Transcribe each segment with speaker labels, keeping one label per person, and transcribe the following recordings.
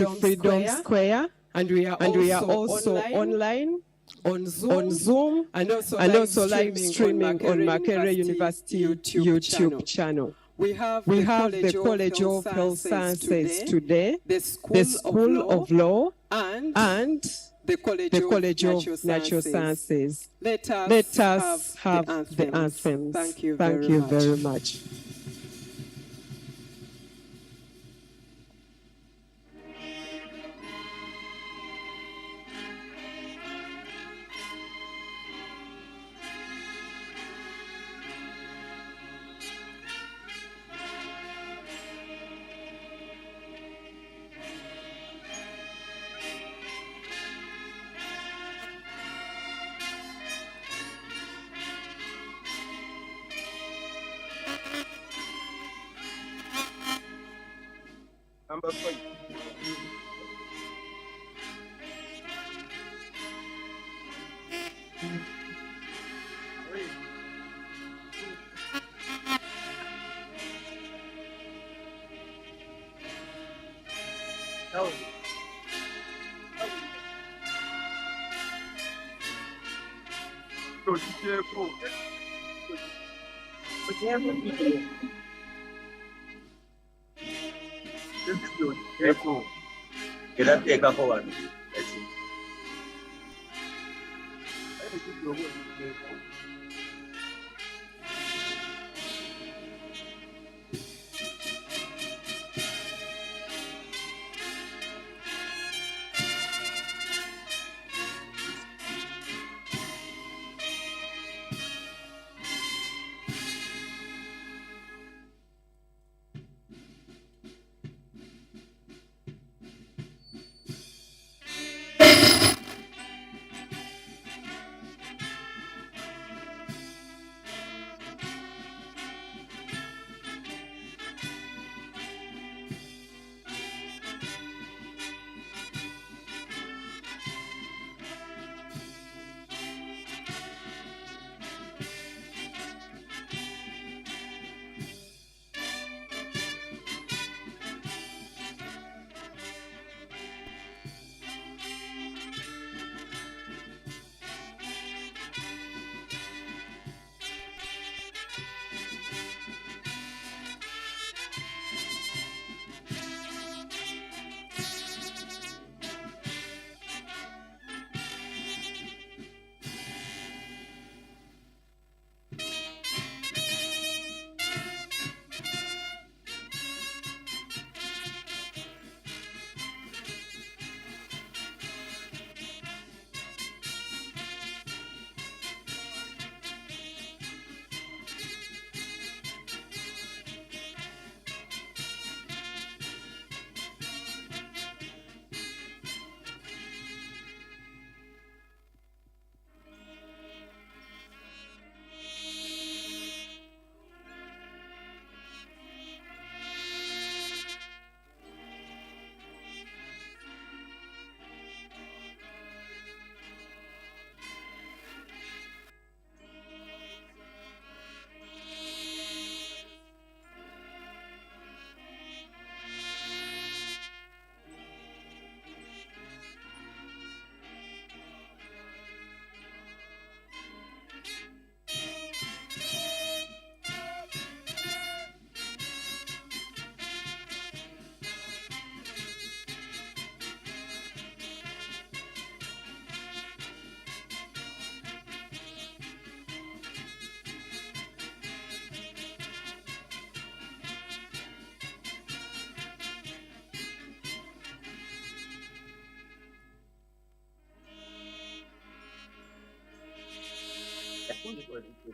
Speaker 1: Freedom Square,
Speaker 2: and we are
Speaker 1: also online
Speaker 2: on
Speaker 1: on Zoom
Speaker 2: and also
Speaker 1: live streaming on Makerere University YouTube channel.
Speaker 2: We have
Speaker 1: the College of Health Sciences today, the School of Law, and
Speaker 2: the
Speaker 1: College of Natural Sciences. Let us have the anthems.
Speaker 2: Thank you
Speaker 1: very much.
Speaker 3: Number 3.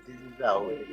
Speaker 4: This is our way.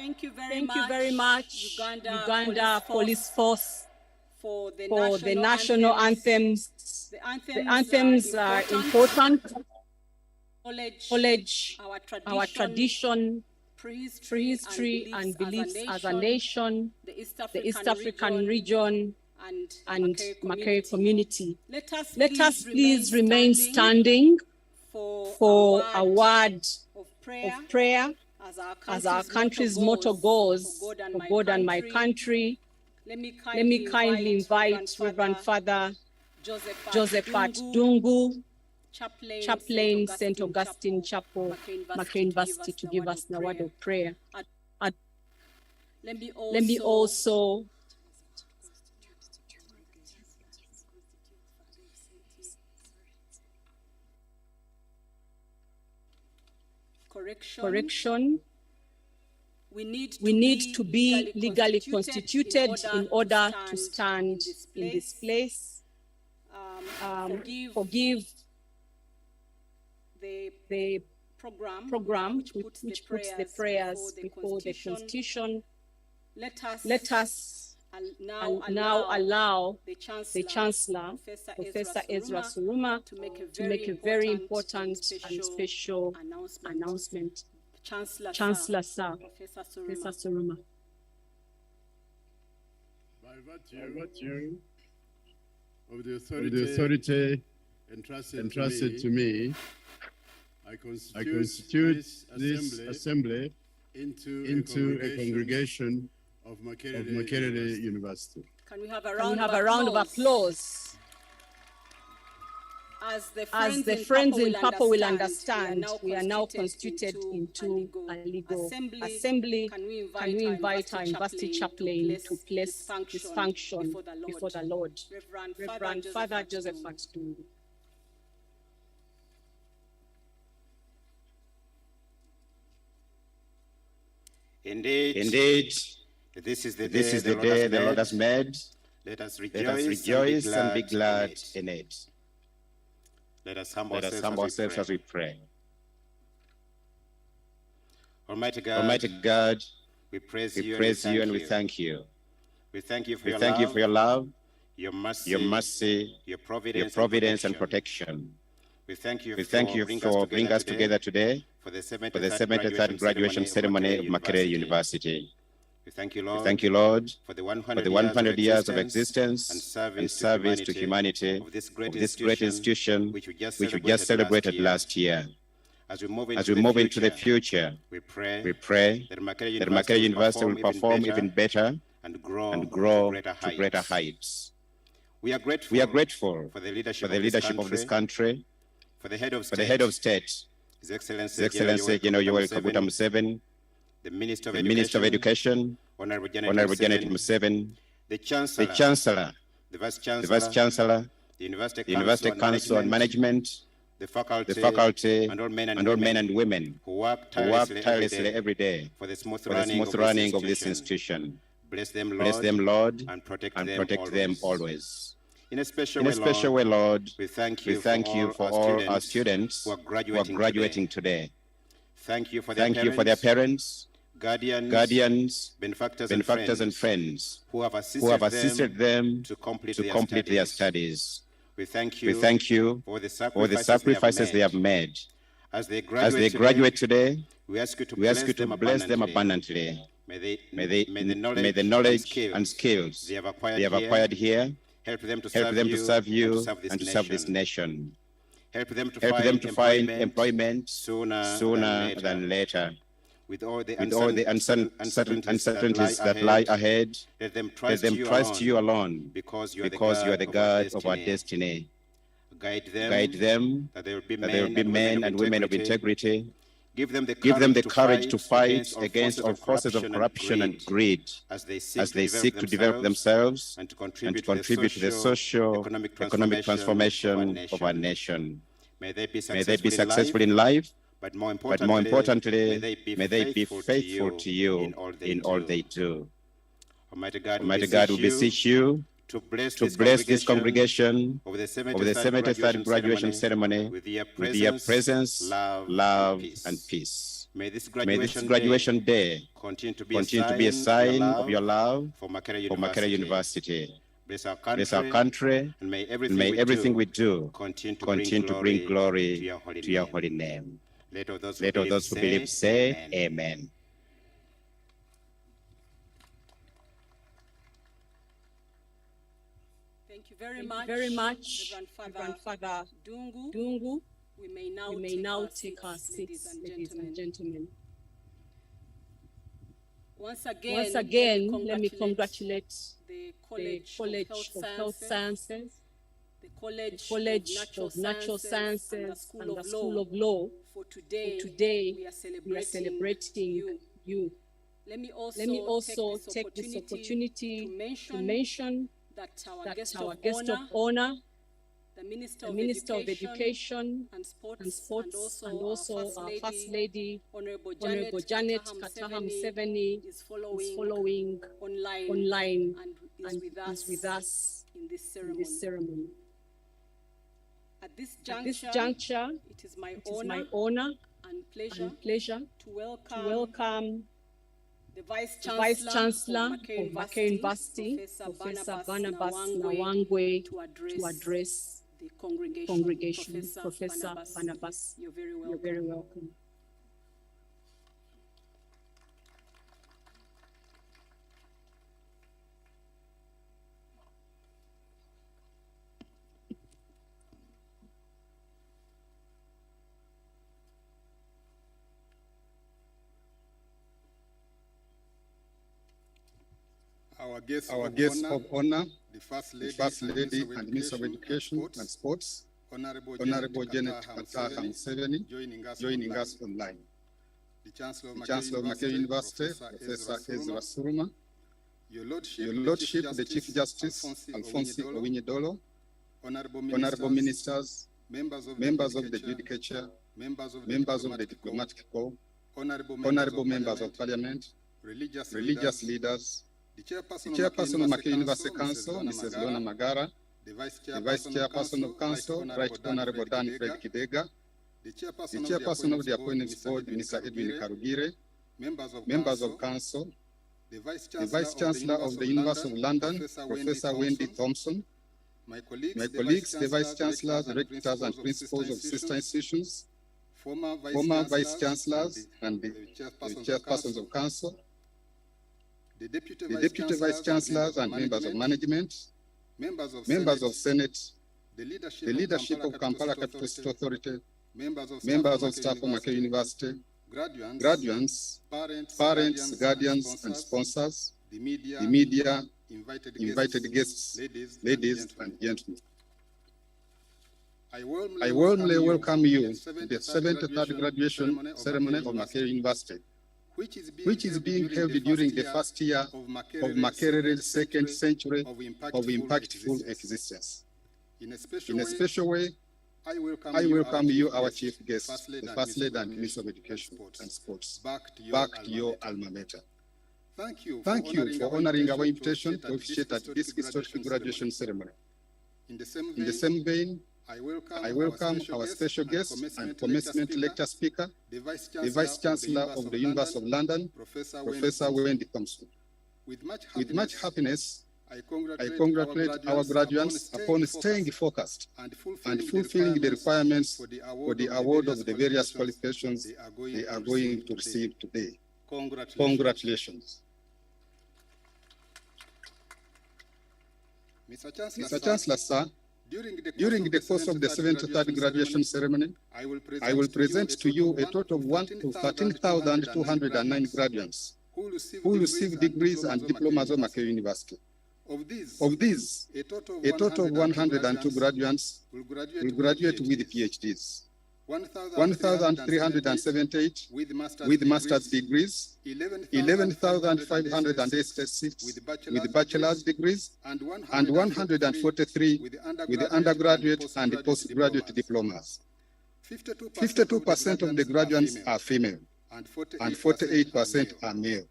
Speaker 2: Thank you very much, Uganda Police Force, for the national anthems. The anthems are important. Knowledge our tradition, prehistory and beliefs as a nation, the East African region, and Makerere community. Let us please remain standing for a word of prayer as our country's motto goes, for God and my country. Let me kindly invite Reverend Father Joseph Dungu, Chaplain St. Augustine Chapel, Makerere University, to give us the word of prayer. Let me also correction. We need to be legally constituted in order to stand in this place. Forgive the program which puts the prayers before the Constitution. Let us now allow the Chancellor, Professor Ezra Suruma, to make a very important and special announcement. Chancellor, sir, Professor Suruma.
Speaker 5: By virtue of the authority entrusted to me, I constitute this assembly into a congregation of Makerere University.
Speaker 2: Can we have a round of applause? As the friends in Purple will understand, we are now constituted into a legal assembly. Can we invite our university chaplain to place this function before the Lord? Reverend Father Joseph Dungu.
Speaker 6: Indeed, this is the day the Lord has made. Let us rejoice and be glad in it. Let us humble ourselves as we pray. Almighty God, we praise you and we thank you. We thank you for your love, your mercy, your providence and protection. We thank you for bringing us together today for the 73rd graduation ceremony of Makerere University. We thank you, Lord, for the 100 years of existence and service to humanity of this great institution which we just celebrated last year. As we move into the future, we pray that Makerere University will perform even better and grow to greater heights. We are grateful for the leadership of this country, for the head of state, His Excellency General Yoweri Kaguta Museveni, the Minister of Education, Honorary Janet Museveni, the Chancellor, the Vice Chancellor, the University Council and Management, the faculty, and all men and women who work tirelessly every day for the smooth running of this institution. Bless them, Lord, and protect them always. In a special way, Lord, we thank you for all our students who are graduating today. Thank you for their parents, guardians, benefactors and friends who have assisted them to complete their studies. We thank you for the sacrifices they have made. As they graduate today, we ask you to bless them abundantly. May the knowledge and skills they have acquired here help them to serve you and to serve this nation. Help them to find employment sooner than later. With all the uncertainties that lie ahead, let them trust you alone, because you are the God of our destiny. Guide them, that there will be men and women of integrity. Give them the courage to fight against all forces of corruption and greed as they seek to develop themselves and to contribute to the socio-economic transformation of our nation. May they be successful in life, but more importantly, may they be faithful to you in all they do. Almighty God, we beseech you to bless this congregation of the 73rd graduation ceremony with your presence, love, and peace. May this graduation day continue to be a sign of your love for Makerere University. Bless our country, and may everything we do continue to bring glory to your holy name. Let all those who believe say amen.
Speaker 2: Thank you very much, Reverend Father Dungu. We may now take our seats, ladies and gentlemen. Once again, let me congratulate the College of Health Sciences, the College of Natural Sciences, and the School of Law. For today, we are celebrating you. Let me also take this opportunity to mention that our guest of honor, the Minister of Education and Sports, and also our First Lady, Honorable Janet Kataha Museveni, is following online and is with us in this ceremony. At this juncture, it is my honor and pleasure to welcome the Vice Chancellor of Makerere University, Professor Barnabas Nawangwe, to address the congregation. Professor Barnabas, you're very welcome.
Speaker 7: Our guests of honor, the First Lady and Minister of Education and Sports, Honorable Janet Kataha Museveni, joining us online. The Chancellor of Makerere University, Professor Ezra Suruma, Your Lordship, the Chief Justice, Alphonse Owinyedolo, Honorable Ministers, members of the Judicature, members of the Diplomatic Corps, Honorable Members of Parliament, religious leaders, the Chairperson of Makerere University Council, Mrs. Lona Magara, the Vice Chairperson of Council, Right Honorable Dan Fred Kidega, the Chairperson of the Appointments Board, Minister Edwin Karugire, members of Council, the Vice Chancellor of the University of London, Professor Wendy Thompson, my colleagues, the Vice Chancellors, Rectors and Principals of sister institutions, former Vice Chancellors and the Chairpersons of Council, the Deputy Vice Chancellors and members of management, members of Senate, the leadership of Kampala Capital City Authority, members of staff of Makerere University, graduates, parents, guardians, and sponsors, the media, invited guests, ladies and gentlemen. I warmly welcome you to the 73rd graduation ceremony of Makerere University, which is being held during the first year of Makerere's second century of impactful existence. In a special way, I welcome you, our chief guests, the First Lady and Minister of Education and Sports, back to your alma mater. Thank you for honoring our invitation to officiate at this historic graduation ceremony. In the same vein, I welcome our special guest and commencement lecture speaker, the Vice Chancellor of the University of London, Professor Wendy Thompson. With much happiness, I congratulate our graduates upon staying focused and fulfilling the requirements for the award of the various qualifications they are going to receive today. Congratulations. Mr. Chancellor, sir, during the course of the 73rd graduation ceremony, I will present to you a total of 13,209 graduates who received degrees and diplomas of Makerere University. Of these, a total of 102 graduates will graduate with PhDs, 1,378 with master's degrees, 11,586 with bachelor's degrees, and 143 with undergraduate and postgraduate diplomas. 52% of the graduates are female, and 48% are male.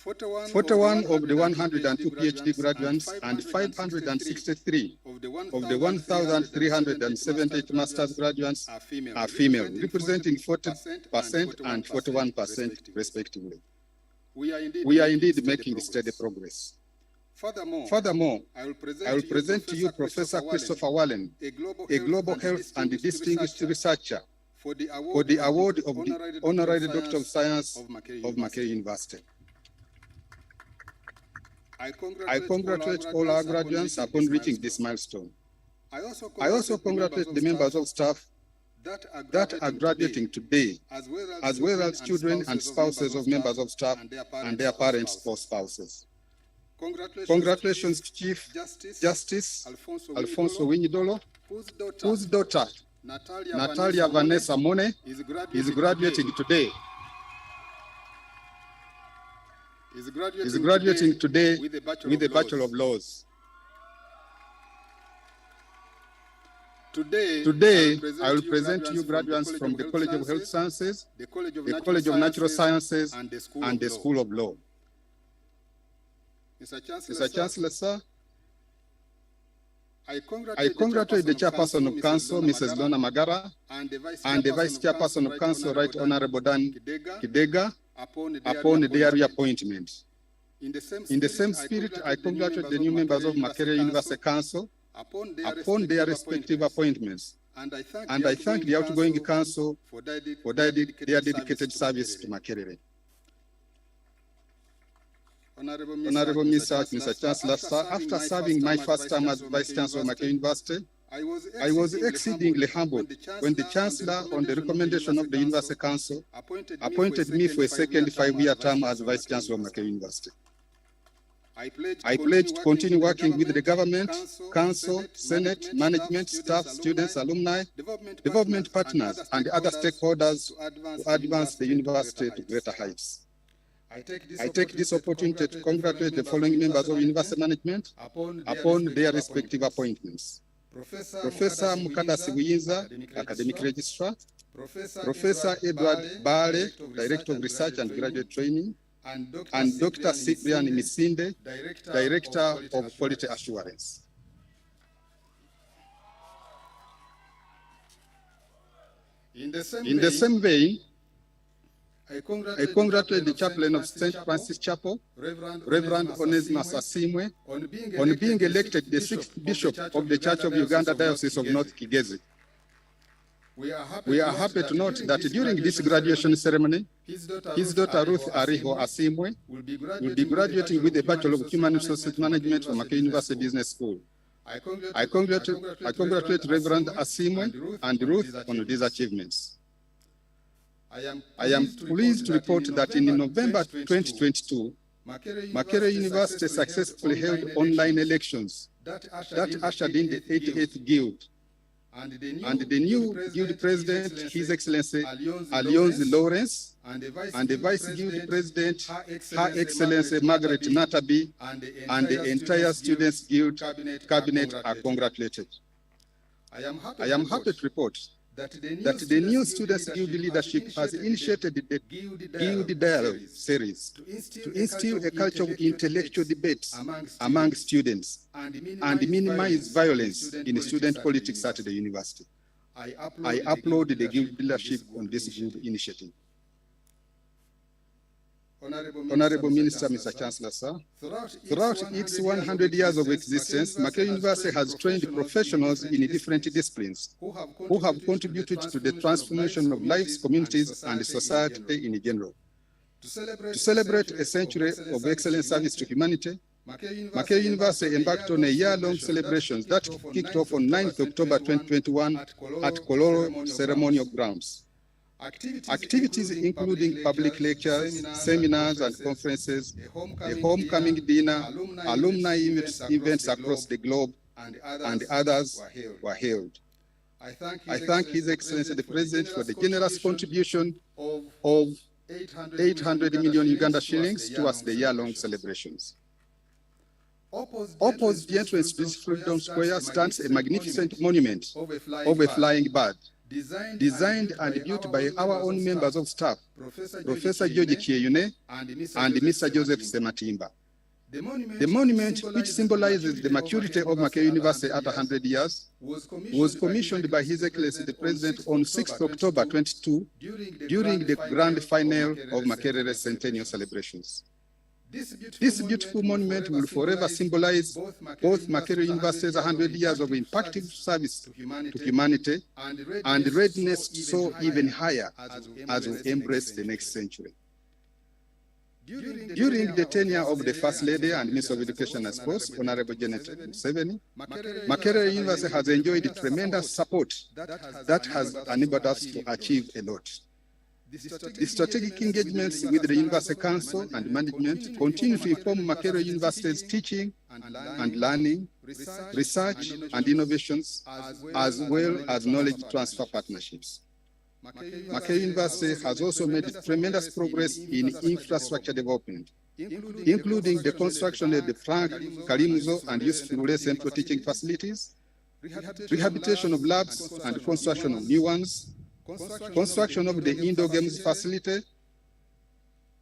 Speaker 7: 41 of the 102 PhD graduates and 563 of the 1,378 master's graduates are female, representing 40% and 41% respectively. We are indeed making steady progress. Furthermore, I will present to you Professor Christopher Wallen, a global health and distinguished researcher, for the award of the Honorary Doctor of Science of Makerere University. I congratulate all our graduates upon reaching this milestone. I also congratulate the members of staff that are graduating today, as well as children and spouses of members of staff and their parents or spouses. Congratulations to Chief Justice Alfonso Winyidolo, whose daughter, Natalia Vanessa Mone, is graduating today. Is graduating today with a Bachelor of Laws. Today, I will present to you graduates from the College of Health Sciences, the College of Natural Sciences, and the School of Law. Mr. Chancellor, sir, I congratulate the Chairperson of Council, Mrs. Lona Magara, and the Vice Chairperson of Council, Right Honorable Dan Kidega, upon their reappointment. In the same spirit, I congratulate the new members of Makerere University Council upon their respective appointments. And I thank the outgoing council for their dedicated service to Makerere. Honorable Mr. Chancellor, sir, after serving my first term as Vice Chancellor of Makerere University, I was exceedingly humbled when the Chancellor, on the recommendation of the University Council, appointed me for a second 5-year term as Vice Chancellor of Makerere University. I pledge to continue working with the government, council, senate, management, staff, students, alumni, development partners, and other stakeholders to advance the university to greater heights. I take this opportunity to congratulate the following members of university management upon their respective appointments. Professor Mukadasi Buyinza, Academic Registrar, Professor Edward Bale, Director of Research and Graduate Training, and Dr. Cyprian Misinde, Director of Quality Assurance. In the same vein, I congratulate the chaplain of St. Francis Chapel, Reverend Onesimus Asimwe, on being elected the 6th Bishop of the Church of Uganda Diocese of North Kigezi. We are happy to note that during this graduation ceremony, his daughter Ruth Ariho Asimwe will be graduating with a Bachelor of Human Resources Management from Makerere University Business School. I congratulate Reverend Asimwe and Ruth on these achievements. I am pleased to report that in November 2022, Makerere University successfully held online elections that ushered in the 88th Guild. And the new Guild President, His Excellency Alionzi Lawrence, and the Vice Guild President, Her Excellency Margaret Natabi, and the entire Students' Guild Cabinet are congratulated. I am happy to report that the new Students' Guild leadership has initiated the Guild Dialogue series to instill a culture of intellectual debates among students and minimize violence in student politics at the university. I applaud the Guild leadership on this good initiative. Honorable Minister, Mr. Chancellor, sir, throughout its 100 years of existence, Makerere University has trained professionals in different disciplines who have contributed to the transformation of lives, communities, and society in general. To celebrate a century of excellent service to humanity, Makerere University embarked on a year-long celebrations that kicked off on 9th October 2021 at Kololo Ceremonial Grounds. Activities including public lectures, seminars and conferences, a homecoming dinner, alumni events across the globe, and others were held. I thank His Excellency the President for the generous contribution of 800 million Uganda shillings towards the year-long celebrations. Opposite the entrance to this Freedom Square stands a magnificent monument of a flying bird designed and built by our own members of staff, Professor George Kieyune and Mr. Joseph Sematimba. The monument, which symbolizes the maturity of Makerere University at 100 years, was commissioned by His Excellency the President on 6th October 22 during the grand final of Makerere centennial celebrations. This beautiful monument will forever symbolize both Makerere University's 100 years of impactful service to humanity and readiness to soar even higher as we embrace the next century. During the tenure of the First Lady and Minister of Education and Sports, Honorable Janet Museveni, Makerere University has enjoyed tremendous support that has enabled us to achieve a lot. The strategic engagements with the University Council and management continue to inform Makerere University's teaching and learning, research and innovations, as well as knowledge transfer partnerships. Makerere University has also made tremendous progress in infrastructure development, including the construction of the Frank Kalimzo and Yusuf Central teaching facilities, rehabilitation of labs and construction of new ones, construction of the indoor games facility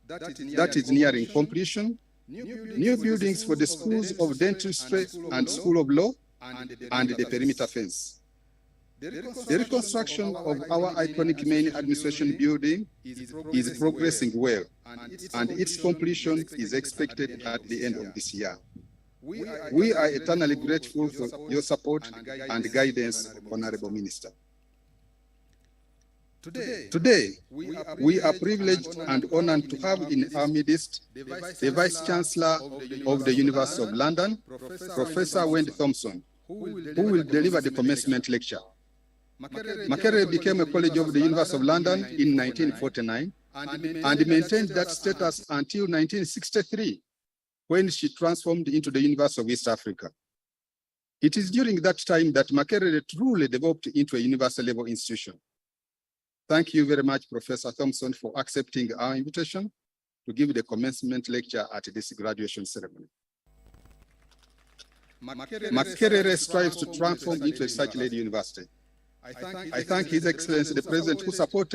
Speaker 7: that is nearing completion, new buildings for the schools of dentistry and school of law, and the perimeter fence. The reconstruction of our iconic main administration building is progressing well, and its completion is expected at the end of this year. We are eternally grateful for your support and guidance, Honorable Minister. Today, we are privileged and honored to have in our midst the Vice Chancellor of the University of London, Professor Wendy Thompson, who will deliver the commencement lecture. Makerere became a college of the University of London in 1949 and maintained that status until 1963, when she transformed into the University of East Africa. It is during that time that Makerere truly developed into a university-level institution. Thank you very much, Professor Thompson, for accepting our invitation to give the commencement lecture at this graduation ceremony. Makerere strives to transform into a research-led university. I thank His Excellency the President whose support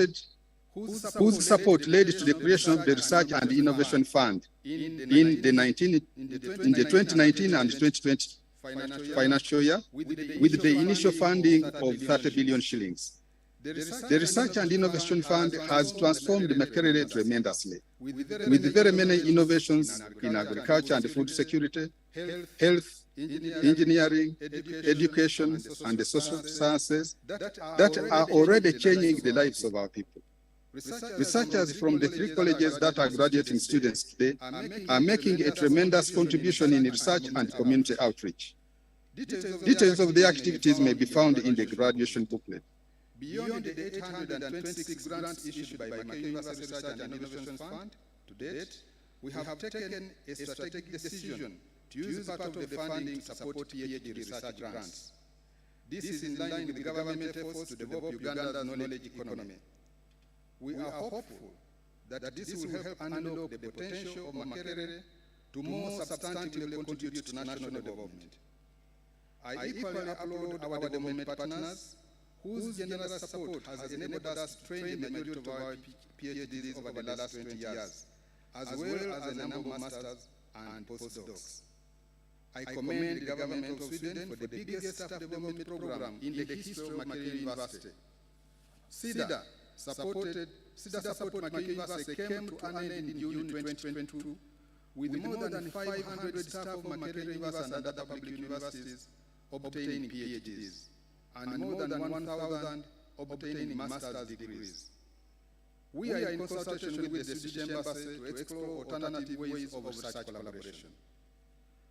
Speaker 7: led to the creation of the Research and Innovation Fund in the 2019 and 2020 financial year, with the initial funding of 30 billion shillings. The Research and Innovation Fund has transformed Makerere tremendously, with very many innovations in agriculture and food security, health, engineering, education, and the social sciences that are already changing the lives of our people. Researchers from the 3 colleges that are graduating students today are making a tremendous contribution in research and community outreach. Details of the activities may be found in the graduation booklet.
Speaker 8: Beyond the 826 grants issued by Makerere University Research and Innovation Fund to date, we have taken a strategic decision to use part of the funding to support PhD research grants. This is in line with the government efforts to develop Uganda's knowledge economy. We are hopeful that this will help unlock the potential of Makerere to more substantively contribute to national development. I equally applaud our development partners whose generous support has enabled us to train the majority of our PhDs over the last 20 years, as well as a number of masters and postdocs. I commend the government of Sweden for the biggest staff development program in the history of Makerere University. SIDA support Makerere University came to an end in June 2022 with more than 500 staff of Makerere University and other public universities obtaining PhDs, and more than 1,000 obtaining master's degrees. We are in consultation with the Swedish Embassy to explore alternative ways of research collaboration.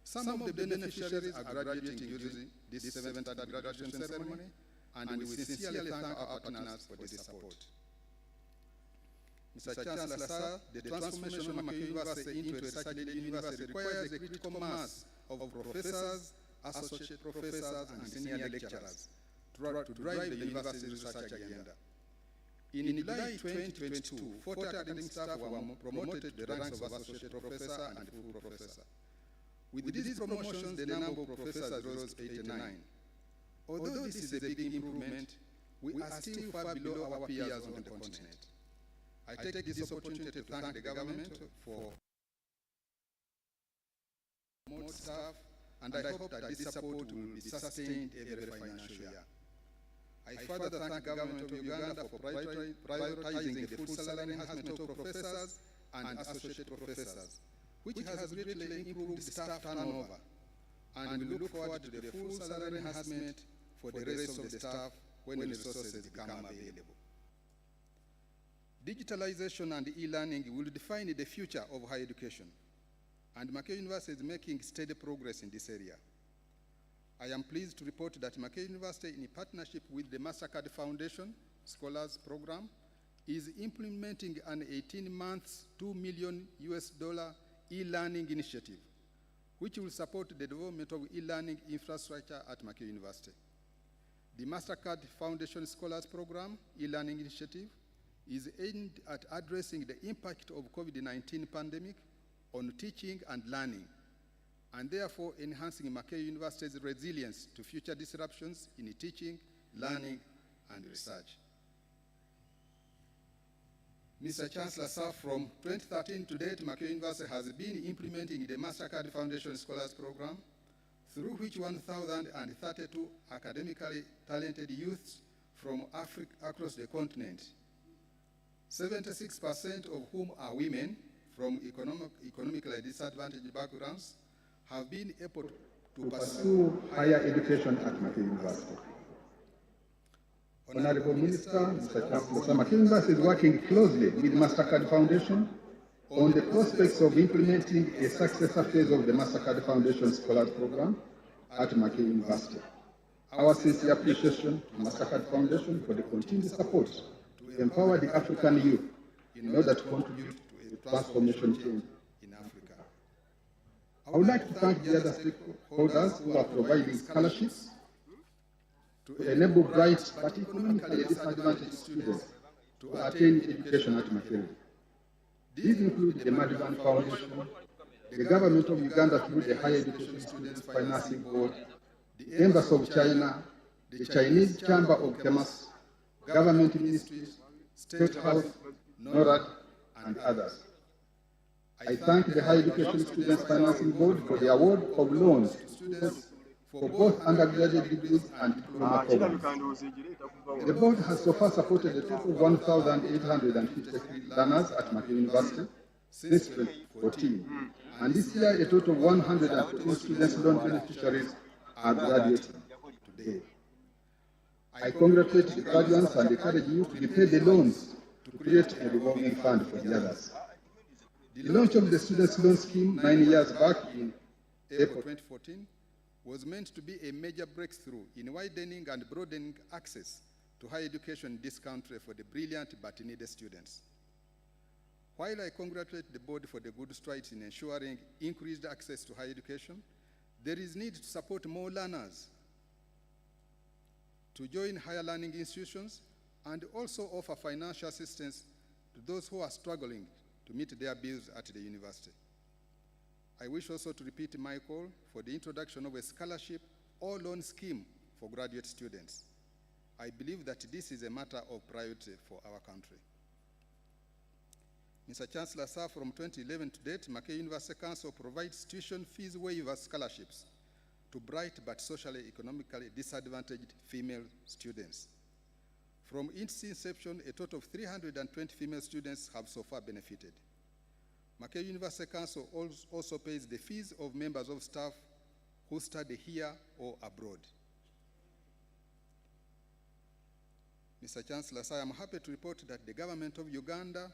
Speaker 8: Some of the beneficiaries are graduating during this 7th graduation ceremony, and we sincerely thank our partners for this support. Mr. Chancellor, sir, the transformation of Makerere University into a research-led university requires a critical mass of professors, associate professors, and senior lecturers to drive the university's research agenda. In July 2022, 40 academic staff were promoted to the ranks of associate professor and full professor. With these promotions, the number of professors rose to 89. Although this is a big improvement, we are still far below our peers on the continent. I take this opportunity to thank the government for more staff, and I hope that this support will be sustained every financial year. I further thank the government of Uganda for prioritizing the full salary enhancement of professors and associate professors, which has greatly improved staff turnover, and we look forward to the full salary enhancement for the rest of the staff when the resources become available. Digitalization and e-learning will define the future of higher education, and Makerere University is making steady progress in this area. I am pleased to report that Makerere University, in partnership with the MasterCard Foundation Scholars Program, is implementing an 18-month, $2 million e-learning initiative, which will support the development of e-learning infrastructure at Makerere University. The MasterCard Foundation Scholars Program e-learning initiative is aimed at addressing the impact of COVID-19 pandemic on teaching and learning, and therefore enhancing Makerere University's resilience to future disruptions in teaching, learning, and research. Mr. Chancellor, sir, from 2013 to date, Makerere University has been implementing the MasterCard Foundation Scholars Program, through which 1,032 academically talented youths from Africa across the continent, 76% of whom are women from economically disadvantaged backgrounds, have been able to pursue higher education at Makerere University. Honorable Minister, Mr. Chancellor, Makerere University is working closely with MasterCard Foundation on the prospects of implementing a successor phase of the MasterCard Foundation Scholars Program at Makerere University. Our sincere appreciation to MasterCard Foundation for the continued support to empower the African youth in order to contribute to a transformation change in Africa. I would like to thank the other stakeholders who are providing scholarships to enable bright but economically disadvantaged students to attain education at Makerere. These include the Madiban Foundation, the Government of Uganda through the Higher Education Students Financing Board, the Embassy of China, the Chinese Chamber of Commerce, government ministries, State House, NORAD, and others. I thank the Higher Education Students Financing Board for the award of loans to students for both undergraduate degrees and diploma programs. The board has so far supported a total of 1,853 learners at Makerere University since 2014, and this year a total of 114 students loan beneficiaries are graduating today. I congratulate the graduates and encourage you to repay the loans to create a revolving fund for the others. The launch of the Students' Loan Scheme 9 years back in April 2014 was meant to be a major breakthrough in widening and broadening access to higher education in this country for the brilliant but needy students. While I congratulate the board for the good strides in ensuring increased access to higher education, there is need to support more learners to join higher learning institutions and also offer financial assistance to those who are struggling to meet their bills at the university. I wish also to repeat my call for the introduction of a scholarship or loan scheme for graduate students. I believe that this is a matter of priority for our country. Mr. Chancellor, sir, from 2011 to date, Makerere University Council provides tuition fees waiver scholarships to bright but socially economically disadvantaged female students. From its inception, a total of 320 female students have so far benefited. Makerere University Council also pays the fees of members of staff who study here or abroad. Mr. Chancellor, sir, I am happy to report that the government of Uganda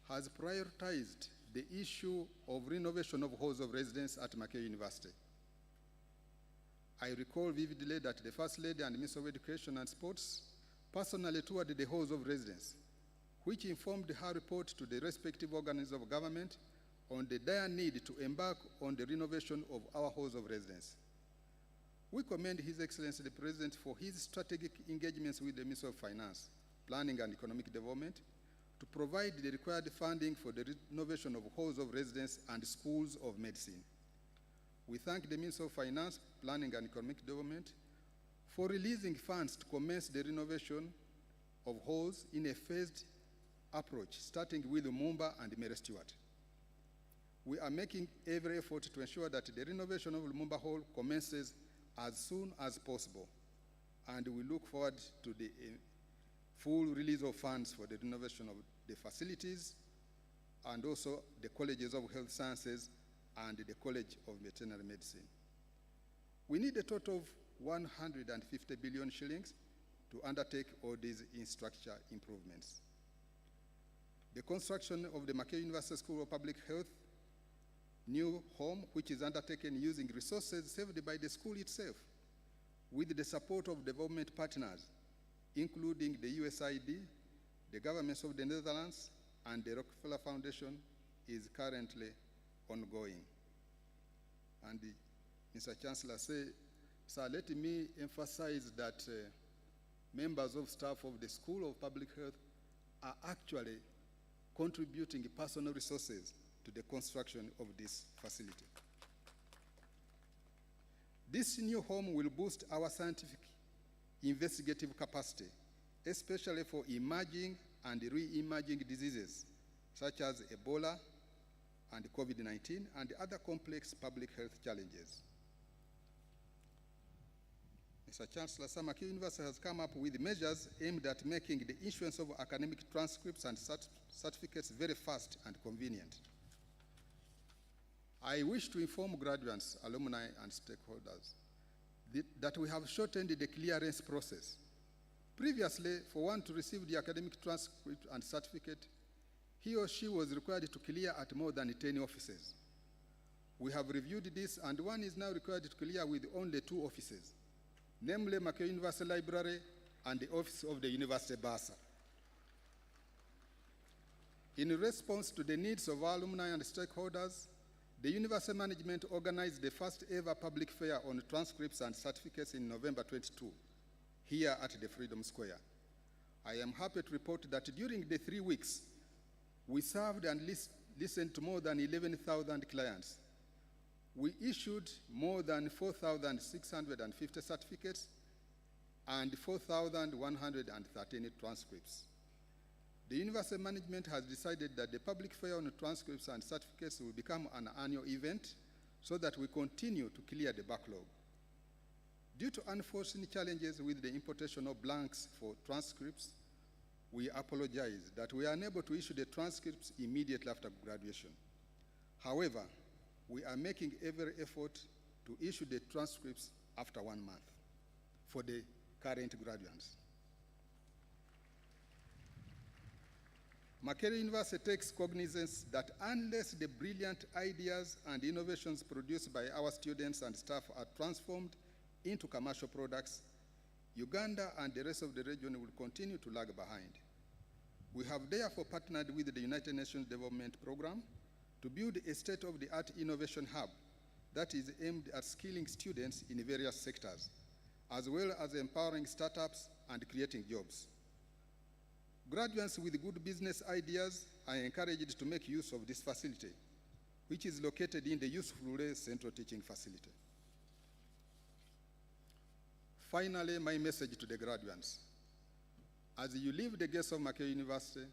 Speaker 8: has prioritized the issue of renovation of halls of residence at Makerere University. I recall vividly that the First Lady and Minister of Education and Sports personally toured the halls of residence, which informed her report to the respective organs of government on the dire need to embark on the renovation of our halls of residence. We commend His Excellency the President for his strategic engagements with the Minister of Finance, Planning and Economic Development to provide the required funding for the renovation of halls of residence and schools of medicine. We thank the Minister of Finance, Planning and Economic Development for releasing funds to commence the renovation of halls in a phased approach, starting with Lumumba and Mary Stewart. We are making every effort to ensure that the renovation of Lumumba Hall commences as soon as possible, and we look forward to the full release of funds for the renovation of the facilities and also the colleges of health sciences and the College of Veterinary Medicine. We need a total of 150 billion shillings to undertake all these infrastructure improvements. The construction of the Makerere University School of Public Health new home, which is undertaken using resources saved by the school itself, with the support of development partners, including the USAID, the governments of the Netherlands, and the Rockefeller Foundation, is currently ongoing. And Mr. Chancellor, sir, let me emphasize that members of staff of the School of Public Health are actually contributing personal resources to the construction of this facility. This new home will boost our scientific investigative capacity, especially for emerging and re-emerging diseases such as Ebola and COVID-19 and other complex public health challenges. Mr. Chancellor, Makerere University has come up with measures aimed at making the issuance of academic transcripts and certificates very fast and convenient. I wish to inform graduates, alumni, and stakeholders that we have shortened the clearance process. Previously, for one to receive the academic transcript and certificate, he or she was required to clear at more than 10 offices. We have reviewed this, and one is now required to clear with only 2 offices, namely Makerere University Library and the Office of the University Bursar. In response to the needs of our alumni and stakeholders, the university management organized the first ever public fair on transcripts and certificates in November 22, here at the Freedom Square. I am happy to report that during the 3 weeks, we served and listened to more than 11,000 clients. We issued more than 4,650 certificates and 4,113 transcripts. The university management has decided that the public fair on transcripts and certificates will become an annual event so that we continue to clear the backlog. Due to unforeseen challenges with the importation of blanks for transcripts, we apologize that we are unable to issue the transcripts immediately after graduation. However, we are making every effort to issue the transcripts after 1 month for the current graduates. Makerere University takes cognizance that unless the brilliant ideas and innovations produced by our students and staff are transformed into commercial products, Uganda and the rest of the region will continue to lag behind. We have therefore partnered with the United Nations Development Program to build a state-of-the-art innovation hub that is aimed at skilling students in various sectors, as well as empowering startups and creating jobs. Graduates with good business ideas are encouraged to make use of this facility, which is located in the Useful Central Teaching Facility. Finally, my message to the graduates. As you leave the gates of Makerere University,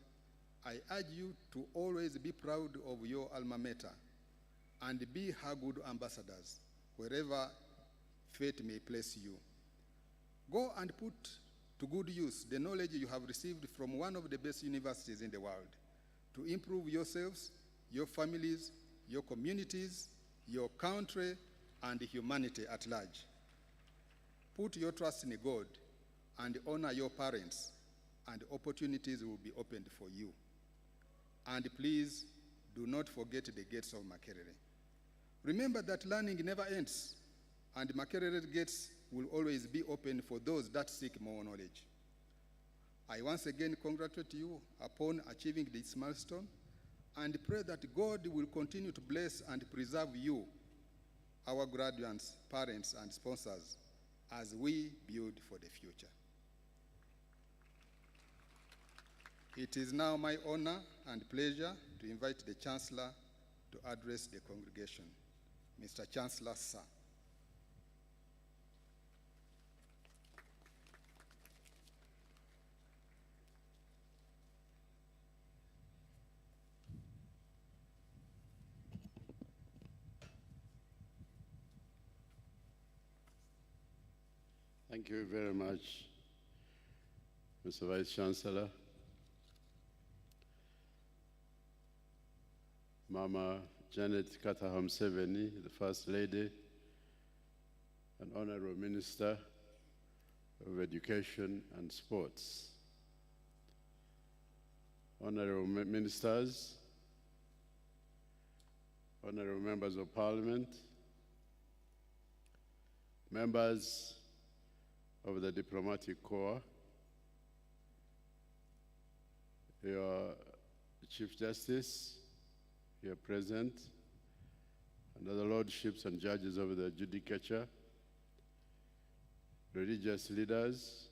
Speaker 8: I urge you to always be proud of your alma mater and be her good ambassadors wherever fate may place you. Go and put to good use the knowledge you have received from one of the best universities in the world to improve yourselves, your families, your communities, your country, and humanity at large. Put your trust in God and honor your parents, and opportunities will be opened for you. And please do not forget the gates of Makerere. Remember that learning never ends, and Makerere gates will always be open for those that seek more knowledge. I once again congratulate you upon achieving this milestone and pray that God will continue to bless and preserve you, our graduates, parents, and sponsors, as we build for the future. It is now my honor and pleasure to invite the Chancellor to address the congregation. Mr. Chancellor, sir.
Speaker 5: Thank you very much, Mr. Vice Chancellor. Mama Janet Museveni, the First Lady and Honorable Minister of Education and Sports. Honorable Ministers, Honorable Members of Parliament, members of the Diplomatic Corps, your Chief Justice here present, and other lordships and judges of the judicature, religious leaders,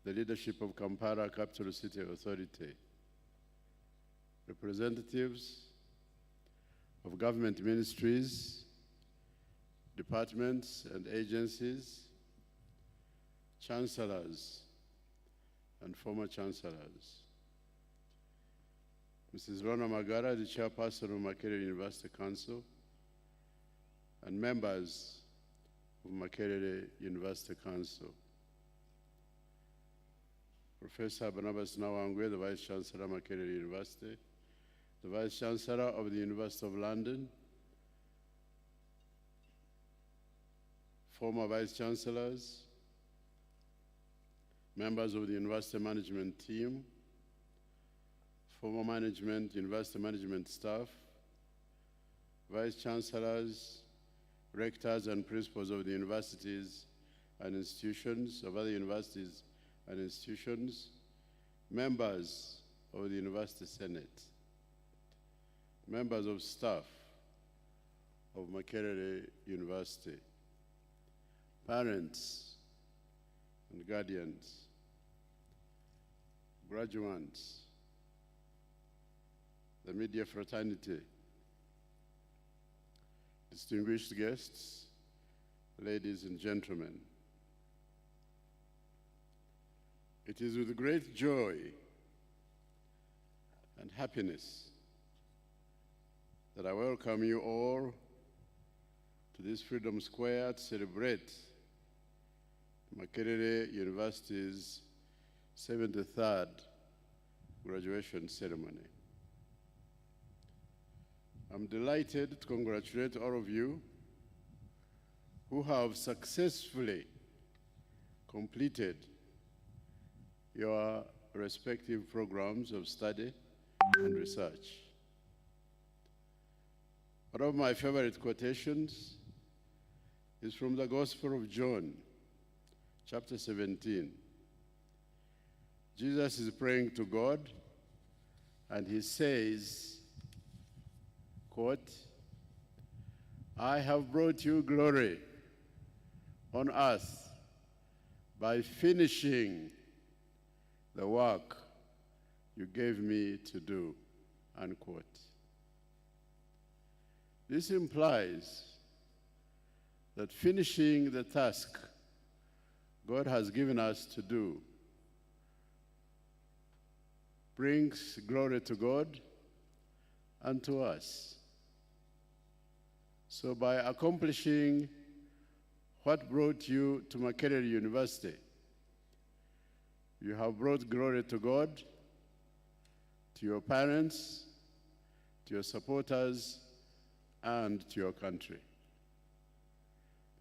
Speaker 5: the leadership of Kampala Capital City Authority, representatives of government ministries, departments and agencies, chancellors and former chancellors. Mrs. Rona Magara, the chairperson of Makerere University Council, and members of Makerere University Council. Professor Barnabas Nawangwe, the Vice Chancellor of Makerere University, the Vice Chancellor of the University of London, former Vice Chancellors, members of the University Management team, former management, university management staff, Vice Chancellors, rectors and principals of the universities and institutions, of other universities and institutions, members of the University Senate, members of staff of Makerere University, parents and guardians, graduates, the media fraternity, distinguished guests, ladies and gentlemen. It is with great joy and happiness that I welcome you all to this Freedom Square to celebrate Makerere University's 73rd graduation ceremony. I'm delighted to congratulate all of you who have successfully completed your respective programs of study and research. One of my favorite quotations is from the Gospel of John, chapter 17. Jesus is praying to God, and he says, quote, "I have brought you glory on earth by finishing the work you gave me to do," unquote. This implies that finishing the task God has given us to do brings glory to God and to us. So by accomplishing what brought you to Makerere University, you have brought glory to God, to your parents, to your supporters, and to your country.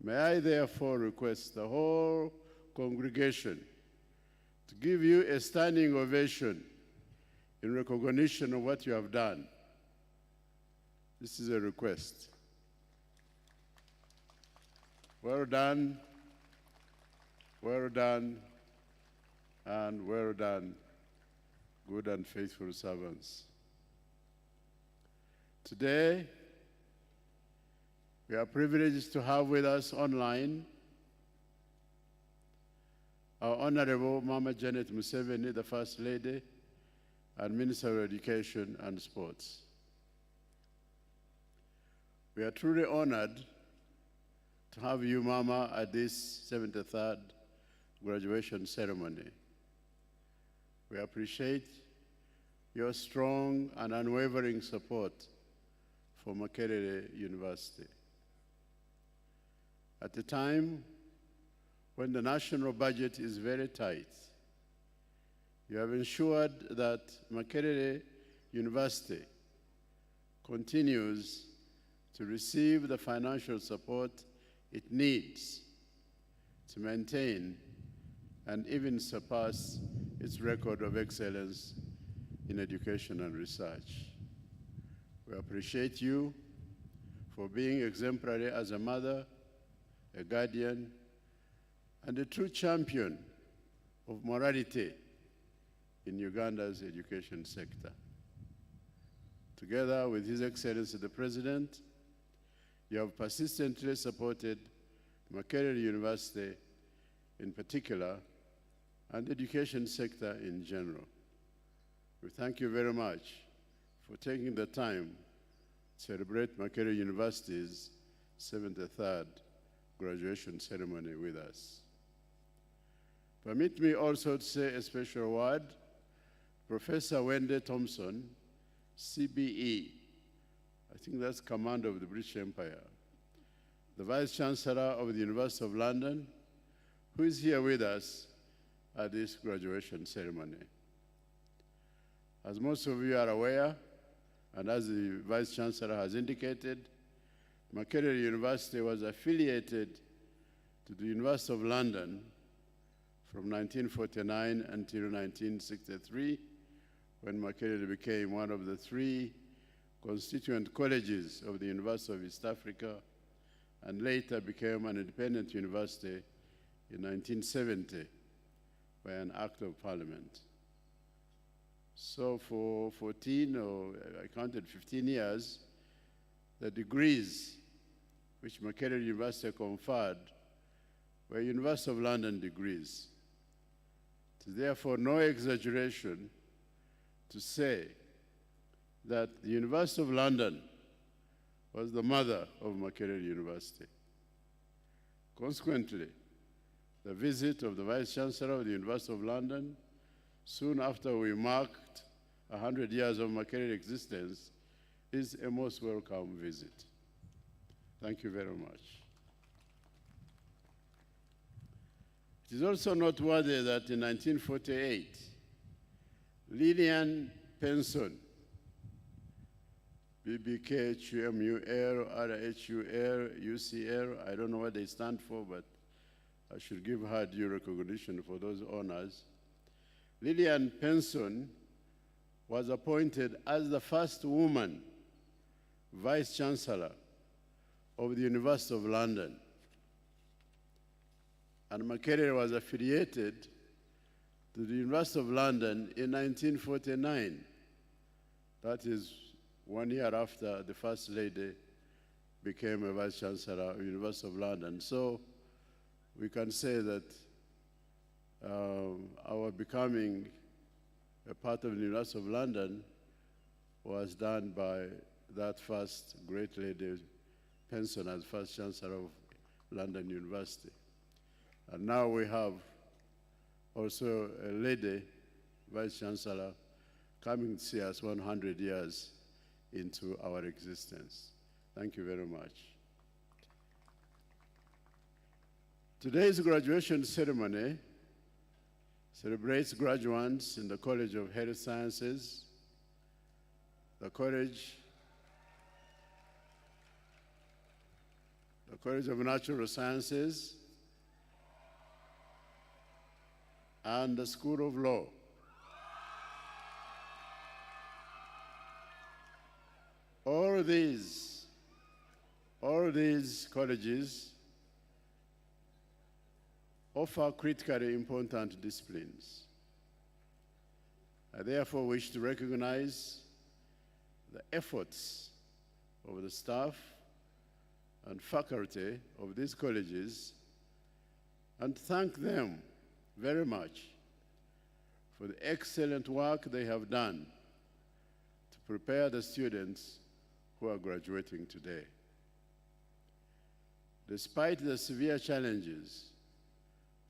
Speaker 5: May I therefore request the whole congregation to give you a standing ovation in recognition of what you have done. This is a request. Well done, and well done, good and faithful servants. Today, we are privileged to have with us online our Honorable Mama Janet Museveni, the First Lady and Minister of Education and Sports. We are truly honored to have you, Mama, at this 73rd graduation ceremony. We appreciate your strong and unwavering support for Makerere University. At a time when the national budget is very tight. You have ensured that Makerere University continues to receive the financial support it needs to maintain and even surpass its record of excellence in education and research. We appreciate you for being exemplary as a mother, a guardian, and a true champion of morality in Uganda's education sector. Together with His Excellency the President, you have persistently supported Makerere University in particular and the education sector in general. We thank you very much for taking the time to celebrate Makerere University's 73rd graduation ceremony with us. Permit me also to say a special word. Professor Wende Thompson, CBE, I think that's Commander of the British Empire, the Vice Chancellor of the University of London, who is here with us at this graduation ceremony. As most of you are aware, and as the Vice Chancellor has indicated, Makerere University was affiliated to the University of London from 1949 until 1963, when Makerere became one of the 3 constituent colleges of the University of East Africa, and later became an independent university in 1970 by an act of parliament. So for 14, or I counted 15 years, the degrees which Makerere University conferred were University of London degrees. It is therefore no exaggeration to say that the University of London was the mother of Makerere University. Consequently, the visit of the Vice Chancellor of the University of London, soon after we marked 100 years of Makerere existence, is a most welcome visit. Thank you very much. It is also noteworthy that in 1948, Lillian Penson, BBKHUMUL, RHUL, UCL, I don't know what they stand for, but I should give her due recognition for those honors. Lillian Penson was appointed as the first woman Vice Chancellor of the University of London. And Makerere was affiliated to the University of London in 1949. That is 1 year after the First Lady became a Vice Chancellor of the University of London. So we can say that our becoming a part of the University of London was done by that first great lady, Penson, as First Chancellor of London University. And now we have also a lady Vice Chancellor coming to see us 100 years into our existence. Thank you very much. Today's graduation ceremony celebrates graduates in the College of Health Sciences, the College of Natural Sciences, and the School of Law. All these colleges offer critically important disciplines. I therefore wish to recognize the efforts of the staff and faculty of these colleges and thank them very much for the excellent work they have done to prepare the students who are graduating today. Despite the severe challenges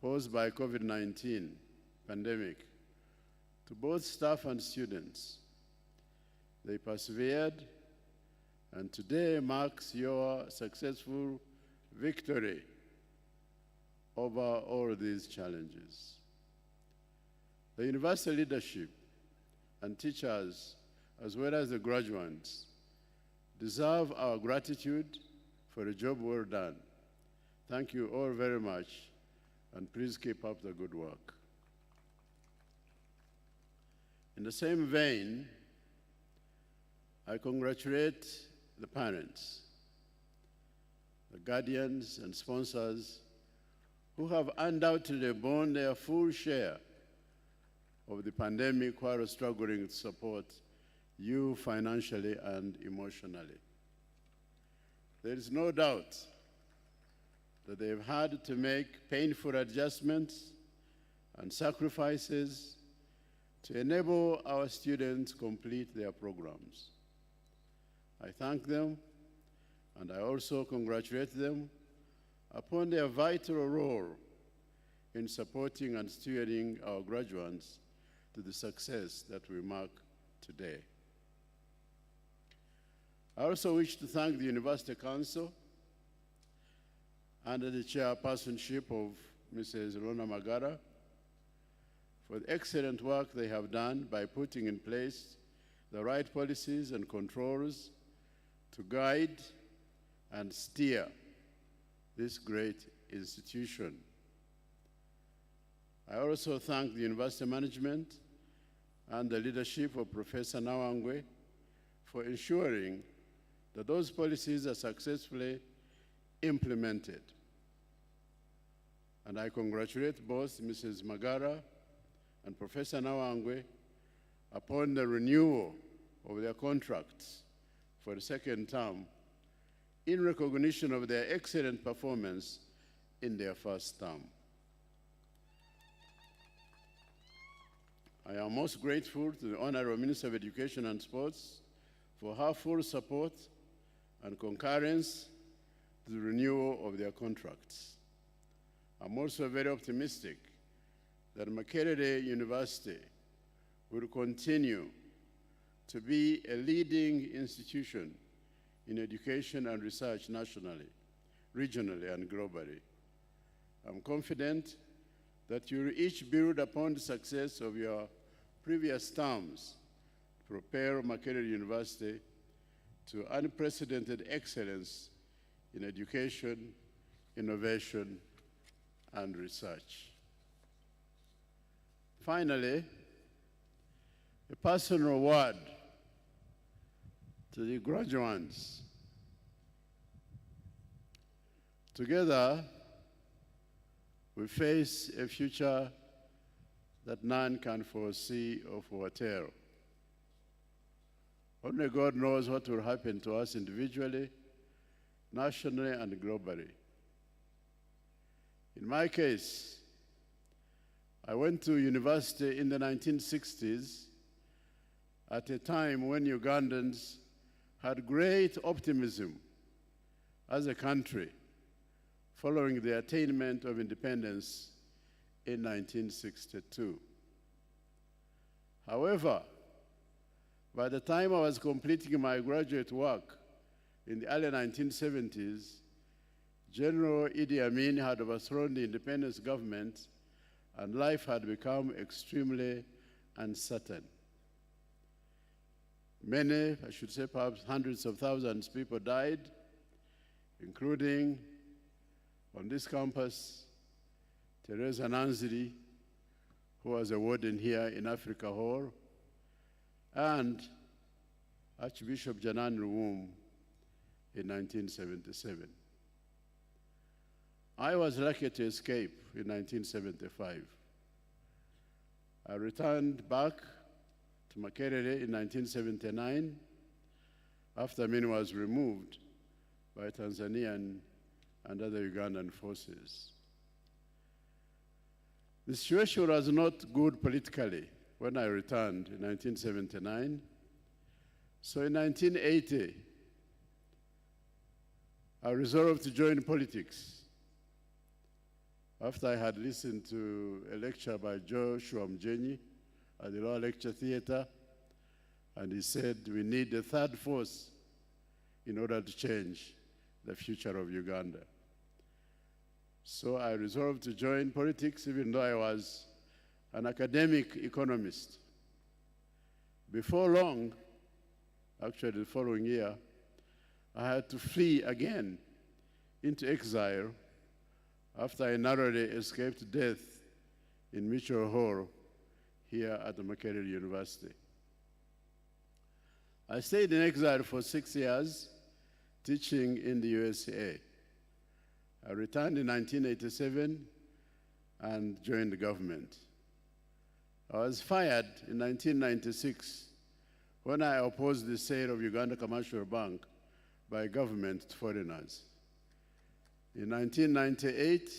Speaker 5: posed by COVID-19 pandemic to both staff and students, they persevered, and today marks your successful victory over all these challenges. The university leadership and teachers, as well as the graduates, deserve our gratitude for a job well done. Thank you all very much, and please keep up the good work. In the same vein, I congratulate the parents, the guardians and sponsors who have undoubtedly borne their full share of the pandemic while struggling to support you financially and emotionally. There is no doubt that they've had to make painful adjustments and sacrifices to enable our students complete their programs. I thank them, and I also congratulate them upon their vital role in supporting and steering our graduates to the success that we mark today. I also wish to thank the University Council under the chairpersonship of Mrs. Rona Magara for the excellent work they have done by putting in place the right policies and controls to guide and steer this great institution. I also thank the university management and the leadership of Professor Nawangwe for ensuring that those policies are successfully implemented. And I congratulate both Mrs. Magara and Professor Nawangwe upon the renewal of their contracts for the second term in recognition of their excellent performance in their first term. I am most grateful to the Honorary Minister of Education and Sports for her full support and concurrence to the renewal of their contracts. I'm also very optimistic that Makerere University will continue to be a leading institution in education and research nationally, regionally, and globally. I'm confident that you will each build upon the success of your previous terms to propel Makerere University to unprecedented excellence in education, innovation, and research. Finally, a personal word to the graduates. Together, we face a future that none can foresee or foretell. Only God knows what will happen to us individually, nationally, and globally. In my case, I went to university in the 1960s at a time when Ugandans had great optimism as a country following the attainment of independence in 1962. However, by the time I was completing my graduate work in the early 1970s, General Idi Amin had overthrown the independence government and life had become extremely uncertain. Many, I should say perhaps hundreds of thousands of people died, including on this campus, Teresa Nanziri, who was a warden here in Africa Hall, and Archbishop Janan Ruwum in 1977. I was lucky to escape in 1975. I returned back to Makerere in 1979 after Amin was removed by Tanzanian and other Ugandan forces. The situation was not good politically when I returned in 1979. So in 1980, I resolved to join politics after I had listened to a lecture by Joshua Mjenyi at the Lower Lecture Theatre, and he said we need a third force in order to change the future of Uganda. So I resolved to join politics even though I was an academic economist. Before long, actually the following year, I had to flee again into exile after I narrowly escaped death in Mitchell Hall here at the Makerere University. I stayed in exile for 6 years, teaching in the USA. I returned in 1987 and joined the government. I was fired in 1996 when I opposed the sale of Uganda Commercial Bank by government to foreigners. In 1998,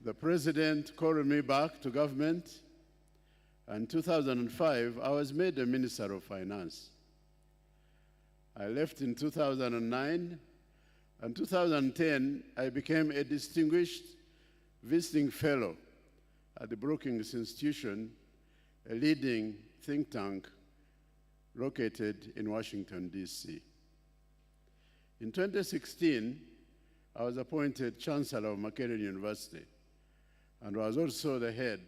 Speaker 5: the president called me back to government, and in 2005, I was made a Minister of Finance. I left in 2009, and 2010, I became a distinguished visiting fellow at the Brookings Institution, a leading think tank located in Washington, D.C. In 2016, I was appointed Chancellor of Makerere University and was also the head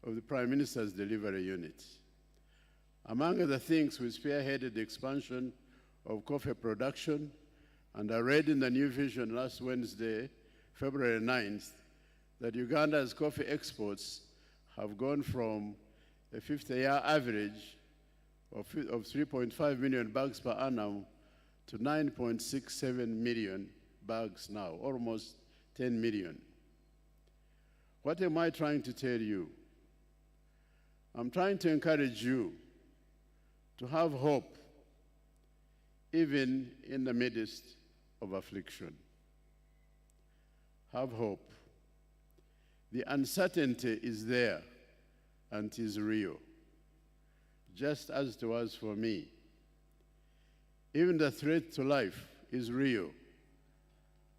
Speaker 5: of the Prime Minister's Delivery Unit. Among other things, we spearheaded the expansion of coffee production, and I read in the New Vision last Wednesday, February 9th, that Uganda's coffee exports have gone from a 50-year average of 3.5 million bags per annum to 9.67 million bags now, almost 10 million. What am I trying to tell you? I'm trying to encourage you to have hope even in the midst of affliction. Have hope. The uncertainty is there and it is real, just as it was for me. Even the threat to life is real,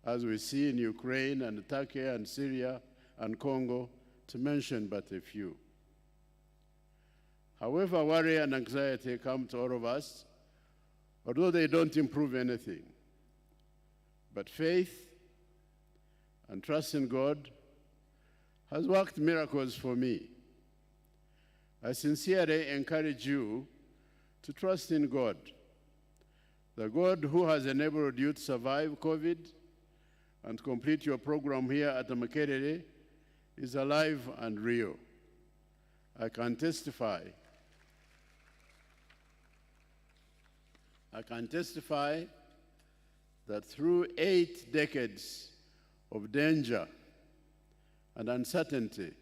Speaker 5: as we see in Ukraine and Turkey and Syria and Congo, to mention but a few. However, worry and anxiety come to all of us, although they don't improve anything. But faith and trust in God has worked miracles for me. I sincerely encourage you to trust in God. The God who has enabled you to survive COVID and complete your program here at the Makerere is alive and real. I can testify that through 8 decades of danger and uncertainty,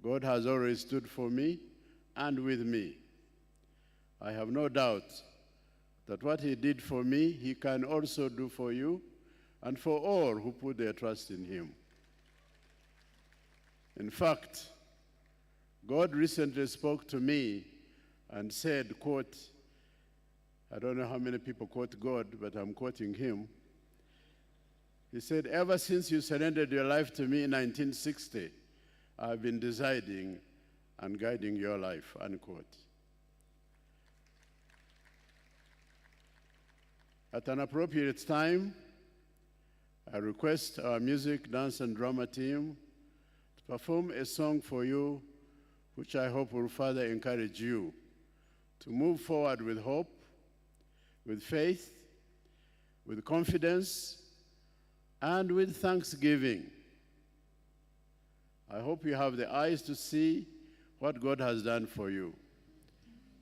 Speaker 5: God has always stood for me and with me. I have no doubt that what he did for me, he can also do for you and for all who put their trust in him. In fact, God recently spoke to me and said, quote, I don't know how many people quote God, but I'm quoting him. He said, ever since you surrendered your life to me in 1960, I've been deciding and guiding your life, unquote. At an appropriate time, I request our music, dance, and drama team to perform a song for you, which I hope will further encourage you to move forward with hope, with faith, with confidence, and with thanksgiving. I hope you have the eyes to see what God has done for you.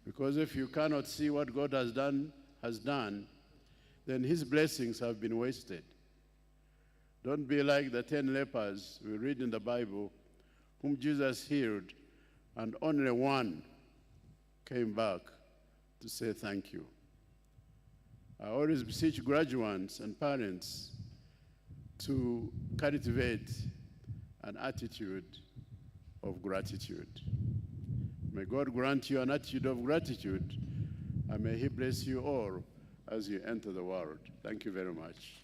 Speaker 5: Because if you cannot see what God has done, then his blessings have been wasted. Don't be like the 10 lepers we read in the Bible, whom Jesus healed, and only one came back to say thank you. I always beseech graduates and parents to cultivate an attitude of gratitude. May God grant you an attitude of gratitude, and may he bless you all as you enter the world. Thank you very much.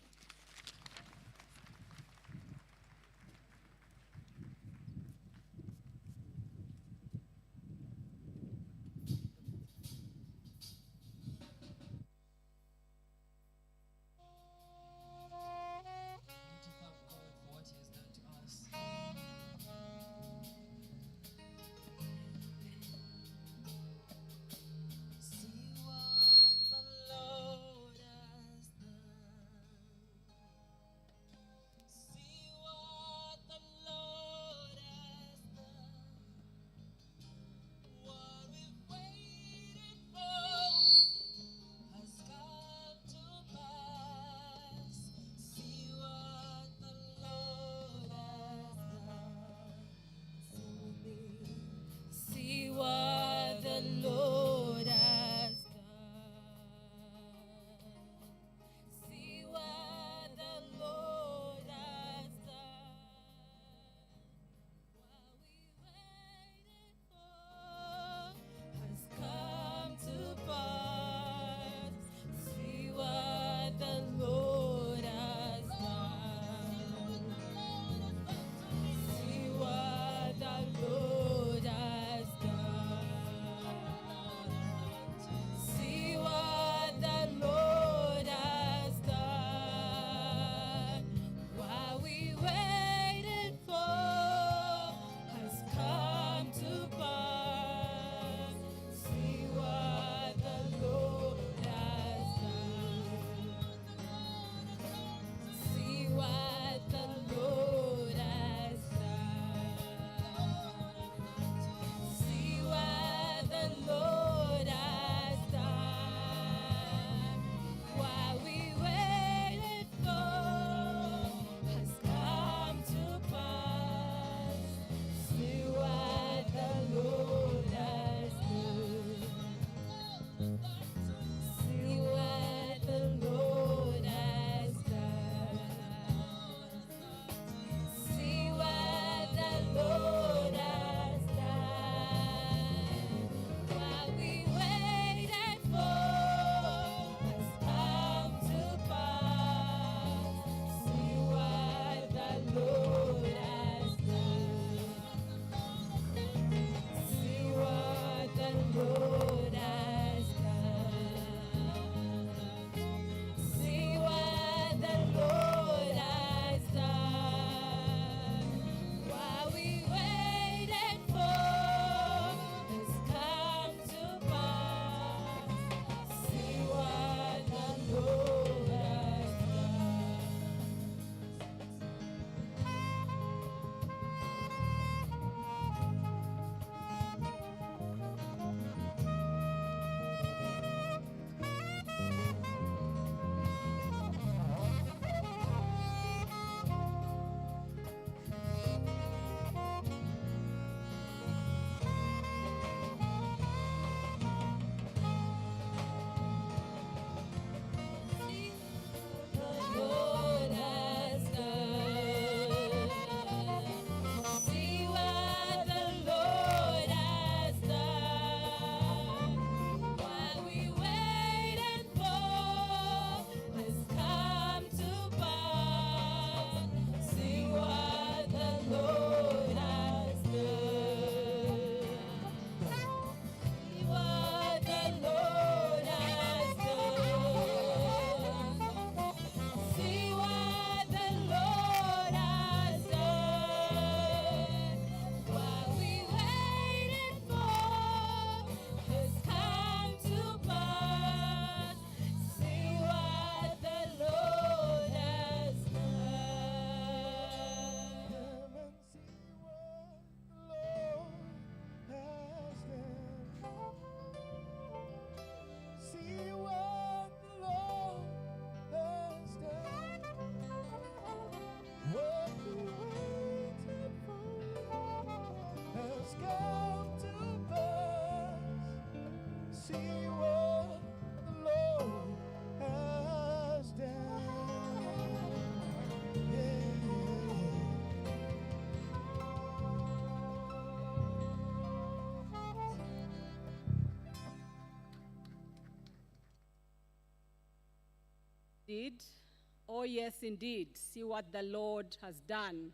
Speaker 2: Oh, yes, indeed. See what the Lord has done.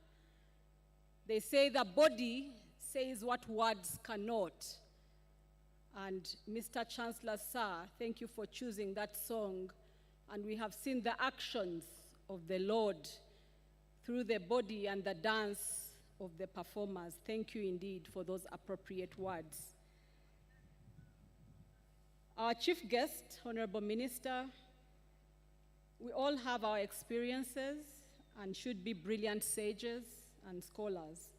Speaker 2: They say the body says what words cannot. And Mr. Chancellor, sir, thank you for choosing that song. And we have seen the actions of the Lord through the body and the dance of the performers. Thank you indeed for those appropriate words. Our chief guest, Honorable Minister, we all have our experiences and should be brilliant sages and scholars,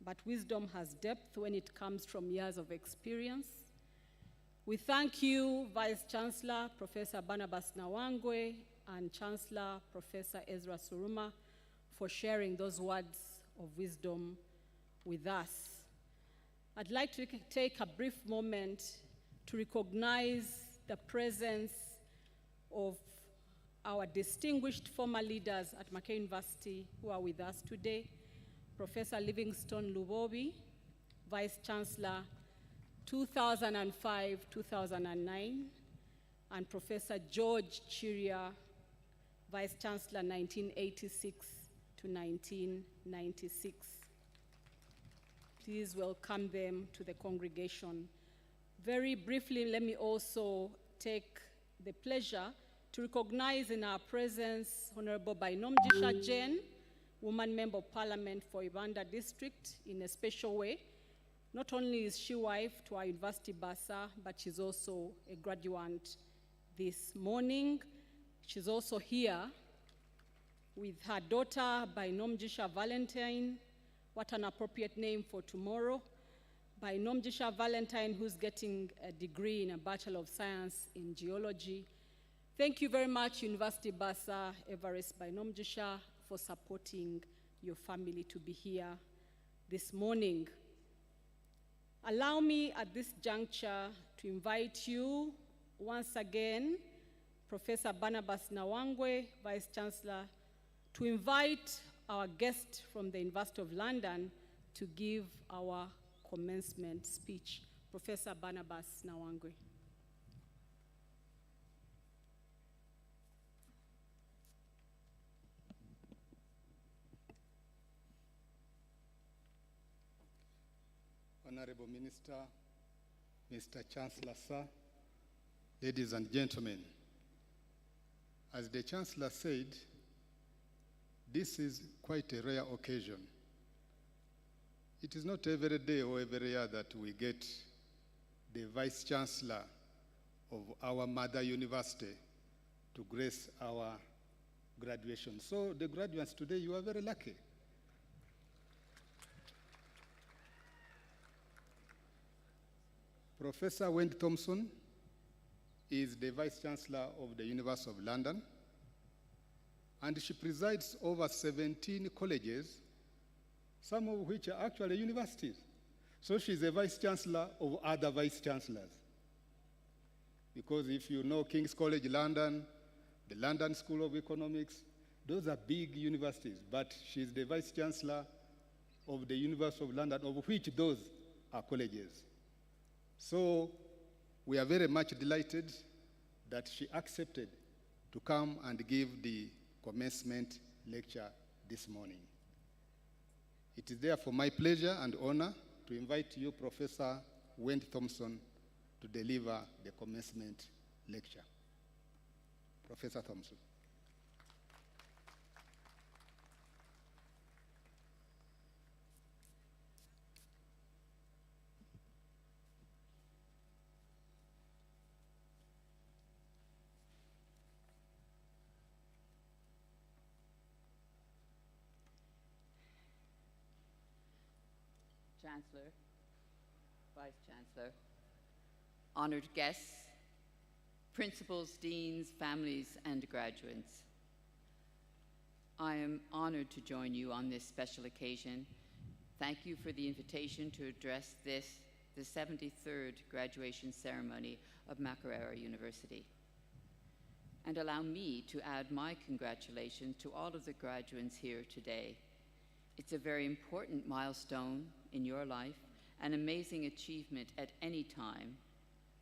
Speaker 2: but wisdom has depth when it comes from years of experience. We thank you, Vice Chancellor Professor Barnabas Nawangwe and Chancellor Professor Ezra Suruma for sharing those words of wisdom with us. I'd like to take a brief moment to recognize the presence of our distinguished former leaders at Makerere University who are with us today. Professor Livingstone Lubobi, Vice Chancellor 2005-2009, and Professor George Chiria, Vice Chancellor 1986 to 1996. Please welcome them to the congregation. Very briefly, let me also take the pleasure to recognize in our presence Honorable Bainomjisha Jain, Woman Member of Parliament for Ibanda District, in a special way. Not only is she wife to our university bursar, but she's also a graduate this morning. She's also here with her daughter, Bainomjisha Valentine. What an appropriate name for tomorrow. Bainomjisha Valentine, who's getting a degree in a Bachelor of Science in Geology. Thank you very much, University bursar Everest Bainomjisha, for supporting your family to be here this morning. Allow me at this juncture to invite you once again, Professor Barnabas Nawangwe, Vice Chancellor, to invite our guest from the University of London to give our commencement speech. Professor Barnabas Nawangwe.
Speaker 7: Honorable Minister, Mr. Chancellor, sir, ladies and gentlemen, as the Chancellor said, this is quite a rare occasion. It is not every day or every year that we get the Vice Chancellor of our mother university to grace our graduation. So the graduates today, you are very lucky. Professor Wendy Thompson is the Vice Chancellor of the University of London, and she presides over 17 colleges, some of which are actually universities. So she's a Vice Chancellor of other Vice Chancellors. Because if you know King's College London, the London School of Economics, those are big universities, but she's the Vice Chancellor of the University of London, of which those are colleges. So we are very much delighted that she accepted to come and give the commencement lecture this morning. It is therefore my pleasure and honor to invite you, Professor Wendy Thompson, to deliver the commencement lecture. Professor Thompson.
Speaker 9: Chancellor, Vice Chancellor, honored guests, principals, deans, families, and graduates. I am honored to join you on this special occasion. Thank you for the invitation to address the 73rd graduation ceremony of Makerere University. And allow me to add my congratulations to all of the graduates here today. It's a very important milestone in your life, an amazing achievement at any time,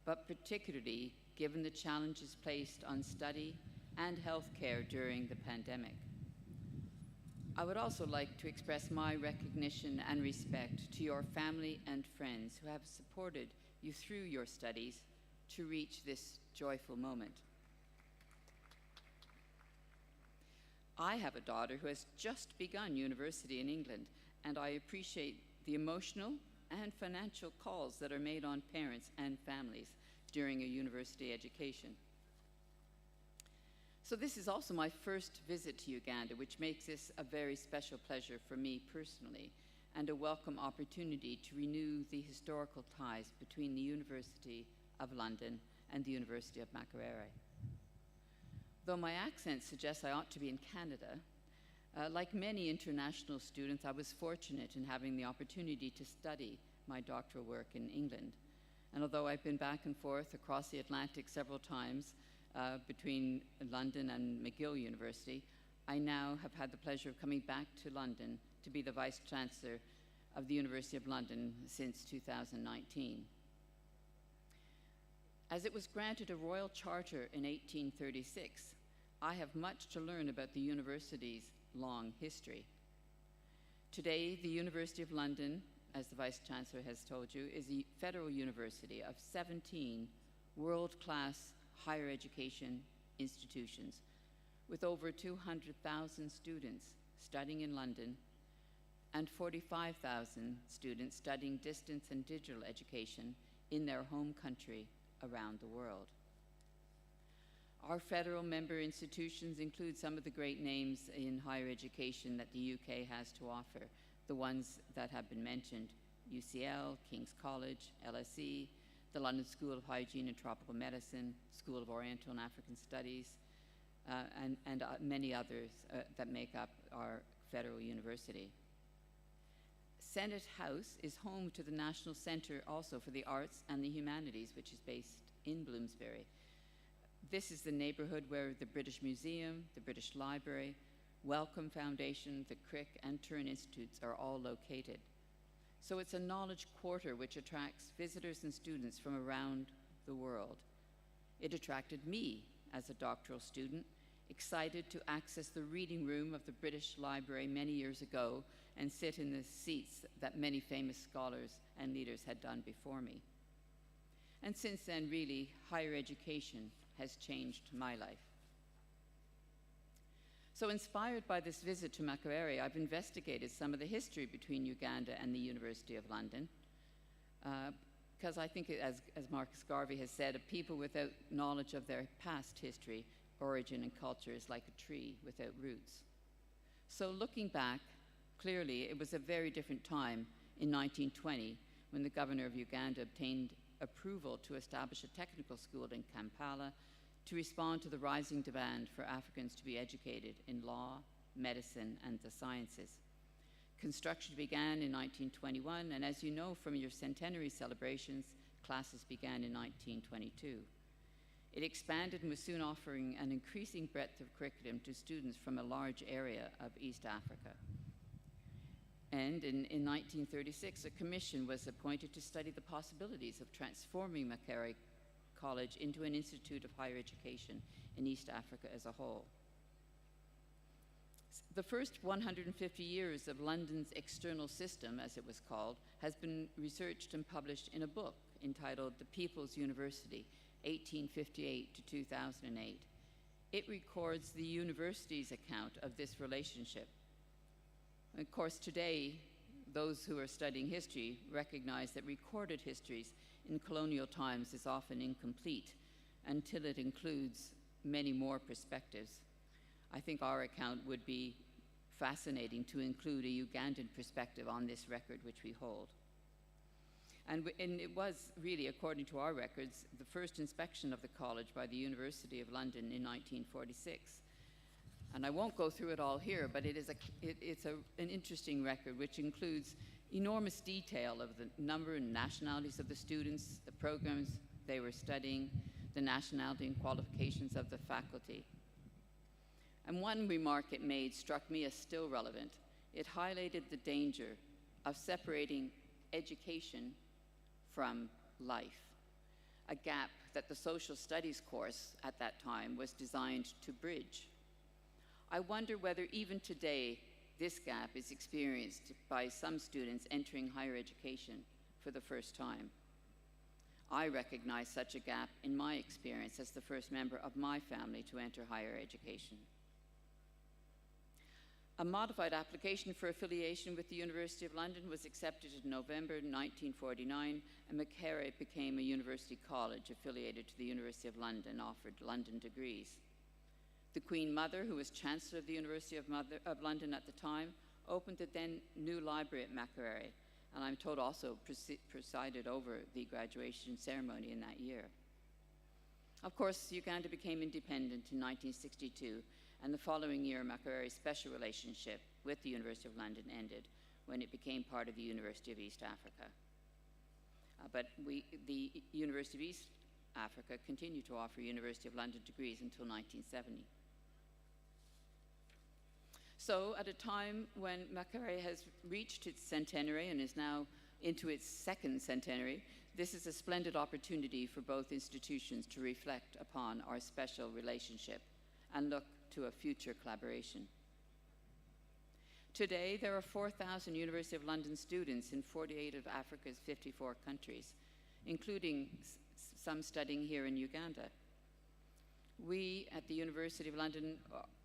Speaker 9: but particularly given the challenges placed on study and health care during the pandemic. I would also like to express my recognition and respect to your family and friends who have supported you through your studies to reach this joyful moment. I have a daughter who has just begun university in England, and I appreciate the emotional and financial calls that are made on parents and families during a university education. So this is also my first visit to Uganda, which makes this a very special pleasure for me personally, and a welcome opportunity to renew the historical ties between the University of London and the University of Makerere. Though my accent suggests I ought to be in Canada, like many international students, I was fortunate in having the opportunity to study my doctoral work in England. And although I've been back and forth across the Atlantic several times between London and McGill University, I now have had the pleasure of coming back to London to be the Vice Chancellor of the University of London since 2019. As it was granted a royal charter in 1836, I have much to learn about the university's long history. Today, the University of London, as the Vice Chancellor has told you, is a federal university of 17 world-class higher education institutions with over 200,000 students studying in London and 45,000 students studying distance and digital education in their home country around the world. Our federal member institutions include some of the great names in higher education that the UK has to offer, the ones that have been mentioned: UCL, King's College, LSE, the London School of Hygiene and Tropical Medicine, School of Oriental and African Studies, and many others that make up our federal university. Senate House is home to the National Centre also for the Arts and the Humanities, which is based in Bloomsbury. This is the neighbourhood where the British Museum, the British Library, Wellcome Foundation, the Crick and Turn Institutes are all located. So it's a knowledge quarter which attracts visitors and students from around the world. It attracted me as a doctoral student, excited to access the reading room of the British Library many years ago and sit in the seats that many famous scholars and leaders had done before me. And since then, really, higher education has changed my life. So inspired by this visit to Makerere, I've investigated some of the history between Uganda and the University of London, because I think, as Marcus Garvey has said, a people without knowledge of their past history, origin, and culture is like a tree without roots. So looking back, clearly it was a very different time in 1920 when the governor of Uganda obtained approval to establish a technical school in Kampala to respond to the rising demand for Africans to be educated in law, medicine, and the sciences. Construction began in 1921, and as you know from your centenary celebrations, classes began in 1922. It expanded and was soon offering an increasing breadth of curriculum to students from a large area of East Africa. And in 1936, a commission was appointed to study the possibilities of transforming Makerere College into an institute of higher education in East Africa as a whole. The first 150 years of London's external system, as it was called, has been researched and published in a book entitled The People's University, 1858 to 2008. It records the university's account of this relationship. Of course, today, those who are studying history recognize that recorded histories in colonial times is often incomplete until it includes many more perspectives. I think our account would be fascinating to include a Ugandan perspective on this record which we hold. And it was really, according to our records, the first inspection of the college by the University of London in 1946. And I won't go through it all here, but it's an interesting record which includes enormous detail of the number and nationalities of the students, the programs they were studying, the nationality and qualifications of the faculty. And one remark it made struck me as still relevant. It highlighted the danger of separating education from life. a gap that the social studies course at that time was designed to bridge. I wonder whether even today this gap is experienced by some students entering higher education for the first time. I recognize such a gap in my experience as the first member of my family to enter higher education. A modified application for affiliation with the University of London was accepted in November 1949, and Makerere became a university college affiliated to the University of London, offered London degrees. The Queen Mother, who was Chancellor of the University of London at the time, opened the then new library at Makerere, and I'm told also presided over the graduation ceremony in that year. Of course, Uganda became independent in 1962, and the following year, Makerere's special relationship with the University of London ended when it became part of the University of East Africa. But the University of East Africa continued to offer University of London degrees until 1970. So at a time when Makerere has reached its centenary and is now into its second centenary, this is a splendid opportunity for both institutions to reflect upon our special relationship and look to a future collaboration. Today, there are 4,000 University of London students in 48 of Africa's 54 countries, including some studying here in Uganda. We at the University of London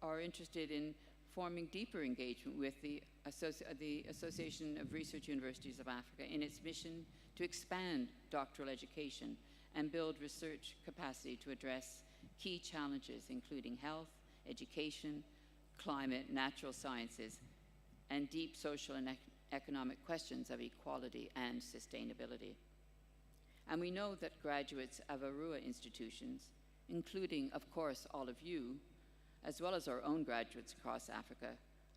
Speaker 9: are interested in forming deeper engagement with the Association of Research Universities of Africa in its mission to expand doctoral education and build research capacity to address key challenges, including health, education, climate, natural sciences, and deep social and economic questions of equality and sustainability. And we know that graduates of Arua institutions, including, of course, all of you, as well as our own graduates across Africa,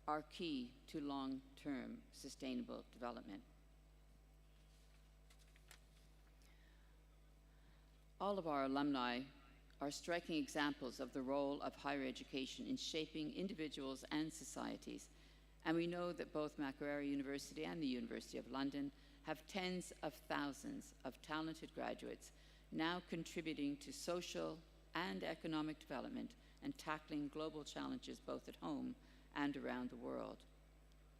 Speaker 9: are key to long-term sustainable development. All of our alumni are striking examples of the role of higher education in shaping individuals and societies. And we know that both Makerere University and the University of London have tens of thousands of talented graduates now contributing to social and economic development and tackling global challenges both at home and around the world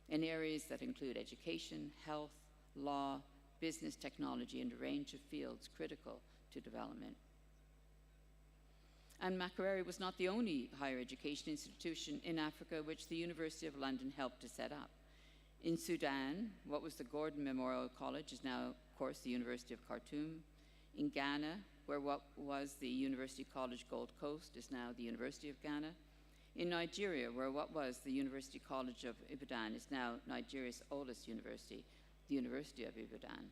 Speaker 9: in areas that include education, health, law, business, technology, and a range of fields critical to development. And Makerere was not the only higher education institution in Africa which the University of London helped to set up. In Sudan, what was the Gordon Memorial College is now, of course, the University of Khartoum. In Ghana, where what was the University College Gold Coast is now the University of Ghana. In Nigeria, where what was the University College of Ibadan is now Nigeria's oldest university, the University of Ibadan.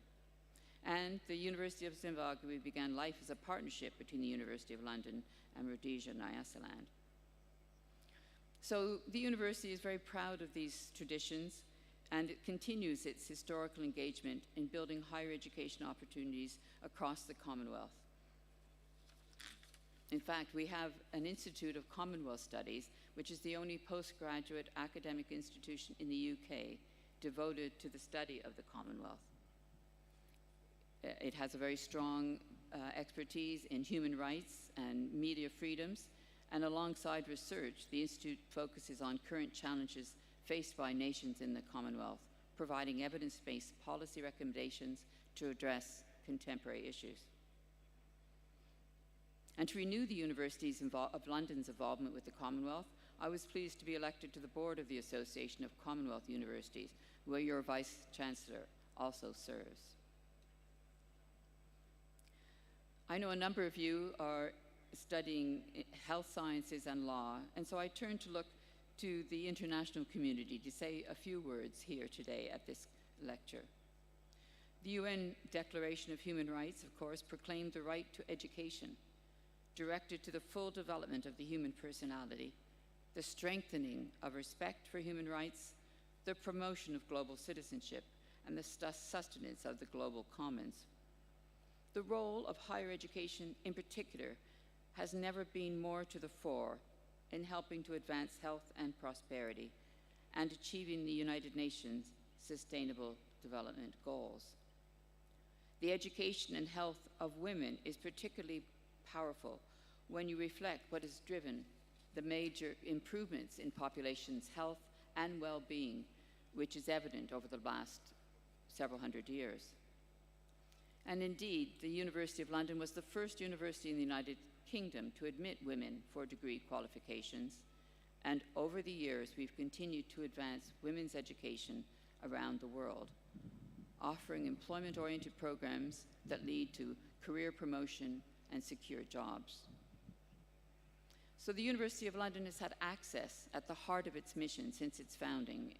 Speaker 9: And the University of Zimbabwe began life as a partnership between the University of London and Rhodesia, Nyasaland. So the university is very proud of these traditions, and it continues its historical engagement in building higher education opportunities across the Commonwealth. In fact, we have an Institute of Commonwealth Studies, which is the only postgraduate academic institution in the UK devoted to the study of the Commonwealth. It has a very strong expertise in human rights and media freedoms, and alongside research, the Institute focuses on current challenges faced by nations in the Commonwealth, providing evidence-based policy recommendations to address contemporary issues. And to renew the University of London's involvement with the Commonwealth, I was pleased to be elected to the board of the Association of Commonwealth Universities, where your Vice-Chancellor also serves. I know a number of you are studying health sciences and law, and so I turn to look to the international community to say a few words here today at this lecture. The UN Declaration of Human Rights, of course, proclaimed the right to education, directed to the full development of the human personality, the strengthening of respect for human rights, the promotion of global citizenship, and the sustenance of the global commons. The role of higher education in particular has never been more to the fore in helping to advance health and prosperity and achieving the United Nations Sustainable Development Goals.
Speaker 10: The education and health of women is particularly powerful when you reflect what has driven the major improvements in population's health and well-being, which is evident over the last several hundred years. And indeed, the University of London was the first university in the United Kingdom to admit women for degree qualifications, and over the years we've continued to advance women's education around the world, offering employment-oriented programs that lead to career promotion and secure jobs. So the University of London has had access at the heart of its mission since its founding.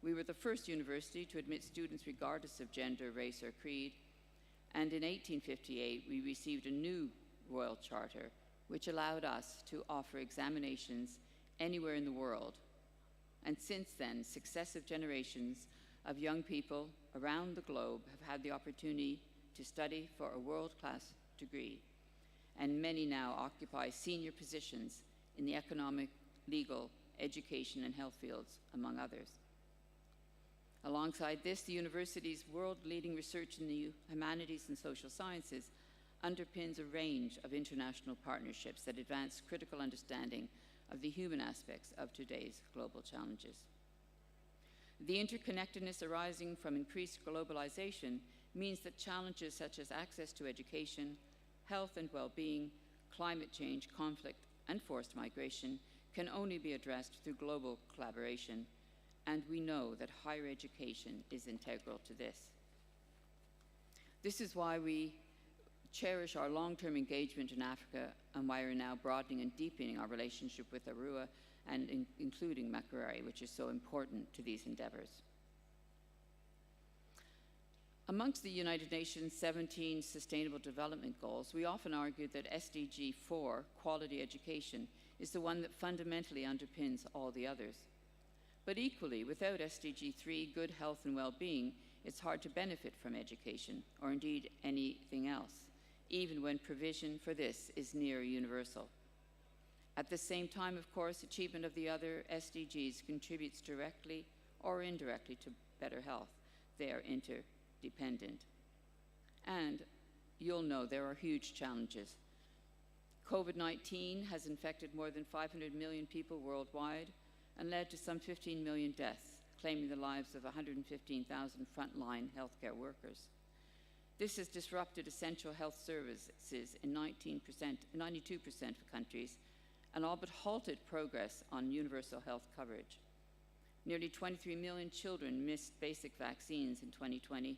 Speaker 10: We were the first university to admit students regardless of gender, race, or creed, and in 1858 we received a new royal charter which allowed us to offer examinations anywhere in the world. And since then, successive generations of young people around the globe have had the opportunity to study for a world-class degree, and many now occupy senior positions in the economic, legal, education, and health fields, among others. Alongside this, the university's world-leading research in the humanities and social sciences underpins a range of international partnerships that advance critical understanding of the human aspects of today's global challenges. The interconnectedness arising from increased globalization means that challenges such as access to education, health and well-being, climate change, conflict, and forced migration can only be addressed through global collaboration, and we know that higher education is integral to this. This is why we cherish our long-term engagement in Africa and why we're now broadening and deepening our relationship with Arua and including Makerere, which is so important to these endeavors. Amongst the United Nations 17 Sustainable Development Goals, we often argue that SDG 4, quality education, is the one that fundamentally underpins all the others. But equally, without SDG 3, good health and well-being, it's hard to benefit from education, or indeed anything else, even when provision for this is near universal. At the same time, of course, achievement of the other SDGs contributes directly or indirectly to better health. They are interdependent. And you'll know there are huge challenges. COVID-19 has infected more than 500 million people worldwide and led to some 15 million deaths, claiming the lives of 115,000 frontline healthcare workers. This has disrupted essential health services in 92% of countries and all but halted progress on universal health coverage. Nearly 23 million children missed basic vaccines in 2020,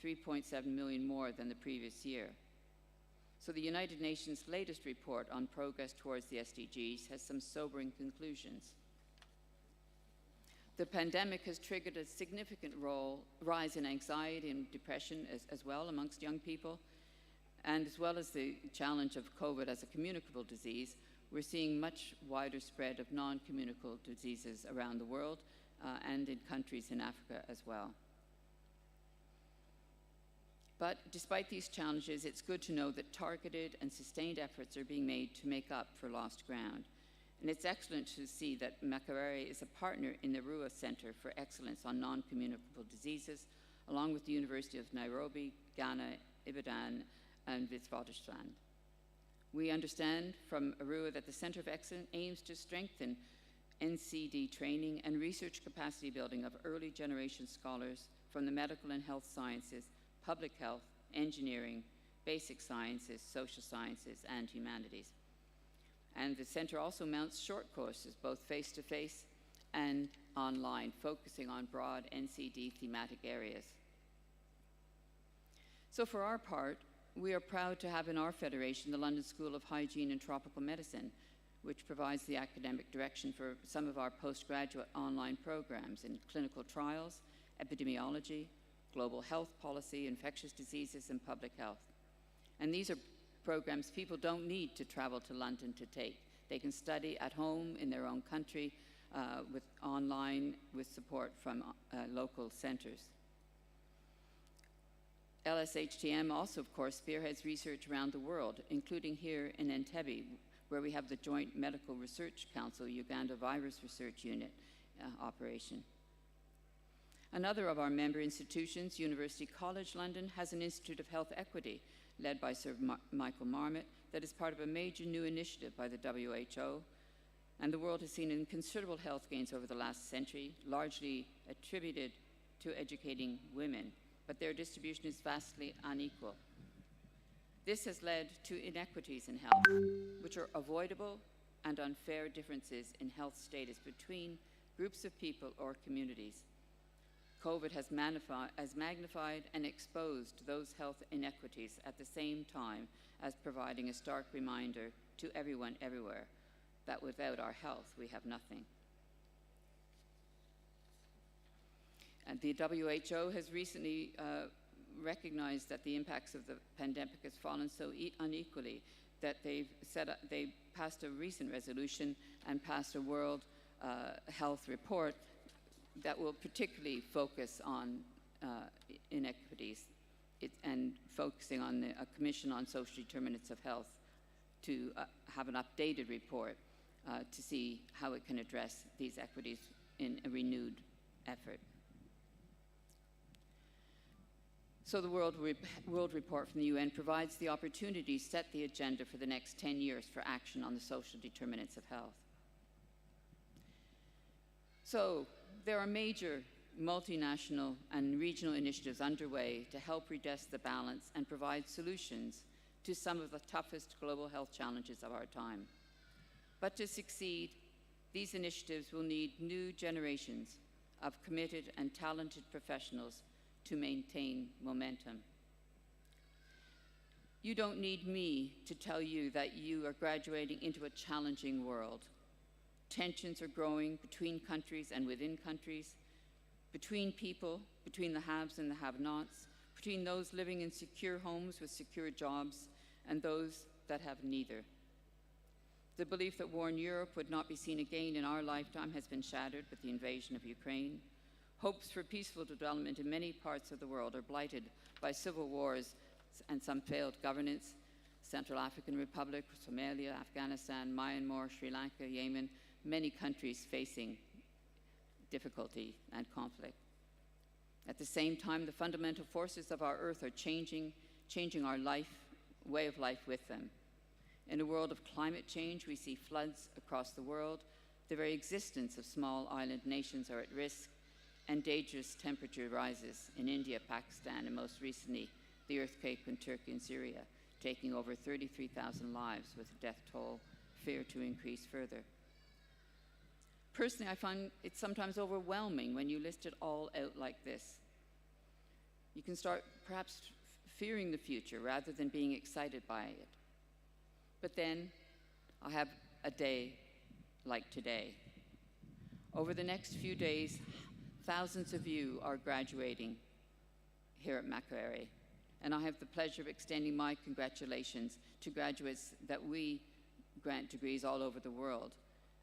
Speaker 10: 3.7 million more than the previous year. So the United Nations' latest report on progress towards the SDGs has some sobering conclusions. The pandemic has triggered a significant rise in anxiety and depression as well amongst young people, and as well as the challenge of COVID as a communicable disease, we're seeing much wider spread of non-communicable diseases around the world and in countries in Africa as well. But despite these challenges, it's good to know that targeted and sustained efforts are being made to make up for lost ground. And it's excellent to see that Makerere is a partner in the Arua Center for Excellence on Non-Communicable Diseases, along with the University of Nairobi, Ghana, Ibadan, and Witwatersrand. We understand from Arua that the Center of Excellence aims to strengthen NCD training and research capacity building of early generation scholars from the medical and health sciences, public health, engineering, basic sciences, social sciences, and humanities. And the center also mounts short courses, both face-to-face and online, focusing on broad NCD thematic areas. So for our part, we are proud to have in our federation the London School of Hygiene and Tropical Medicine, which provides the academic direction for some of our postgraduate online programs in clinical trials, epidemiology, global health policy, infectious diseases, and public health. And these are programs people don't need to travel to London to take. They can study at home in their own country with online with support from local centers. LSHTM also, of course, spearheads research around the world, including here in Entebbe, where we have the Joint Medical Research Council Uganda Virus Research Unit operation. Another of our member institutions, University College London, has an Institute of Health Equity led by Sir Michael Marmot that is part of a major new initiative by the WHO. And the world has seen considerable health gains over the last century, largely attributed to educating women, but their distribution is vastly unequal. This has led to inequities in health, which are avoidable and unfair differences in health status between groups of people or communities. COVID has magnified and exposed those health inequities at the same time as providing a stark reminder to everyone everywhere that without our health, we have nothing. And the WHO has recently recognized that the impacts of the pandemic has fallen so unequally that they passed a recent resolution and passed a World Health Report that will particularly focus on inequities and focusing on a Commission on Social Determinants of Health to have an updated report to see how it can address these equities in a renewed effort. So the World Report from the UN provides the opportunity to set the agenda for the next 10 years for action on the social determinants of health. So there are major multinational and regional initiatives underway to help redress the balance and provide solutions to some of the toughest global health challenges of our time. But to succeed, these initiatives will need new generations of committed and talented professionals to maintain momentum. You don't need me to tell you that you are graduating into a challenging world. Tensions are growing between countries and within countries, between people, between the haves and the have-nots, between those living in secure homes with secure jobs and those that have neither. The belief that war in Europe would not be seen again in our lifetime has been shattered with the invasion of Ukraine. Hopes for peaceful development in many parts of the world are blighted by civil wars and some failed governance. Central African Republic, Somalia, Afghanistan, Myanmar, Sri Lanka, Yemen, many countries facing difficulty and conflict. At the same time, the fundamental forces of our earth are changing our way of life with them. In a world of climate change, we see floods across the world. The very existence of small island nations are at risk, and dangerous temperature rises in India, Pakistan, and most recently, the earthquake in Turkey and Syria, taking over 33,000 lives with a death toll feared to increase further. Personally, I find it sometimes overwhelming when you list it all out like this. You can start perhaps fearing the future rather than being excited by it. But then I have a day like today. Over the next few days, thousands of you are graduating here at Makerere, and I have the pleasure of extending my congratulations to graduates that we grant degrees all over the world.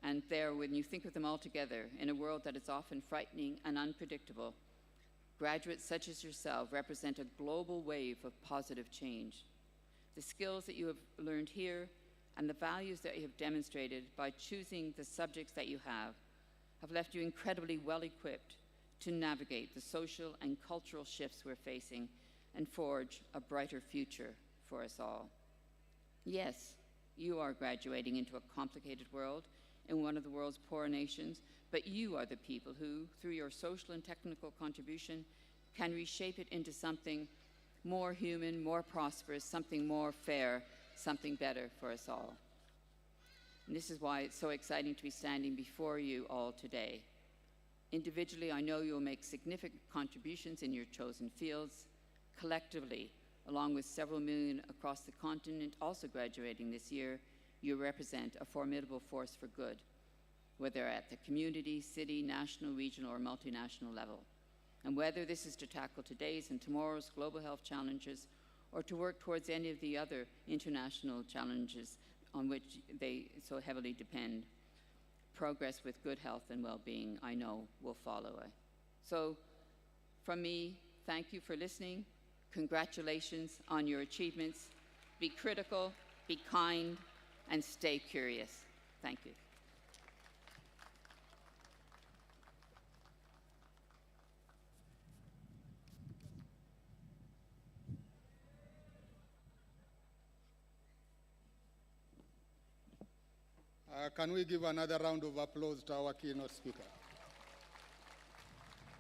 Speaker 10: And there, when you think of them all together, in a world that is often frightening and unpredictable, graduates such as yourself represent a global wave of positive change. The skills that you have learned here and the values that you have demonstrated by choosing the subjects that you have left you incredibly well-equipped to navigate the social and cultural shifts we're facing and forge a brighter future for us all. Yes, you are graduating into a complicated world in one of the world's poor nations, but you are the people who, through your social and technical contribution, can reshape it into something more human, more prosperous, something more fair, something better for us all. And this is why it's so exciting to be standing before you all today. Individually, I know you'll make significant contributions in your chosen fields. Collectively, along with several million across the continent also graduating this year, you represent a formidable force for good, whether at the community, city, national, regional, or multinational level. And whether this is to tackle today's and tomorrow's global health challenges or to work towards any of the other international challenges on which they so heavily depend, progress with good health and well-being, I know, will follow. So, from me, thank you for listening. Congratulations on your achievements. Be critical, be kind, and stay curious. Thank you.
Speaker 7: Can we give another round of applause to our keynote speaker?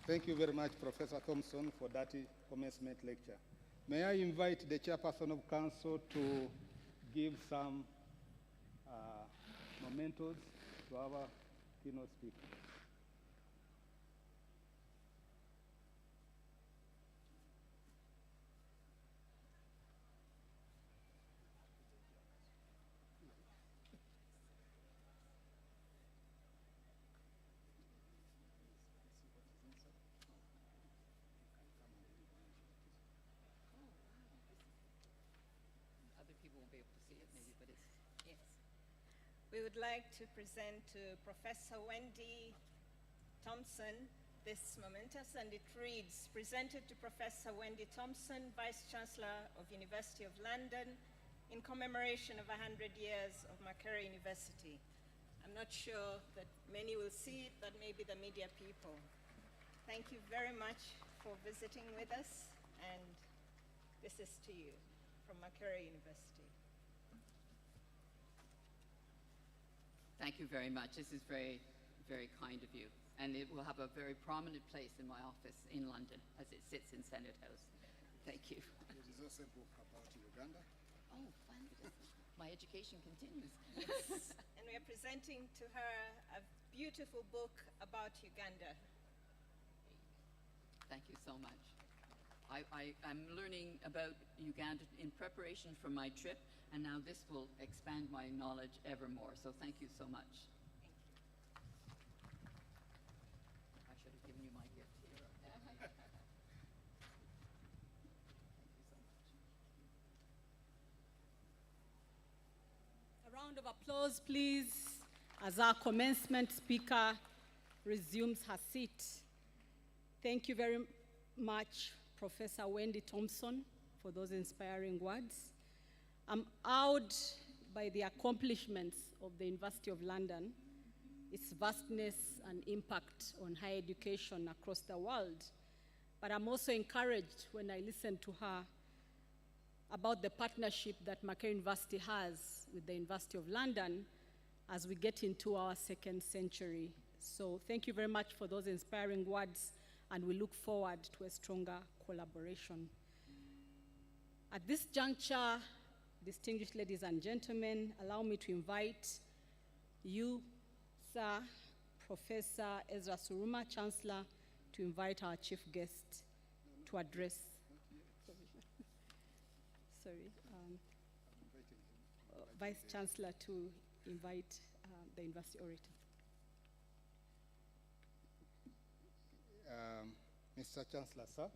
Speaker 7: Thank you very much, Professor Thompson, for that commencement lecture. May I invite the chairperson of council to give some mementos to our keynote speaker.
Speaker 11: We would like to present to Professor Wendy Thompson this momentous, and it reads, presented to Professor Wendy Thompson, Vice Chancellor of University of London, in commemoration of 100 years of Makerere University. I'm not sure that many will see it, but maybe the media people. Thank you very much for visiting with us, and this is to you from Makerere University.
Speaker 9: Thank you very much. This is very, very kind of you. And it will have a very prominent place in my office in London as it sits in Senate House. Thank you.
Speaker 7: There is also a book about Uganda.
Speaker 9: Oh, fantastic. My education continues.
Speaker 11: Yes. And we are presenting to her a beautiful book about Uganda.
Speaker 9: Thank you so much. I'm learning about Uganda in preparation for my trip, and now this will expand my knowledge ever more. So thank you so much.
Speaker 11: Thank you.
Speaker 9: I should have given you my gift here. Thank you so much.
Speaker 2: A round of applause, please, as our commencement speaker resumes her seat. Thank you very much, Professor Wendy Thompson, for those inspiring words. I'm awed by the accomplishments of the University of London, its vastness and impact on higher education across the world. But I'm also encouraged when I listen to her about the partnership that Makerere University has with the University of London as we get into our second century. So thank you very much for those inspiring words, and we look forward to a stronger collaboration. At this juncture, distinguished ladies and gentlemen, allow me to invite you, Sir Professor Ezra Suruma, Chancellor, to invite our chief guest to address. Vice Chancellor to invite the university orator.
Speaker 7: Mr. Chancellor, sir,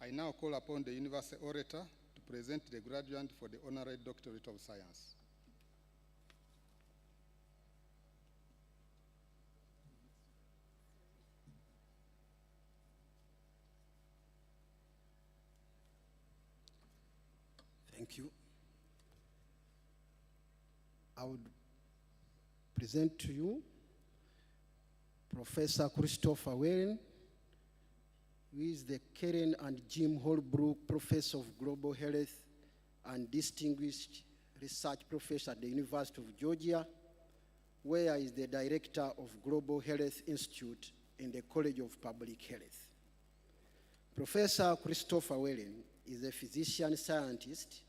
Speaker 7: I now call upon the university orator to present the graduate for the honorary doctorate of science.
Speaker 12: Thank you. I would present to you Professor Christopher Warren, who is the Karen and Jim Holbrook Professor of Global Health and Distinguished Research Professor at the University of Georgia, where he is the Director of Global Health Institute in the College of Public Health. Professor Christopher Warren is a physician scientist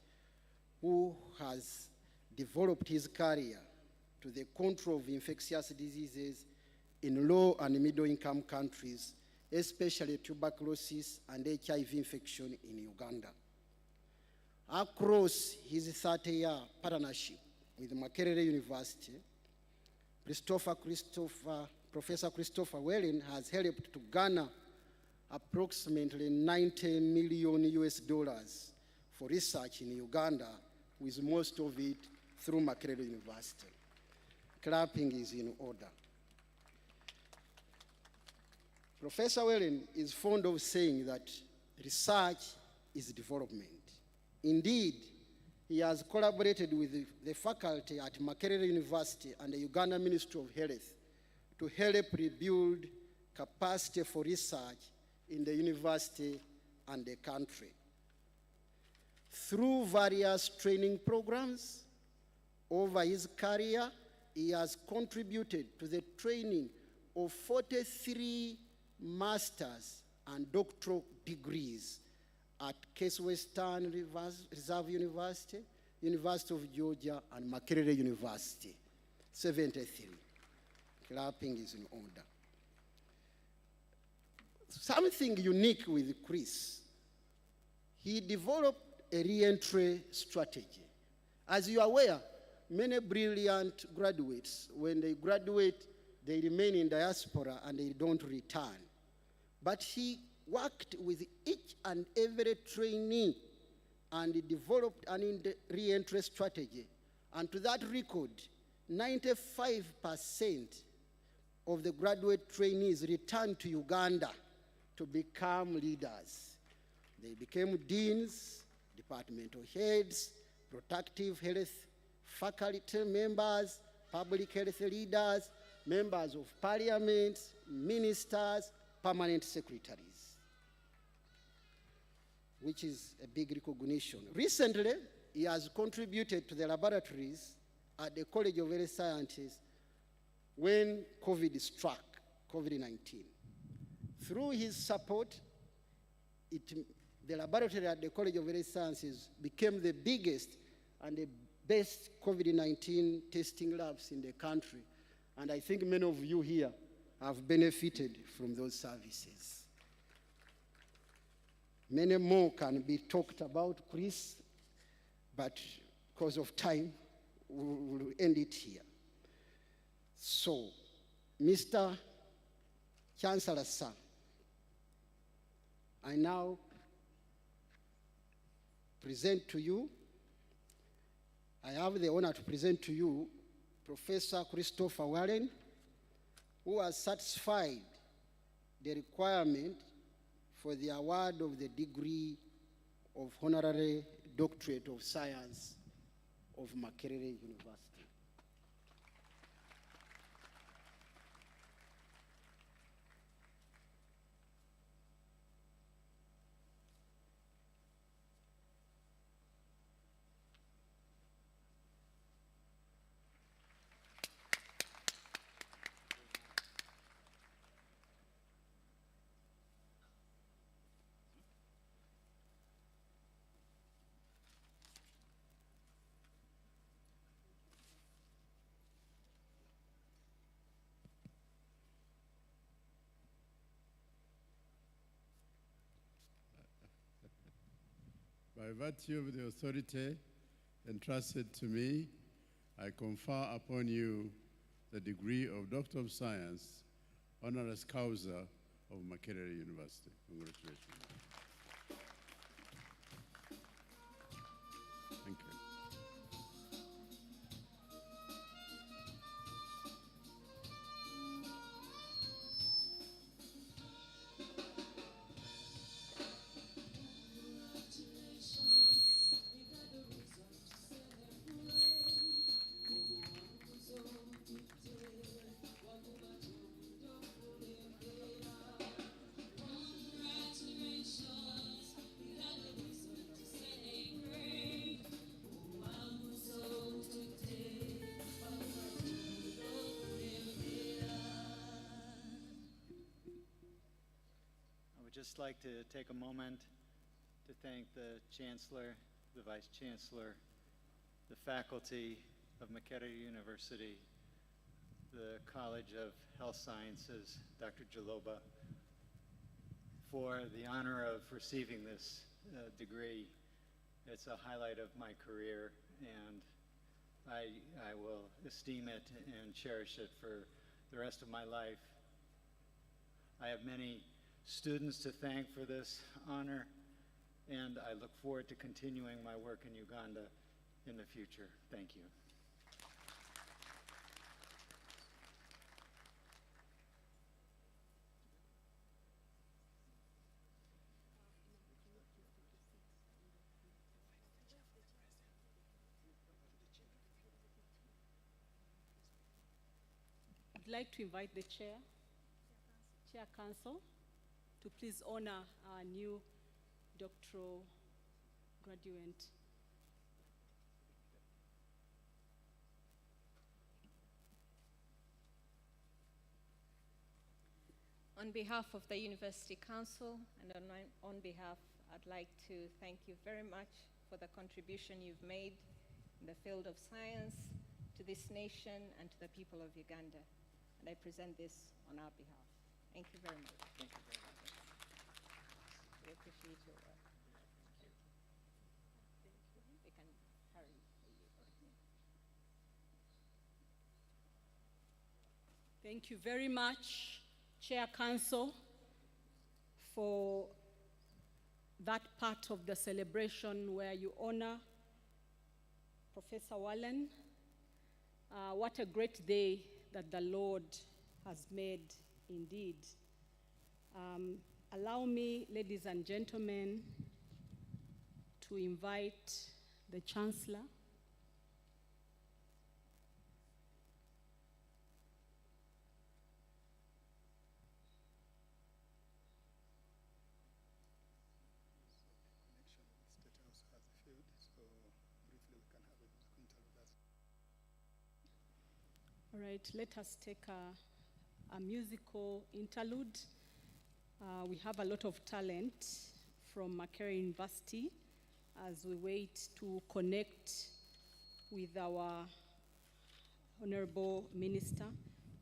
Speaker 12: who has developed his career to the control of infectious diseases in low and middle-income countries, especially tuberculosis and HIV infection in Uganda. Across his 30-year partnership with Makerere University, Professor Christopher Warren has helped to garner approximately $90 million for research in Uganda, with most of it through Makerere University. Clapping is in order. Professor Warren is fond of saying that research is development. Indeed, he has collaborated with the faculty at Makerere University and the Uganda Ministry of Health to help rebuild capacity for research in the university and the country. Through various training programs, Over his career, he has contributed to the training of 43 master's and doctoral degrees at Case Western Reserve University, University of Georgia, and Makerere University. 73. Clapping is in order. Something unique with Chris, he developed a re-entry strategy. As you are aware, many brilliant graduates, when they graduate, they remain in diaspora and they don't return. But he worked with each and every trainee and he developed an re-entry strategy. And to that record, 95% of the graduate trainees returned to Uganda to become leaders. They became deans, departmental heads, productive health faculty members, public health leaders, members of parliament, ministers, permanent secretaries, which is a big recognition. Recently, he has contributed to the laboratories at the College of Health Sciences when COVID struck, COVID-19. Through his support, the laboratory at the College of Health Sciences became the biggest and the best COVID-19 testing labs in the country. And I think many of you here have benefited from those services. Many more can be talked about, Chris, but because of time, we'll end it here. So, Mr. Chancellor, sir, I now present to you, I have the honor to present to you Professor Christopher Warren, who has satisfied the requirement for the award of the degree of honorary doctorate of science of Makerere University.
Speaker 5: By virtue of the authority entrusted to me, I confer upon you the degree of Doctor of Science, honoris causa of Makerere University. Congratulations. Thank you.
Speaker 13: Just like to take a moment to thank the Chancellor, the Vice Chancellor, the faculty of Makerere University, the College of Health Sciences, Dr. Jaloba, for the honor of receiving this degree. It's a highlight of my career, and I will esteem it and cherish it for the rest of my life. I have many students to thank for this honor, and I look forward to continuing my work in Uganda in the future. Thank you.
Speaker 2: I'd like to invite the Chair Council, to please honor our new doctoral graduate.
Speaker 11: On behalf of the University Council and on behalf, I'd like to thank you very much for the contribution you've made in the field of science to this nation and to the people of Uganda. And I present this on our behalf. Thank you very much. Thank you very much. We appreciate your work. We can carry for you.
Speaker 2: Thank you very much, Chair Council, for that part of the celebration where you honor Professor Wallen. What a great day that the Lord has made indeed. Allow me, ladies and gentlemen, to invite the Chancellor. All right, let us take a musical interlude. We have a lot of talent from Makerere University as we wait to connect with our Honorable Minister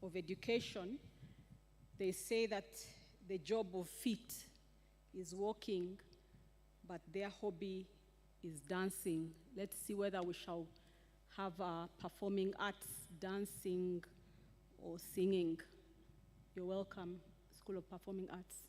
Speaker 2: of Education. They say that the job of feet is walking, but their hobby is dancing. Let's see whether we shall have performing arts, dancing, or singing. You're welcome, School of Performing Arts.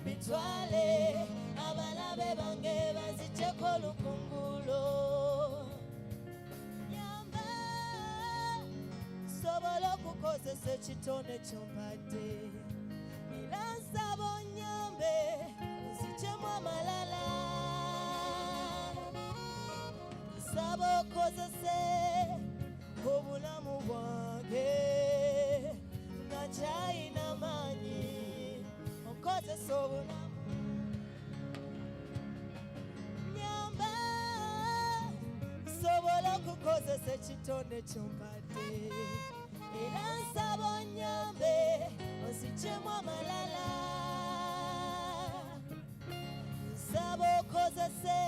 Speaker 14: Bitwale abalabe bange banzicheko luku ukozesa ekitone kyompadde era nsaba onnyambe nziggyemu amalala nsaba okozese obulamu bwange nga kyayina maanyi okozesa obulamu nyamba nsobola okukozesa ekitone kyompadde era nsaba onnyambe onziggyemu amalala nsaba okozese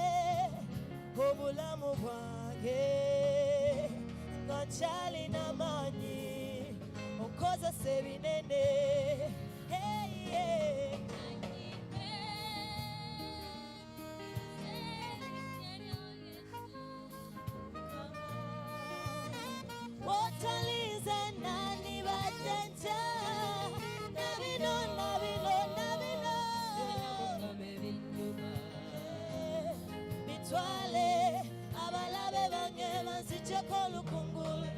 Speaker 14: obulamu bwange nga nkyalina maanyi okozesa ebinene Wotalize nani badenja nabino bitwale abalabe bange banziggyeko olukungulu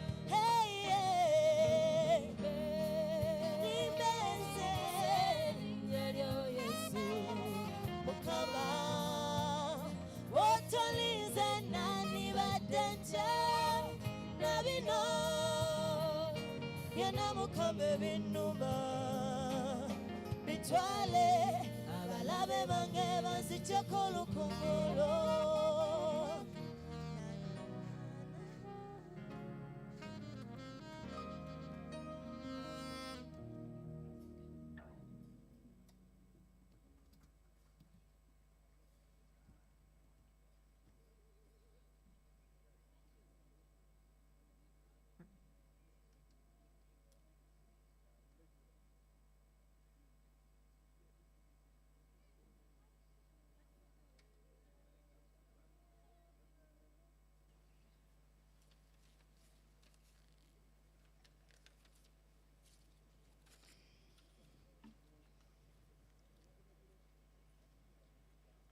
Speaker 14: nimbenze erinnya lyo Yesu Mukama wotolize nani badenja nabino byonna Mukama ebinnuma bitwale abalabe bange banziggyeko olukungulu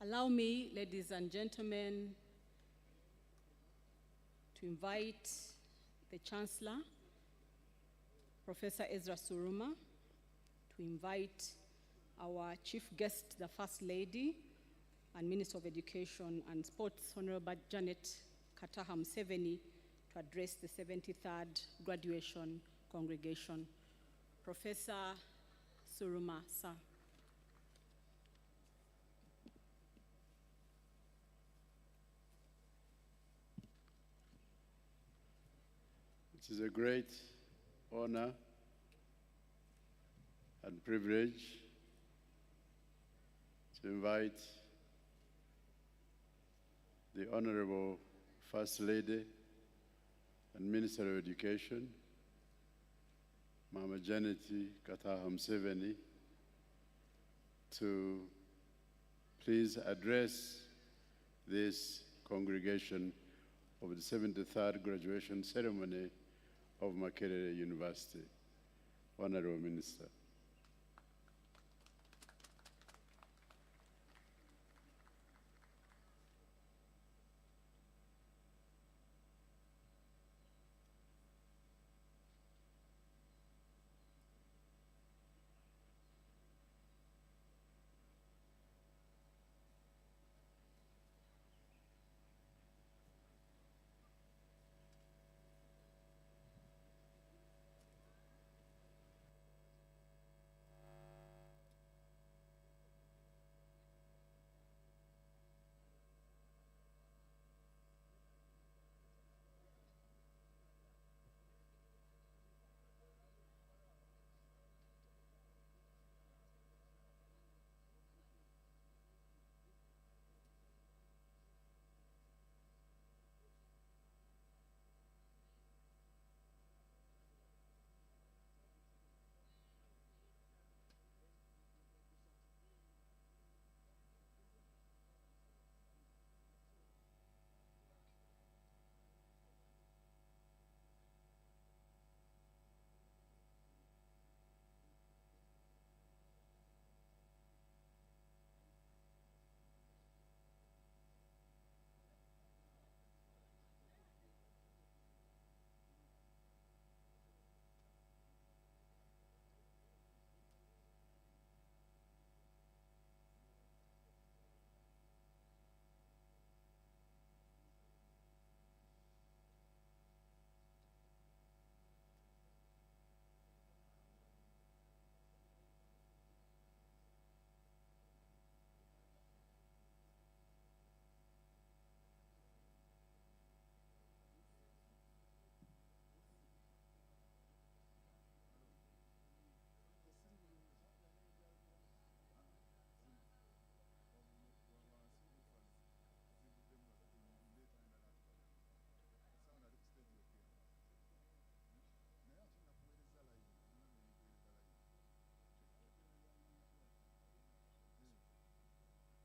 Speaker 2: Allow me, ladies and gentlemen, to invite the Chancellor, Professor Ezra Suruma, to invite our chief guest, the First Lady and Minister of Education and Sports, Honorable Janet Kataha Museveni, to address the 73rd graduation congregation. Professor Suruma, sir.
Speaker 5: It is a great honor and privilege to invite the Honorable First Lady and Minister of Education, Mama Janet Kataha Museveni, to please address this congregation of the 73rd graduation ceremony of Makerere University. Honorable Minister.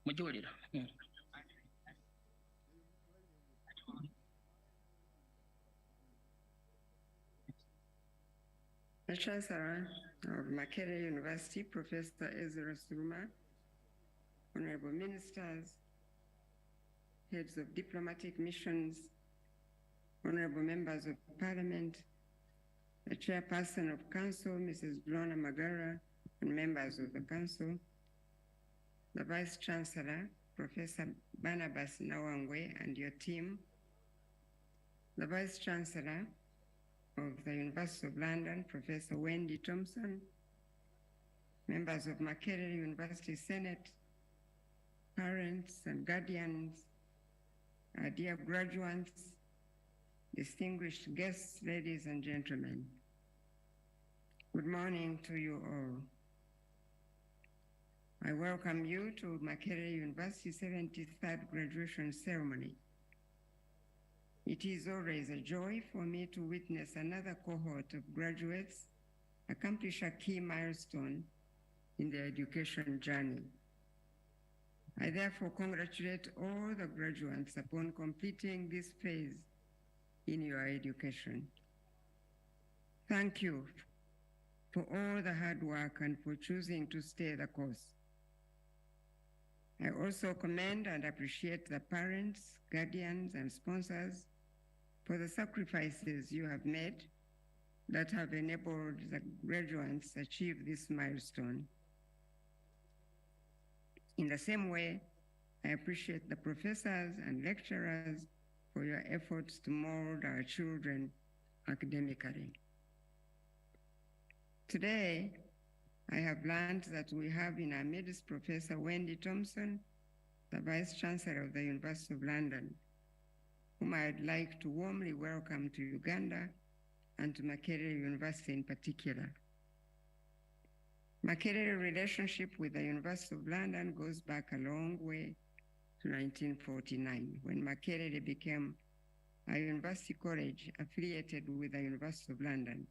Speaker 15: Mujulira.
Speaker 16: The Chancellor of Makerere University, Professor Ezra Suruma, Honorable Ministers, Heads of Diplomatic Missions, Honorable Members of Parliament, the Chairperson of Council, Mrs. Blona Magara, and members of the Council, the Vice Chancellor, Professor Barnabas Nawangwe, and your team, the Vice Chancellor of the University of London, Professor Wendy Thompson, members of Makerere University Senate, parents and guardians, our dear graduates, distinguished guests, ladies and gentlemen. Good morning to you all. I welcome you to Makerere University 73rd graduation ceremony. It is always a joy for me to witness another cohort of graduates accomplish a key milestone in their education journey. I therefore congratulate all the graduates upon completing this phase in your education. Thank you for all the hard work and for choosing to stay the course. I also commend and appreciate the parents, guardians, and sponsors for the sacrifices you have made that have enabled the graduates to achieve this milestone. In the same way, I appreciate the professors and lecturers for your efforts to mold our children academically. Today, I have learned that we have in our midst Professor Wendy Thompson, the Vice Chancellor of the University of London, whom I'd like to warmly welcome to Uganda and to Makerere University in particular. Makerere's relationship with the University of London goes back a long way to 1949, when Makerere became a university college affiliated with the University of London.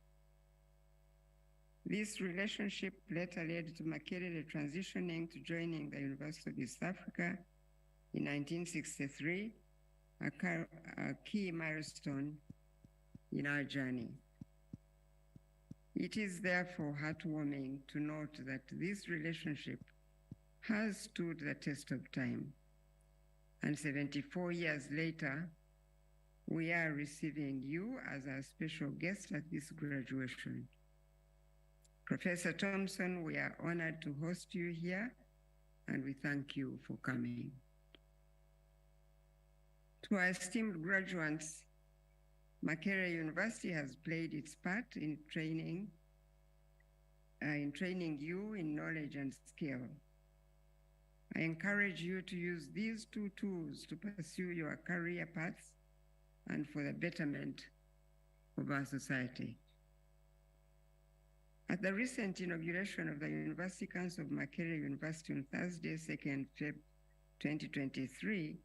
Speaker 16: This relationship later led to Makerere transitioning to joining the University of East Africa in 1963, a key milestone in our journey. It is therefore heartwarming to note that this relationship has stood the test of time. And 74 years later, we are receiving you as our special guest at this graduation. Professor Thompson, we are honored to host you here, and we thank you for coming. To our esteemed graduates, Makerere University has played its part in training you in knowledge and skill. I encourage you to use these two tools to pursue your career paths and for the betterment of our society. At the recent inauguration of the University Council of Makerere University on Thursday, 2nd February 2023,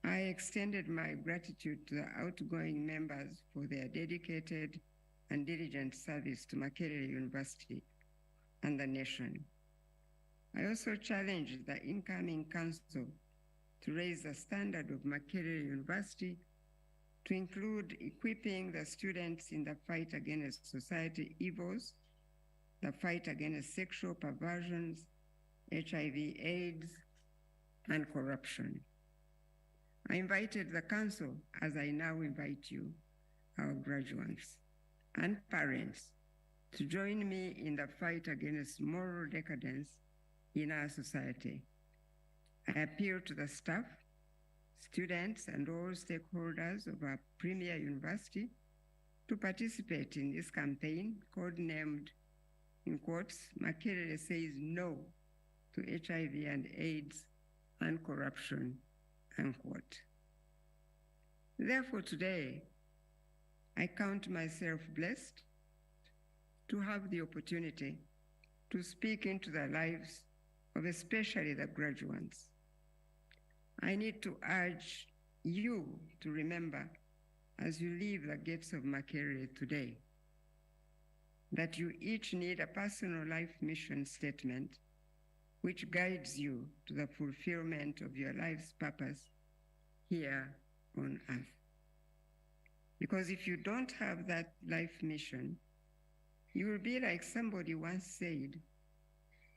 Speaker 16: I extended my gratitude to the outgoing members for their dedicated and diligent service to Makerere University and the nation. I also challenged the incoming council to raise the standard of Makerere University to include equipping the students in the fight against society evils, the fight against sexual perversions, HIV/AIDS, and corruption. I invited the council, as I now invite you, our graduates and parents, to join me in the fight against moral decadence in our society. I appeal to the staff, students, and all stakeholders of our premier university to participate in this campaign, codenamed, in quotes, Makerere says no to HIV and AIDS and corruption, unquote. Therefore, today, I count myself blessed to have the opportunity to speak into the lives of especially the graduates. I need to urge you to remember, as you leave the gates of Makerere today, that you each need a personal life mission statement which guides you to the fulfillment of your life's purpose here on earth. Because if you don't have that life mission, you will be like somebody once said,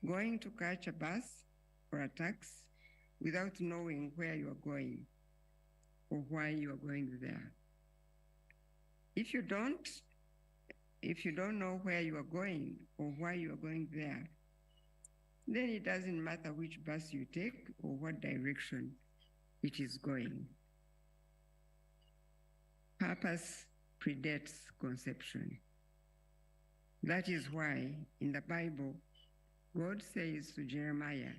Speaker 16: going to catch a bus or a taxi without knowing where you are going or why you are going there. If you don't know where you are going or why you are going there, then it doesn't matter which bus you take or what direction it is going. Purpose predates conception. That is why in the Bible, God says to Jeremiah,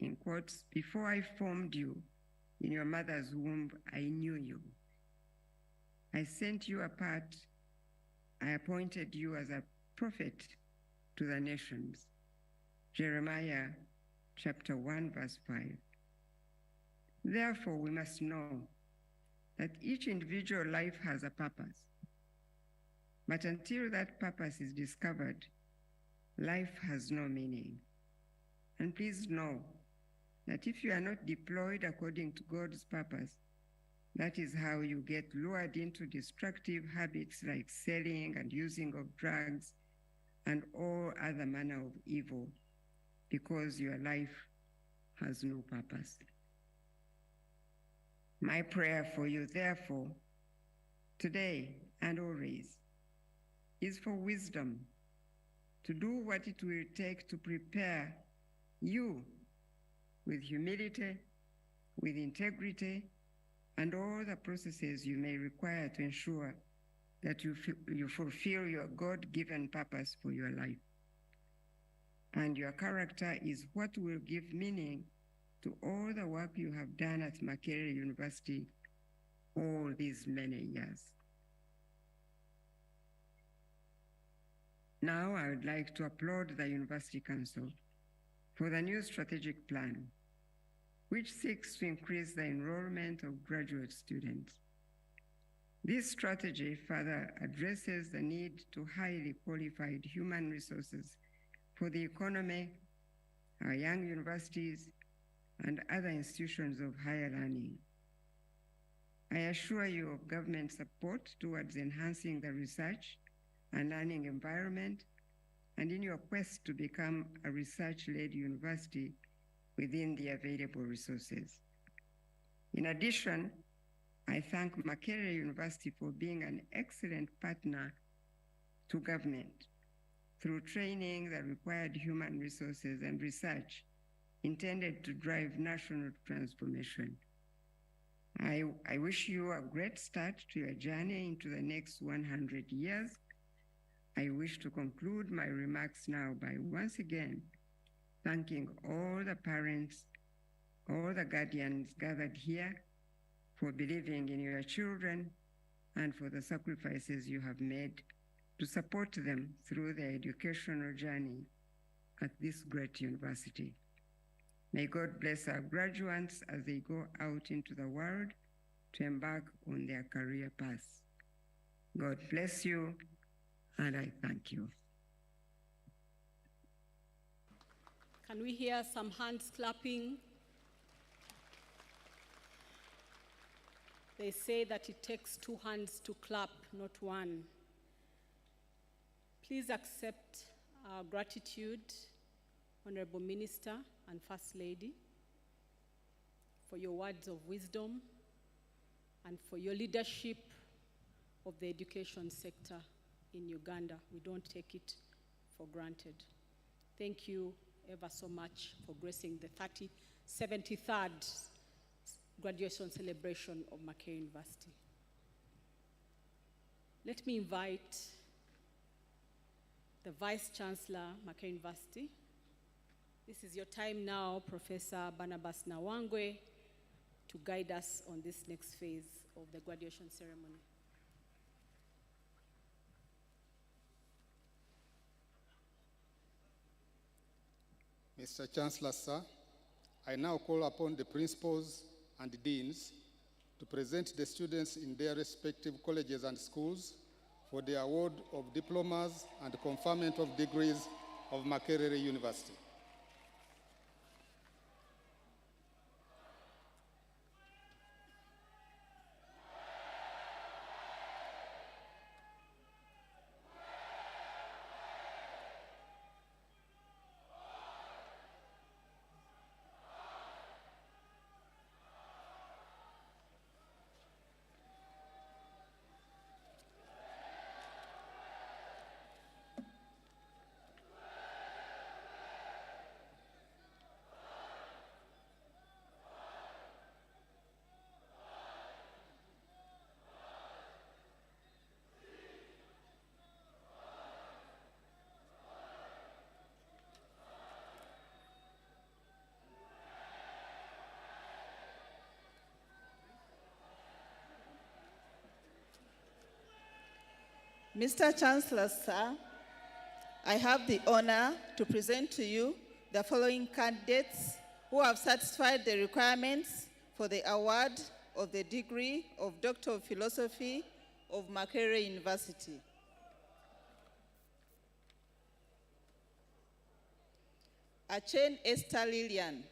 Speaker 16: in quotes, "Before I formed you in your mother's womb, I knew you. I sent you apart. I appointed you as a prophet to the nations." Jeremiah chapter 1, verse 5. Therefore, we must know that each individual life has a purpose. But until that purpose is discovered, life has no meaning. And please know that if you are not deployed according to God's purpose, that is how you get lured into destructive habits like selling and using of drugs and all other manner of evil, because your life has no purpose. My prayer for you, therefore, today and always, is for wisdom to do what it will take to prepare you with humility, with integrity, and all the processes you may require to ensure that you fulfill your God-given purpose for your life. And your character is what will give meaning to all the work you have done at Makerere University all these many years. Now I would like to applaud the University Council for the new strategic plan, which seeks to increase the enrollment of graduate students. This strategy further addresses the need to highly qualified human resources for the economy, our young universities, and other institutions of higher learning. I assure you of government support towards enhancing the research and learning environment, and in your quest to become a research-led university within the available resources. In addition, I thank Makerere University for being an excellent partner to government through training the required human resources and research intended to drive national transformation. I wish you a great start to your journey into the next 100 years. I wish to conclude my remarks now by once again thanking all the parents, all the guardians gathered here for believing in your children and for the sacrifices you have made to support them through their educational journey at this great university. May God bless our graduates as they go out into the world to embark on their career paths. God bless you, and I thank you.
Speaker 2: Can we hear some hands clapping? They say that it takes 2 hands to clap, not one. Please accept our gratitude, Honorable Minister and First Lady, for your words of wisdom and for your leadership of the education sector in Uganda. We don't take it for granted. Thank you ever so much for gracing the 73rd graduation celebration of Makerere University. Let me invite the Vice Chancellor, Makerere University. This is your time now, Professor Barnabas Nawangwe, to guide us on this next phase of the graduation ceremony.
Speaker 8: Mr. Chancellor, sir, I now call upon the principals and deans to present the students in their respective colleges and schools for the award of diplomas and conferment of degrees of Makerere University.
Speaker 11: Mr. Chancellor, sir, I have the honor to present to you the following candidates who have satisfied the requirements for the award of the degree of Doctor of Philosophy of Makerere University. Achen Esther Lillian.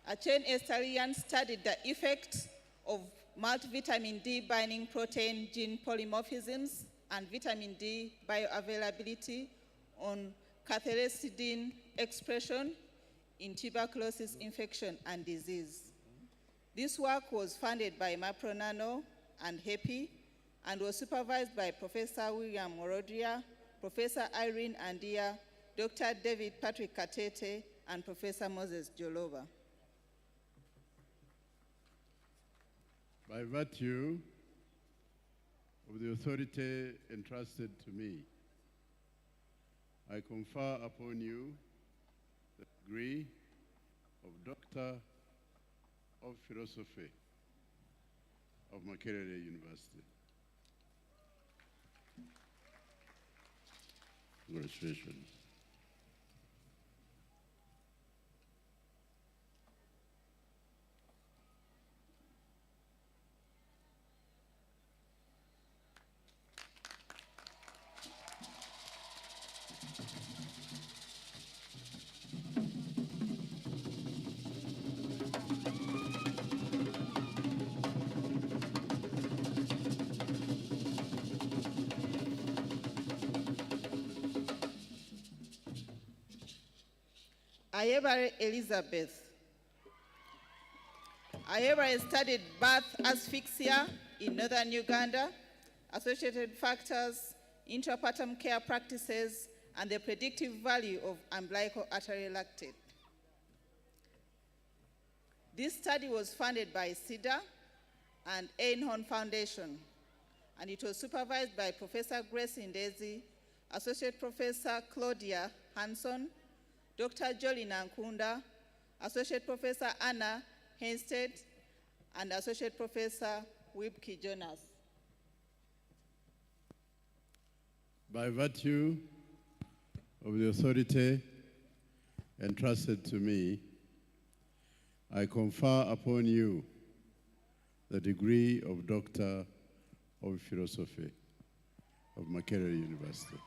Speaker 11: Achen Esther Lillian studied the effect of multivitamin D binding protein gene polymorphisms and vitamin D bioavailability on cathelicidin expression in tuberculosis infection and disease. This work was funded by Mapronano and HEPI and was supervised by Professor William Morodria, Professor Irene Andia, Dr. David Patrick Katete, and Professor Moses Jolova.
Speaker 5: By virtue of the authority entrusted to me, I confer upon you the degree of Doctor of Philosophy of Makerere University. Congratulations.
Speaker 11: Ayebare Elizabeth. Ayebare studied birth asphyxia in northern Uganda, associated factors, intrapartum care practices, and the predictive value of umbilical artery lactate. This study was funded by CIDA and Einhorn Foundation, and it was supervised by Professor Grace Ndezi, Associate Professor Claudia Hanson, Dr. Jolly Nankunda, Associate Professor Anna Hensted, and Associate Professor Wibke Jonas.
Speaker 5: By virtue of the authority entrusted to me, I confer upon you the degree of Doctor of Philosophy of Makerere University.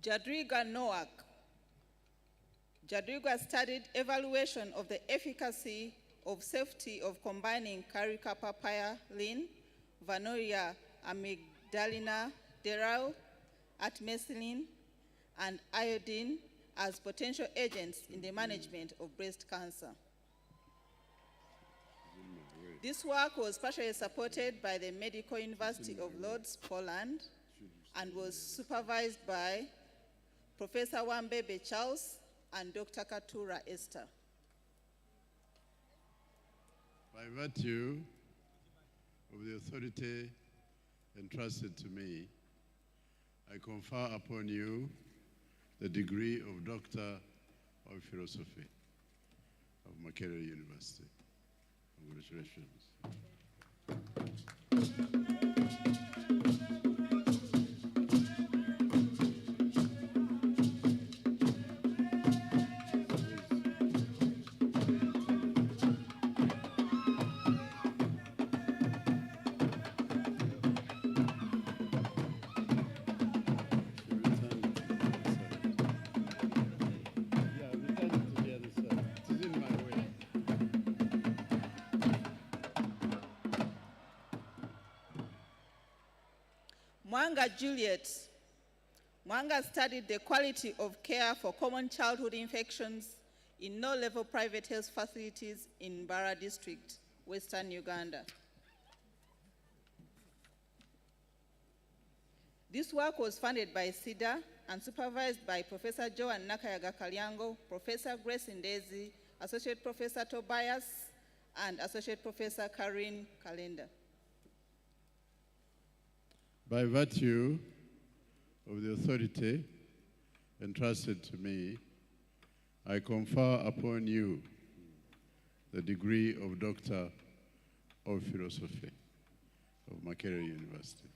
Speaker 11: Jadwiga Noak. Jadwiga studied evaluation of the efficacy of safety of combining carica papaya, lean, Vanoria amygdalina, deral, atmethylene, and iodine as potential agents in the management of breast cancer. This work was partially supported by the Medical University of Lodz, Poland, and was supervised by Professor Wambebe Charles and Dr. Katura Esther.
Speaker 5: By virtue of the authority entrusted to me, I confer upon you the degree of Doctor of Philosophy of Makerere University. Congratulations.
Speaker 11: Mwanga Juliet. Mwanga studied the quality of care for common childhood infections in no-level private health facilities in Bara District, Western Uganda. This work was funded by SIDA and supervised by Professor Joan Nakayaga Kalyango, Professor Grace Ndezi, Associate Professor Tobias, and Associate Professor Karin Kalenda.
Speaker 5: By virtue of the authority entrusted to me, I confer upon you the degree of Doctor of Philosophy of Makerere University.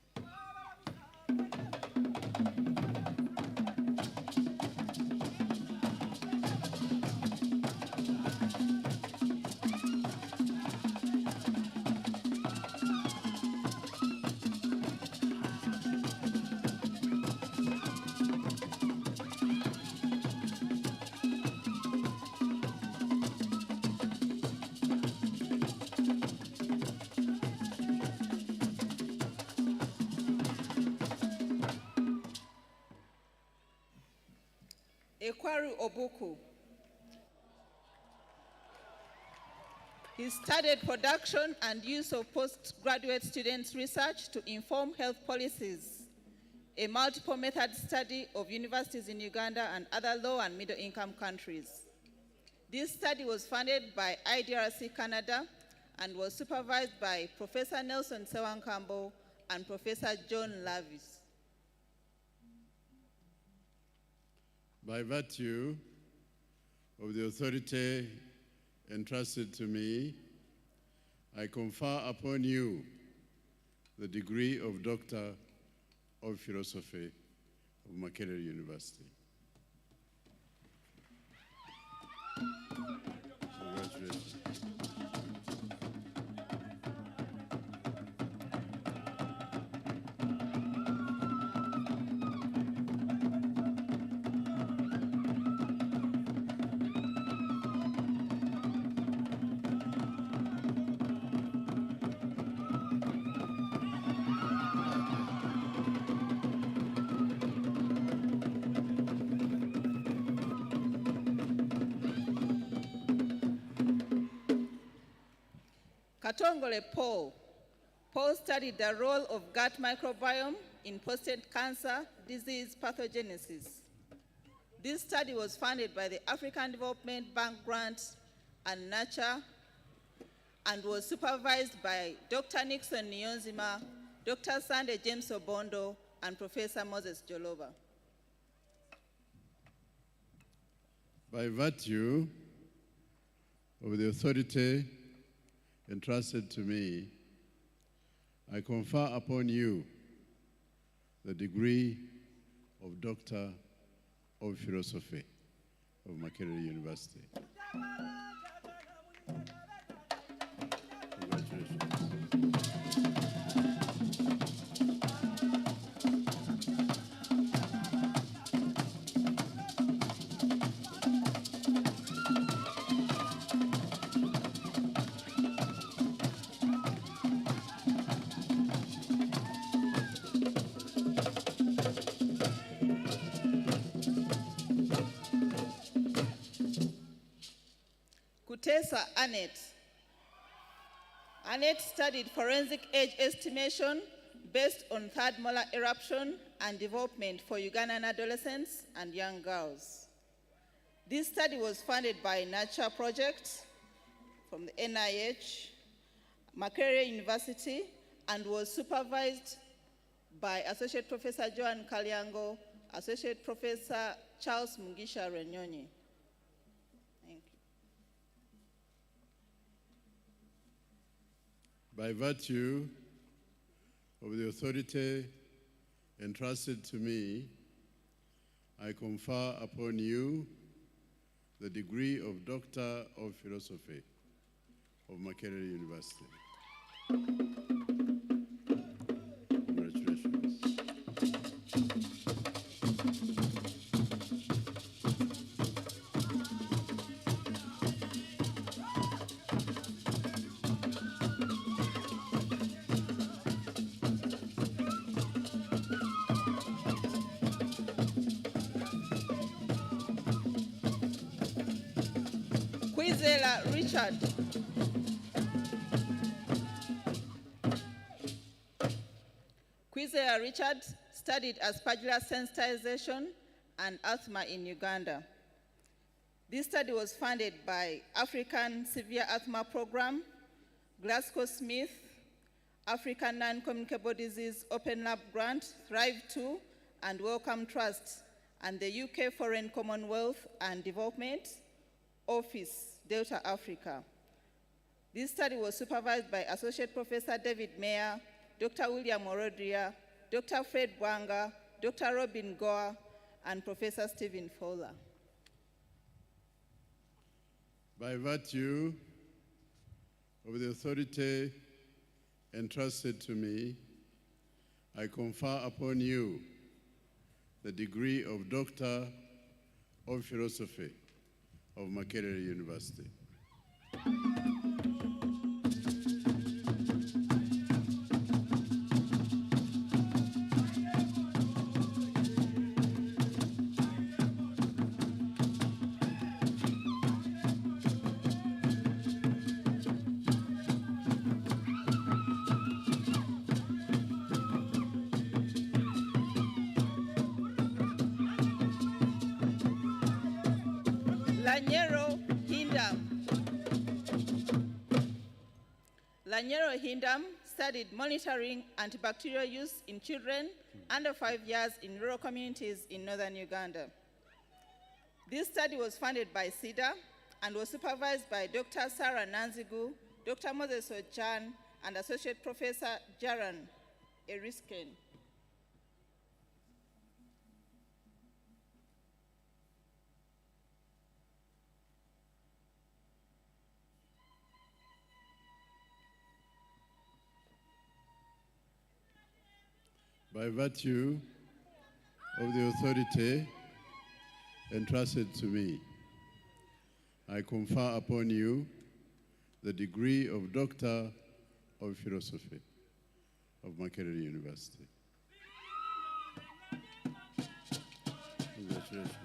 Speaker 11: Ekwaru Obuku. He studied production and use of postgraduate students' research to inform health policies, a multiple method study of universities in Uganda and other low and middle income countries. This study was funded by IDRC Canada and was supervised by Professor Nelson Sewankambo and Professor John Lavis.
Speaker 5: By virtue of the authority entrusted to me, I confer upon you the degree of Doctor of Philosophy of Makerere University. Congratulations.
Speaker 11: Katongole Paul. Paul studied the role of gut microbiome in prostate cancer disease pathogenesis. This study was funded by the African Development Bank grant and Nurture and was supervised by Dr. Nixon Nyonzima, Dr. Sunday James Obondo, and Professor Moses Jolova.
Speaker 5: By virtue of the authority entrusted to me, I confer upon you the degree of Doctor of Philosophy of Makerere University. Congratulations.
Speaker 11: Kutesa Annette. Annette studied forensic age estimation based on third molar eruption and development for Ugandan adolescents and young girls. This study was funded by Nurture Project from the NIH, Makerere University, and was supervised by Associate Professor Joan Kalyango, Associate Professor Charles Mugisha Renyonyi.
Speaker 5: By virtue of the authority entrusted to me, I confer upon you the degree of Doctor of Philosophy of Makerere University. Congratulations.
Speaker 11: Richard.
Speaker 15: Kwizera Richard studied aspergillus sensitization and asthma in Uganda. This study was funded by African Severe Asthma Program, GlaxoSmith, African Non-Communicable Disease Open Lab Grant, Thrive2, and Wellcome Trust, and the UK Foreign Commonwealth and Development Office, Delta Africa. This study was supervised by Associate Professor David Mayer, Dr. William Orodria, Dr. Fred Bwanga, Dr. Robin Goa, and Professor Stephen Fowler.
Speaker 5: By virtue of the authority entrusted to me, I confer upon you the degree of Doctor of Philosophy of Makerere University.
Speaker 15: Lanyero Hindam studied monitoring antibacterial use in children under 5 years in rural communities in northern Uganda. This study was funded by CEDA and was supervised by Dr. Sarah Nanzigu, Dr. Moses Ochan, and Associate Professor Jaran Erisken.
Speaker 5: By virtue of the authority entrusted to me, I confer upon you the degree of Doctor of Philosophy of Makerere University. Congratulations.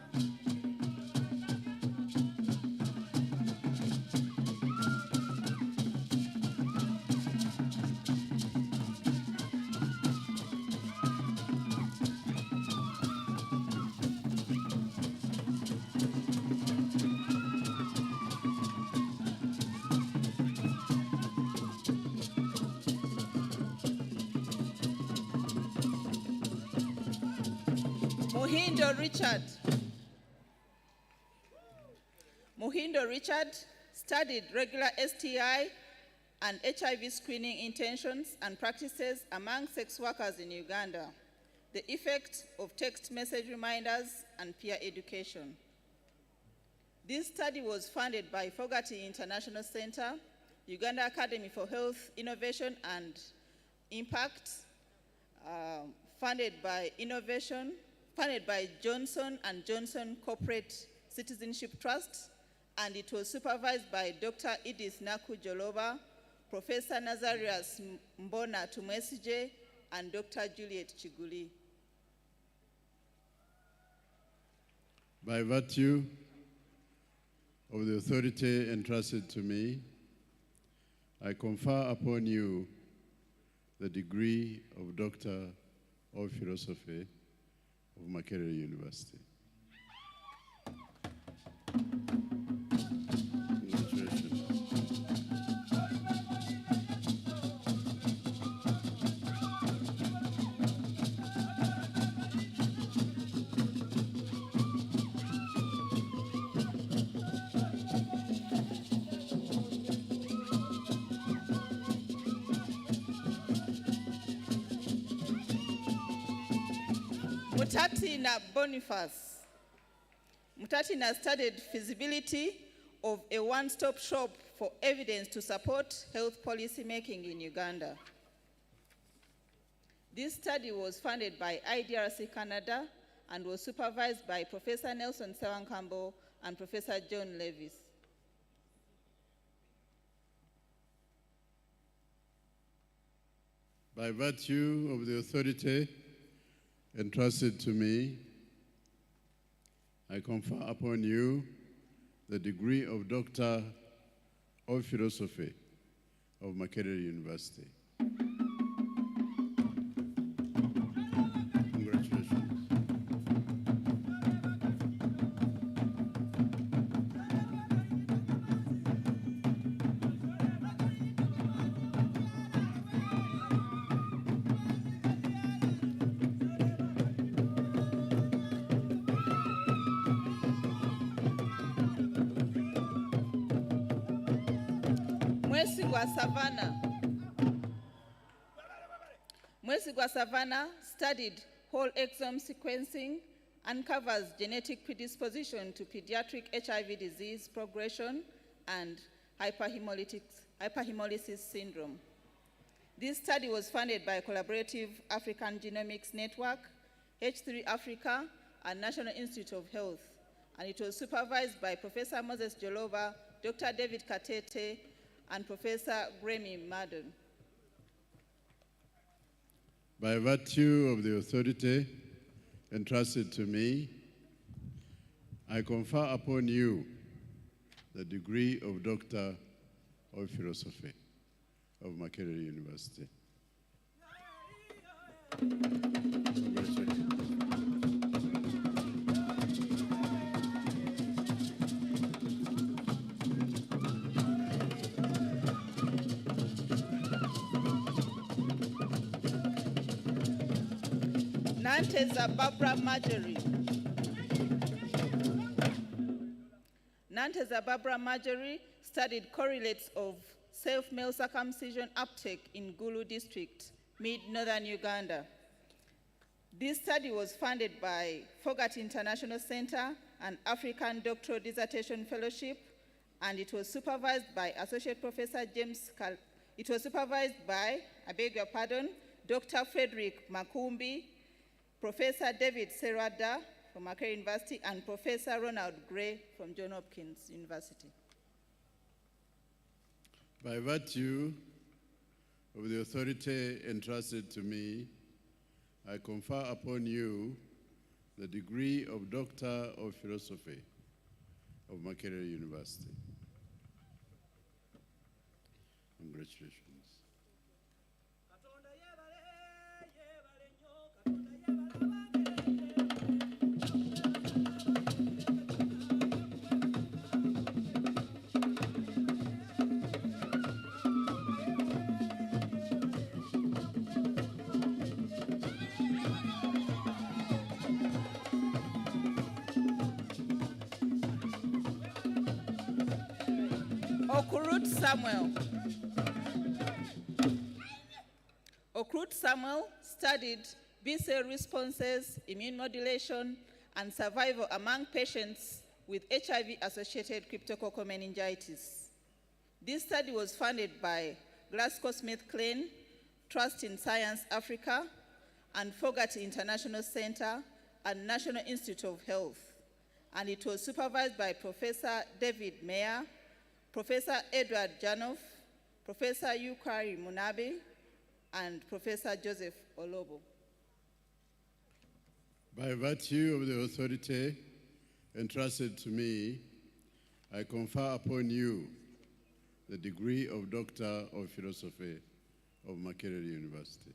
Speaker 15: Muhindo Richard studied regular STI and HIV screening intentions and practices among sex workers in Uganda, the effect of text message reminders and peer education. This study was funded by Fogarty International Center, Uganda Academy for Health Innovation and Impact, funded by Johnson & Johnson Corporate Citizenship Trust, and it was supervised by Dr. Edith Naku Joloba, Professor Nazarius Mbona Tumwesije, and Dr. Juliet Chiguli.
Speaker 5: By virtue of the authority entrusted to me, I confer upon you the degree of Doctor of Philosophy of Makerere University.
Speaker 15: Mutatina Boniface. Mutatina studied feasibility of a one-stop shop for evidence to support health policy making in Uganda. This study was funded by IDRC Canada and was supervised by Professor Nelson Sewankambo and Professor John Levis.
Speaker 5: By virtue of the authority entrusted to me, I confer upon you the degree of Doctor of Philosophy of Makerere University.
Speaker 15: Mwesigwa Savannah. Mwesigwa Savannah studied whole exome sequencing, uncovers genetic predisposition to pediatric HIV disease progression and hyperhemolysis syndrome. This study was funded by Collaborative African Genomics Network, H3 Africa, and National Institute of Health, and it was supervised by Professor Moses Joloba, Dr. David Katete, and Professor Grammy Madden.
Speaker 5: By virtue of the authority entrusted to me, I confer upon you the degree of Doctor of Philosophy of Makerere University. Congratulations.
Speaker 15: Nanteza Barbara Marjorie. Nanteza Barbara Marjorie studied correlates of self-male circumcision uptake in Gulu district, mid-northern Uganda. This study was funded by Fogarty International Center and African Doctoral Dissertation Fellowship, and it was supervised by Associate Professor Dr. Frederick Makumbi, Professor David Serada from Makerere University, and Professor Ronald Gray from Johns Hopkins University.
Speaker 5: By virtue of the authority entrusted to me, I confer upon you the degree of Doctor of Philosophy of Makerere University. Congratulations.
Speaker 15: Okurut Samuel. Okurut Samuel studied B-cell responses, immune modulation, and survival among patients with HIV-associated cryptococcal meningitis. This study was funded by GlaxoSmithKline, Trust in Science Africa, and Fogarty International Center and National Institute of Health, and it was supervised by Professor David Meyer, Professor Edward Janoff, Professor Yukari Munabe, and Professor Joseph Olobo.
Speaker 5: By virtue of the authority entrusted to me, I confer upon you the degree of Doctor of Philosophy of Makerere University.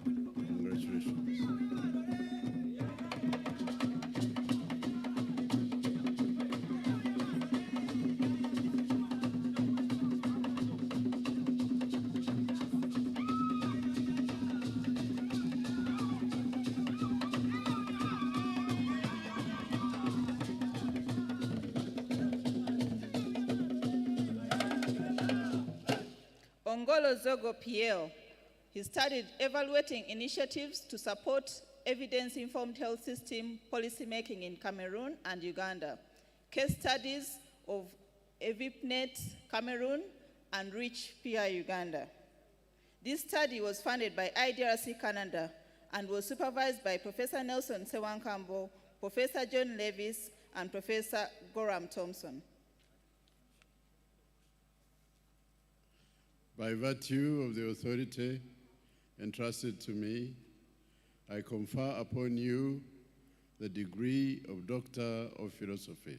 Speaker 5: Congratulations.
Speaker 15: Ongolo Zogo Pierre. He studied evaluating initiatives to support evidence-informed health system policymaking in Cameroon and Uganda, case studies of EVIPNet Cameroon and REACH PR Uganda. This study was funded by IDRC Canada and was supervised by Professor Nelson Sewankambo, Professor John Levis, and Professor Gorham Thompson.
Speaker 5: By virtue of the authority entrusted to me, I confer upon you the degree of Doctor of Philosophy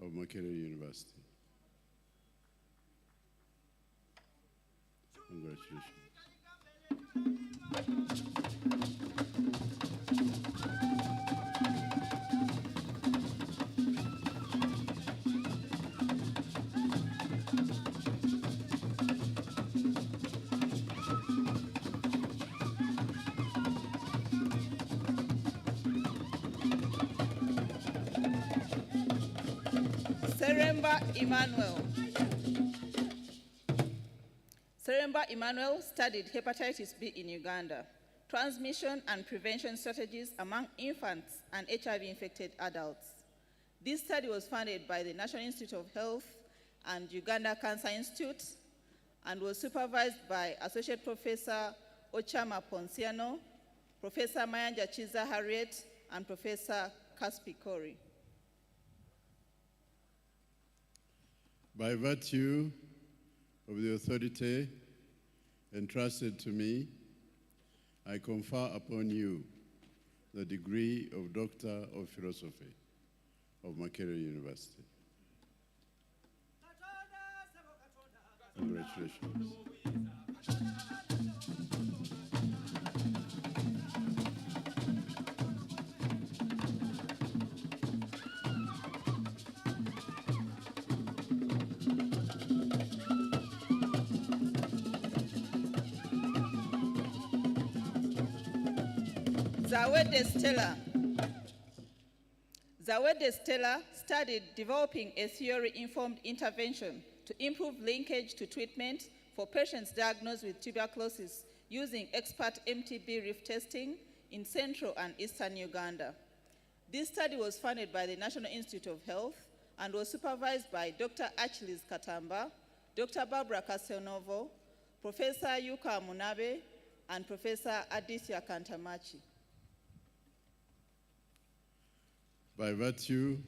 Speaker 5: of Makerere University. Congratulations.
Speaker 15: Seremba Emmanuel. Seremba Emmanuel studied hepatitis B in Uganda, transmission and prevention strategies among infants and HIV-infected adults. This study was funded by the National Institute of Health and Uganda Cancer Institute and was supervised by Associate Professor Ochama Ponciano, Professor Mayanja Chiza Harriet, and Professor Caspi Kori.
Speaker 5: By virtue of the authority entrusted to me, I confer upon you the degree of Doctor of Philosophy of Makerere University. Congratulations.
Speaker 15: Zawede Stella. Zawede Stella studied developing a theory-informed intervention to improve linkage to treatment for patients diagnosed with tuberculosis using expert MTB reef testing in central and eastern Uganda. This study was funded by the National Institute of Health and was supervised by Dr. Achilles Katamba, Dr. Barbara Castelnovo, Professor Yuka Munabe, and Professor Aditya Kantamachi.
Speaker 5: By virtue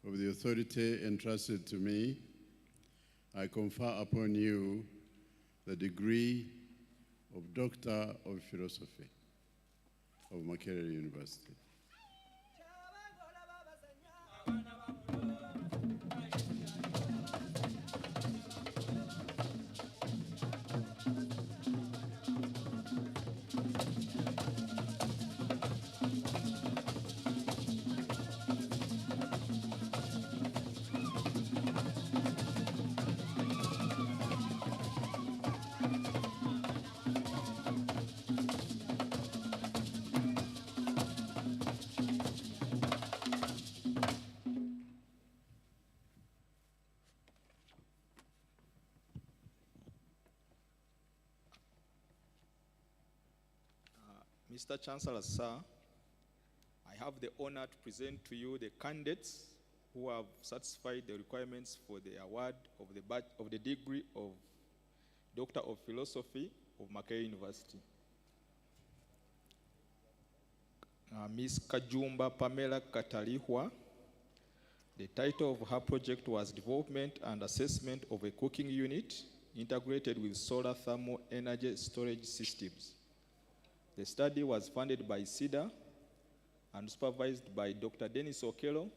Speaker 5: of the authority entrusted to me, I confer upon you the degree of Doctor of Philosophy of Makerere University.
Speaker 17: Mr. Chancellor, sir, I have the honor to present to you the candidates who have satisfied the requirements for the award of the degree of Doctor of Philosophy of Makerere University. Ms. Kajumba Pamela Katalihwa, the title of her project was Development and Assessment of a Cooking Unit Integrated with Solar Thermal Energy Storage Systems. The study was funded by SIDA and supervised by Dr. Dennis Okello,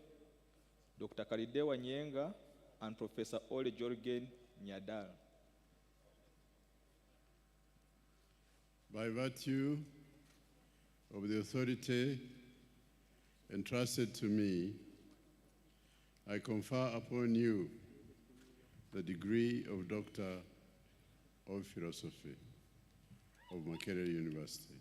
Speaker 17: Dr. Kalidewa Nyenga, and Professor Ole Jorgen Nyadal.
Speaker 5: By virtue of the authority entrusted to me, I confer upon you the degree of Doctor of Philosophy of Makerere University.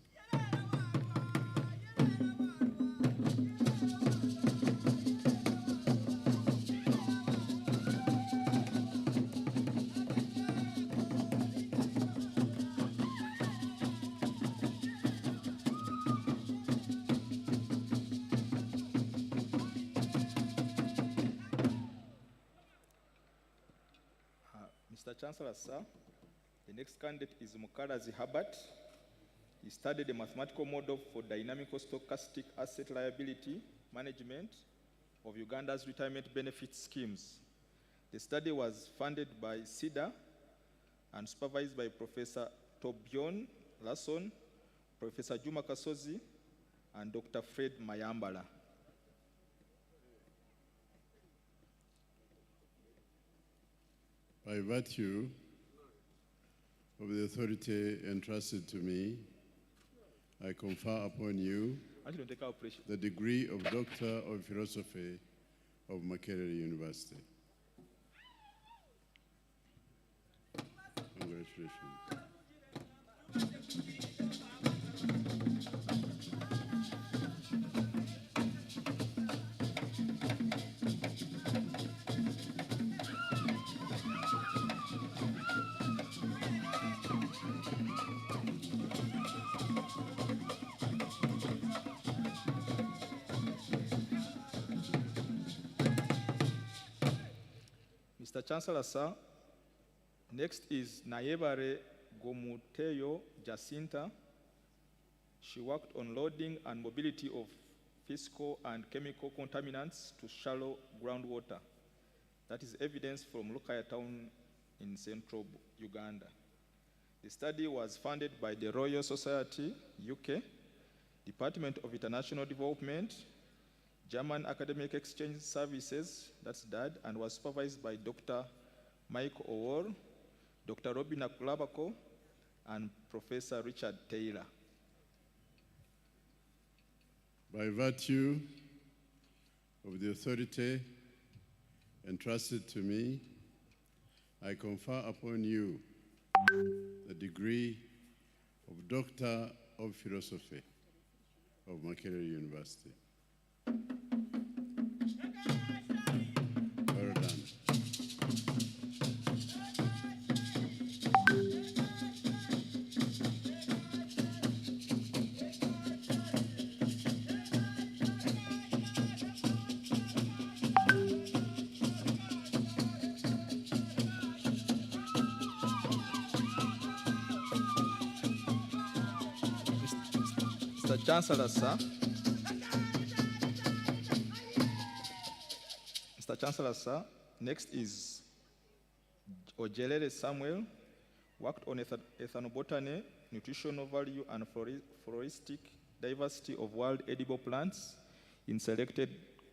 Speaker 17: Mr. Chancellor, sir, the next candidate is Mukarazi Herbert. He studied a mathematical model for dynamical stochastic asset liability management of Uganda's retirement benefit schemes. The study was funded by SIDA and supervised by Professor Tobion Lasson, Professor Juma Kasozi, and Dr. Fred Mayambala.
Speaker 5: By virtue of the authority entrusted to me, I confer upon you the degree of Doctor of Philosophy of Makerere University. Congratulations.
Speaker 17: Mr. Chancellor, sir, next is Nayebare Gomuteyo Jacinta. She worked on loading and mobility of physical and chemical contaminants to shallow groundwater. That is evidence from Lukaya town in central Uganda. The study was funded by the Royal Society, UK, Department of International Development, German Academic Exchange Services, that's DAD, and was supervised by Dr. Michael Owor, Dr. Robin Akulabako, and Professor Richard Taylor.
Speaker 5: By virtue of the authority entrusted to me, I confer upon you the degree of Doctor of Philosophy of Makerere University. Well done.
Speaker 17: Mr. Chancellor, sir. Mr. Chancellor, sir, next is Ojelere Samuel, worked on ethnobotany, nutritional value, and floristic diversity of wild edible plants in selected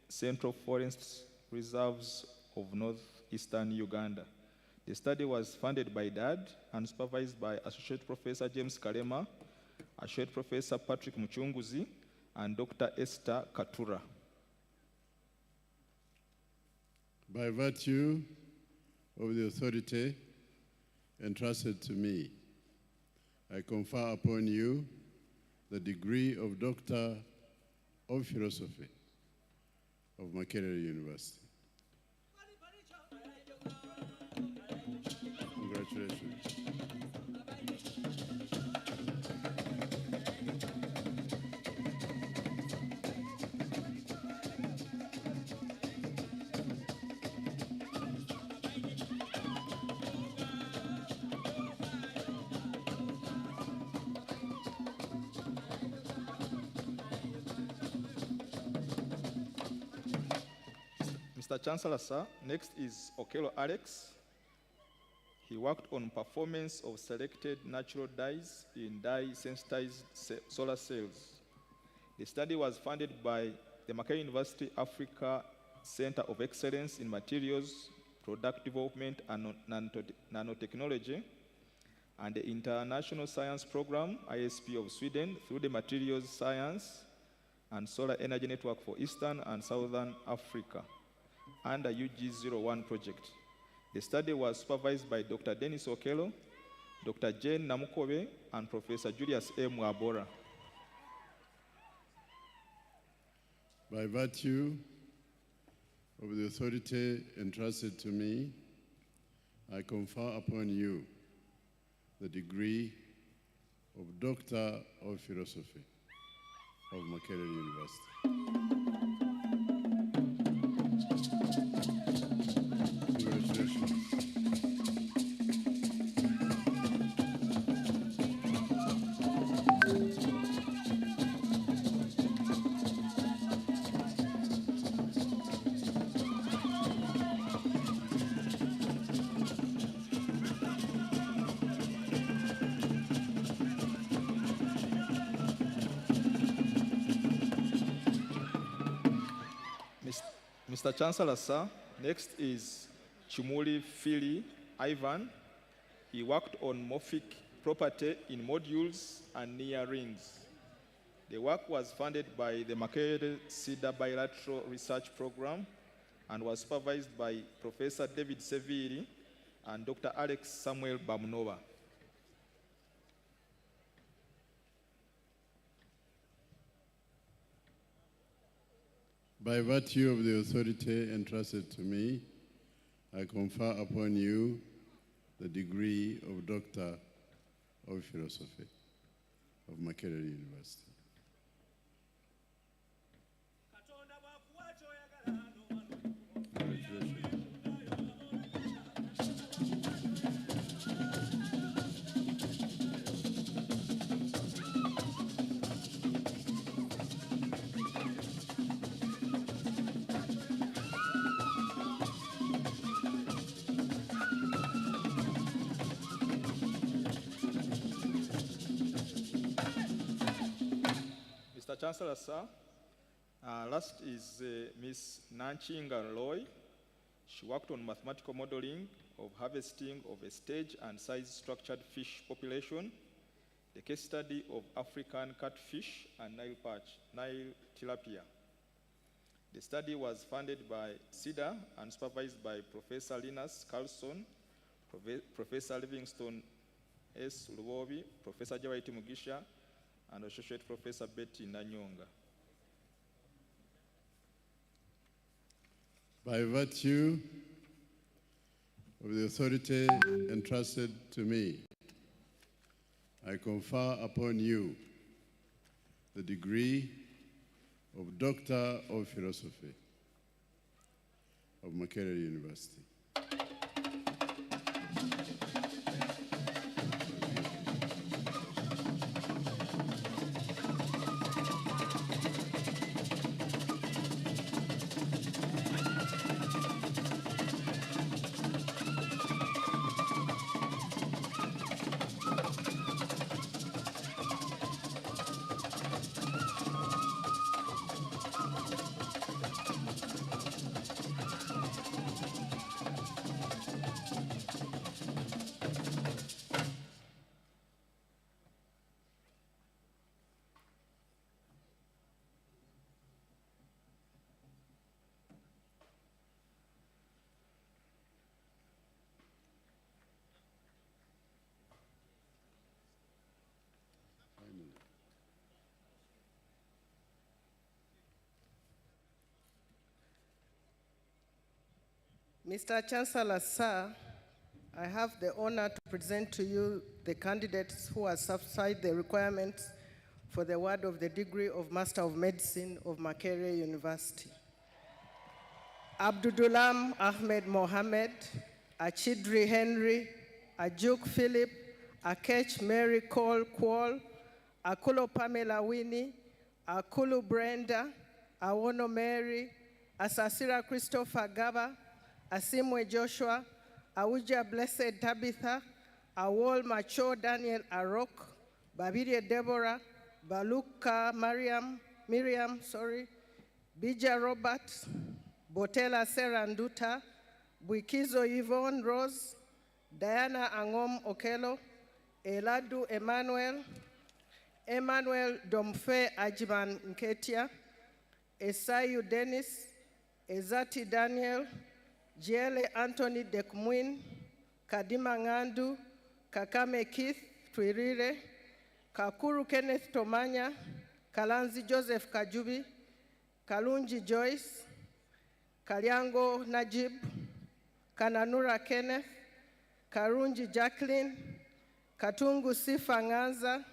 Speaker 17: central forest reserves of northeastern Uganda. The study was funded by DAD and supervised by Associate Professor James Kalema, Associate Professor Patrick Muchunguzi, and Dr. Esther Katura.
Speaker 5: By virtue of the authority entrusted to me, I confer upon you the degree of Doctor of Philosophy of Makerere University. Congratulations.
Speaker 17: Mr. Chancellor, sir, next is Okello Alex. He worked on performance of selected natural dyes in dye-sensitized solar cells. The study was funded by the Makerere University Africa Center of Excellence in Materials, Product Development, and Nanotechnology, and the International Science Program, ISP of Sweden, through the Materials Science and Solar Energy Network for Eastern and Southern Africa, under UG01 project. The study was supervised by Dr. Dennis Okello, Dr. Jane Namukobe, and Professor Julius A. Mwabora.
Speaker 5: By virtue of the authority entrusted to me, I confer upon you the degree of Doctor of Philosophy of Makerere University.
Speaker 17: Mr. Chancellor, sir, next is Chumuli Fili Ivan. He worked on morphic property in modules and near rings. The work was funded by the Makerere CEDA Bilateral Research Program and was supervised by Professor David Severi and Dr. Alex Samuel Bamunova.
Speaker 5: By virtue of the authority entrusted to me, I confer upon you the degree of Doctor of Philosophy of Makerere University. Congratulations.
Speaker 17: Chancellor, sir. Last is Miss Nanchinga Loy. She worked on mathematical modeling of harvesting of a stage and size structured fish population, the case study of African catfish and Nile tilapia. The study was funded by CIDA and supervised by Professor Linus Carlson, Professor Livingstone S. Lubobi, Professor Jawaiti Mugisha, and Associate Professor Betty Nanyonga.
Speaker 5: By virtue of the authority entrusted to me, I confer upon you the degree of Doctor of Philosophy of Makerere University.
Speaker 18: Mr. Chancellor, sir, I have the honor to present to you the candidates who have satisfied the requirements for the award of the degree of Master of Medicine of Makerere University. Abdudulam Ahmed Mohammed, Achidri Henry, Ajuk Philip, Akech Mary Cole Kwol, Akulo Pamela Winnie, Akulu Brenda, Awono Mary, Asasira Christopher Gaba, Asimwe Joshua, Awuja Blessed Tabitha, Awol Macho Daniel Arok, Babirie Deborah, Baluka Miriam, Bija Robert, Botela Sarah Nduta, Buikizo Yvonne Rose, Diana Angom Okelo, Eladu Emmanuel Domfe Ajiman Nketia, Esayu Dennis, Ezati Daniel, Jiele Anthony Dekmuin, Kadima Ngandu, Kakame Keith Twirire, Kakuru Kenneth Tomanya, Kalanzi Joseph Kajubi, Kalunji Joyce, Kalyango Najib, Kananura Kenneth, Karunji Jacqueline, Katungu Sifa Nganza,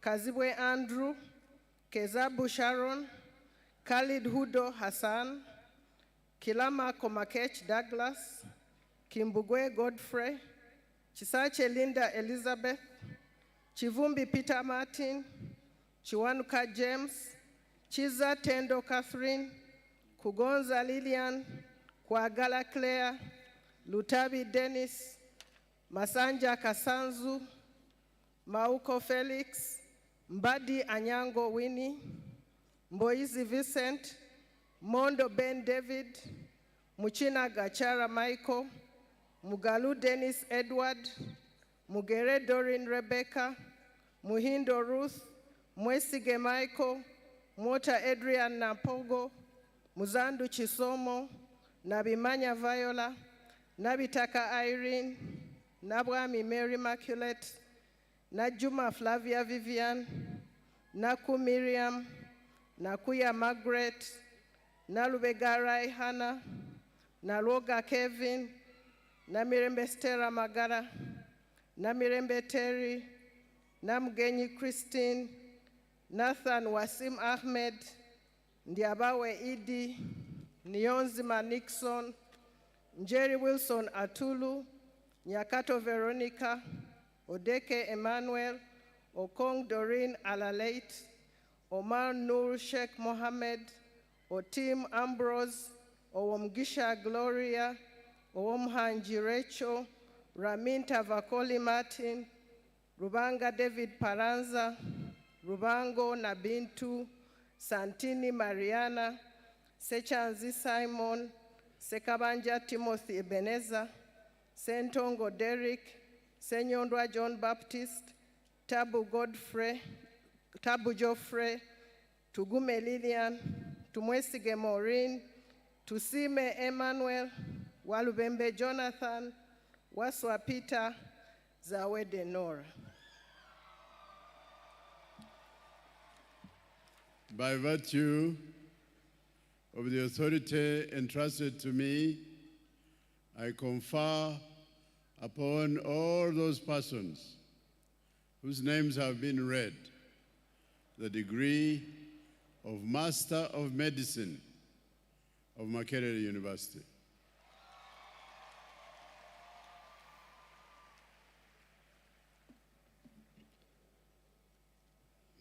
Speaker 18: Kazibwe Andrew, Kezabu Sharon, Khalid Hudo Hassan, Kilama Komakech Douglas, Kimbugwe Godfrey, Chisache Linda Elizabeth, Chivumbi Peter Martin, Chiwanuka James, Chiza Tendo Catherine, Kugonza Lillian, Kwagala Claire, Lutabi Dennis, Masanja Kasanzu, Mauko Felix, Mbadi Anyango Winnie, Mboizi Vincent, Mondo Ben David, Muchina Gachara Michael, Mugalu Dennis Edward, Mugere Doreen Rebecca, Muhindo Ruth, Mwesige Michael, Mota Adrian Napogo, Muzandu Chisomo, Nabimanya Viola, Nabitaka Irene, Nabwami Mary Immaculate, Najuma Flavia Vivian, Naku Miriam, Nakuya Margaret, Nalubegarai Hannah, Naloga Kevin, Namirembe Stella Magara, Namirembe Terry, Namgenyi Christine, Nathan Wasim Ahmed, Ndiabawe Idi, Nionzima Nixon, Njeri Wilson Atulu, Nyakato Veronica, Odeke Emmanuel, Okong Doreen Alaleit, Omar Nur Sheikh Mohammed, Otim Ambrose, Owomgisha Gloria, Owomhanji Rachel, Ramin Tavakoli Martin, Rubanga David Paranza, Rubango Nabintu, Santini Mariana, Sechanzi Simon, Sekabanja Timothy Ebeneza, Sentongo Derek, Senyondwa John Baptist, Tabu Geoffrey, Tugume Lillian, Tumwesige Maureen, Tusime Emmanuel, Walubembe Jonathan, Waswa Peter, Zawede Nora.
Speaker 5: By virtue of the authority entrusted to me, I confer upon all those persons whose names have been read the degree of Master of Medicine of Makerere University.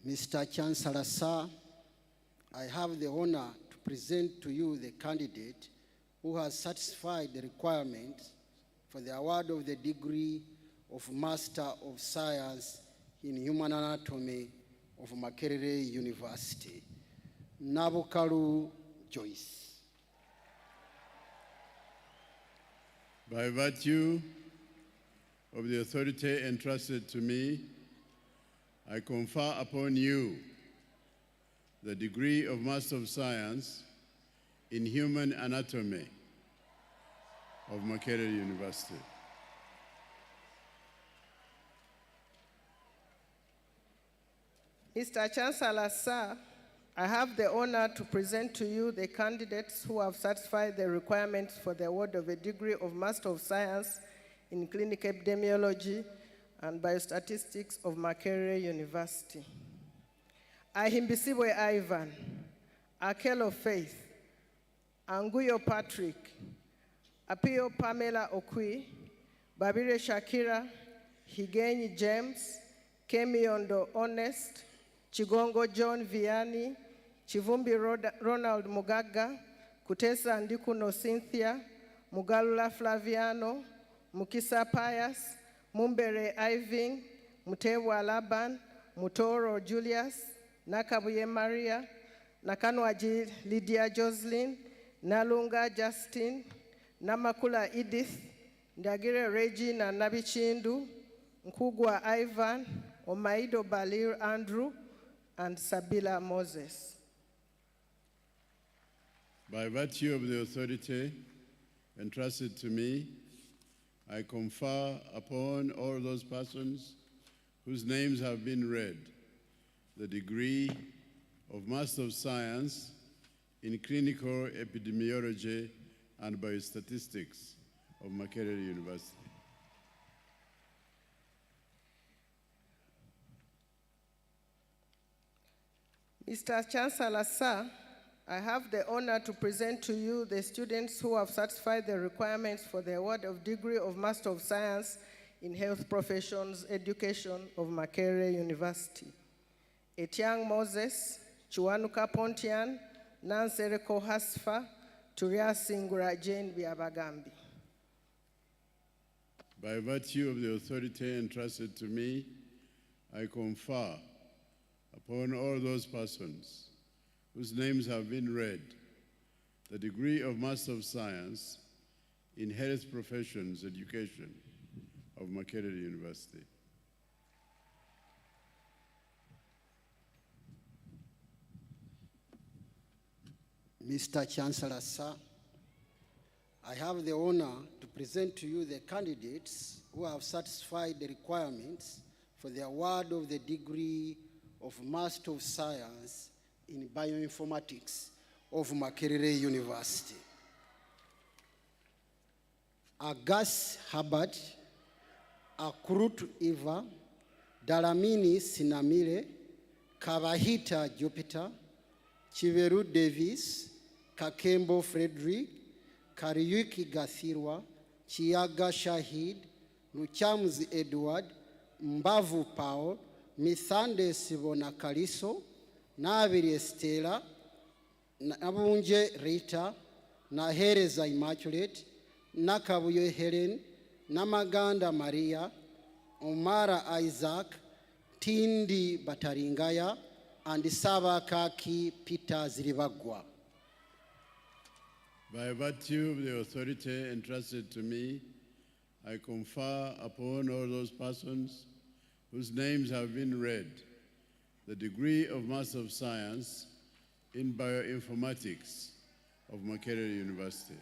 Speaker 12: Mr. Chancellor, sir, I have the honor to present to you the candidate who has satisfied the requirements for the award of the degree of Master of Science in Human Anatomy of Makerere University, Nabukalu Joyce.
Speaker 5: By virtue of the authority entrusted to me, I confer upon you the degree of Master of Science in Human Anatomy of Makerere University.
Speaker 18: Mr. Chancellor, sir, I have the honor to present to you the candidates who have satisfied the requirements for the award of a degree of Master of Science in Clinical Epidemiology and Biostatistics of Makerere University. Ahimbisibwe Ivan, Akelo Faith, Anguyo Patrick, Apio Pamela Okwi, Babire Shakira, Higenyi James, Kemiondo Honest, Chigongo John Vianney, Chivumbi Ronald Mugaga, Kutesa Ndikuno Cynthia, Mugalula Flaviano, Mukisa Pius, Mumbere Iving, Mutewa Laban, Mutoro Julius, Nakabuye Maria, Nakanwaji Lydia Jocelyn, Nalunga Justin, Namakula Edith, Ndagire Regina Nabichindu, Nkugwa Ivan, Omaido Balir Andrew, and Sabila Moses.
Speaker 5: By virtue of the authority entrusted to me, I confer upon all those persons whose names have been read the degree of Master of Science in Clinical Epidemiology and Biostatistics of Makerere University.
Speaker 18: Mr. Chancellor, sir, I have the honor to present to you the students who have satisfied the requirements for the award of degree of Master of Science in Health Professions Education of Makerere University. Etiang Moses, Chuanuka Pontian, Nansereko Hasfa, Turia Singura Jane Biabagambi.
Speaker 5: By virtue of the authority entrusted to me, I confer upon all those persons whose names have been read the degree of Master of Science in Health Professions Education of Makerere University.
Speaker 12: Mr. Chancellor, sir, I have the honor to present to you the candidates who have satisfied the requirements for the award of the degree of Master of Science in Bioinformatics of Makerere University. Agas Habad, Akurut Eva, Dalamini Sinamire, Kavahita Jupiter, Chiveru Davis, Kakembo Frederick, Kariyuki Gathirwa, Chiaga Shahid, Luchamzi Edward, Mbavu Paul, Mithande Sibona Kaliso, Naviri Estela, Nabunje Rita, Nahereza Immaculate, Nakabuye Helen, Namaganda Maria, Omara Isaac, Tindi Bataringaya, and Sabakaki Peter Ziribagwa.
Speaker 5: By virtue of the authority entrusted to me, I confer upon all those persons whose names have been read the degree of Master of Science in Bioinformatics of Makerere University.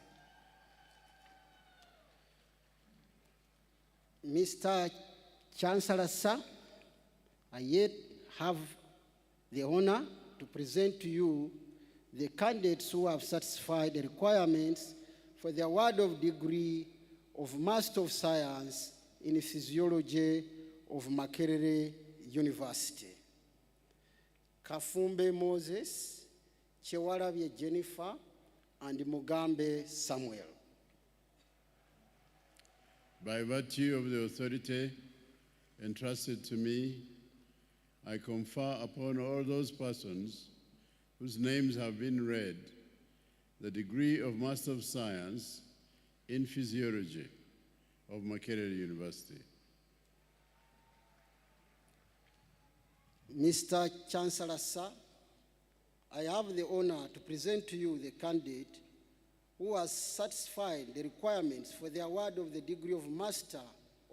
Speaker 12: Mr. Chancellor, sir, I yet have the honor to present to you the candidates who have satisfied the requirements for the award of degree of Master of Science in Physiology of Makerere University. Kafumbe Moses, Chewalabye Jennifer, and Mugambe Samuel.
Speaker 5: By virtue of the authority entrusted to me, I confer upon all those persons whose names have been read the degree of Master of Science in Physiology of Makerere University.
Speaker 12: Mr. Chancellor, sir, I have the honor to present to you the candidate who has satisfied the requirements for the award of the degree of Master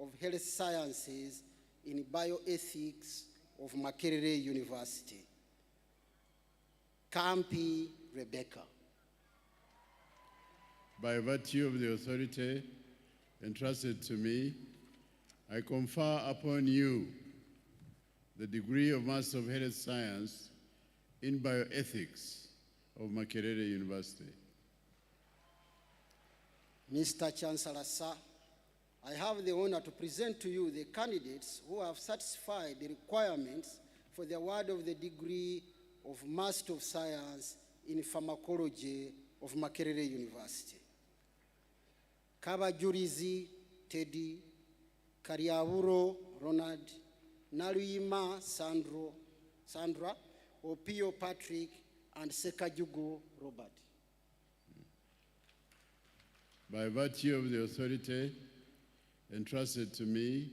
Speaker 12: of Health Sciences in Bioethics of Makerere University. Kampi Rebecca.
Speaker 5: By virtue of the authority entrusted to me, I confer upon you the degree of Master of Health Science in Bioethics of Makerere University.
Speaker 12: Mr. Chancellor, sir, I have the honor to present to you the candidates who have satisfied the requirements for the award of the degree of Master of Science in Pharmacology of Makerere University. Kabajurizi Teddy, Kariaburo Ronald, Naluyima Sandra, Opio Patrick, and Sekajugo Robert.
Speaker 5: By virtue of the authority entrusted to me,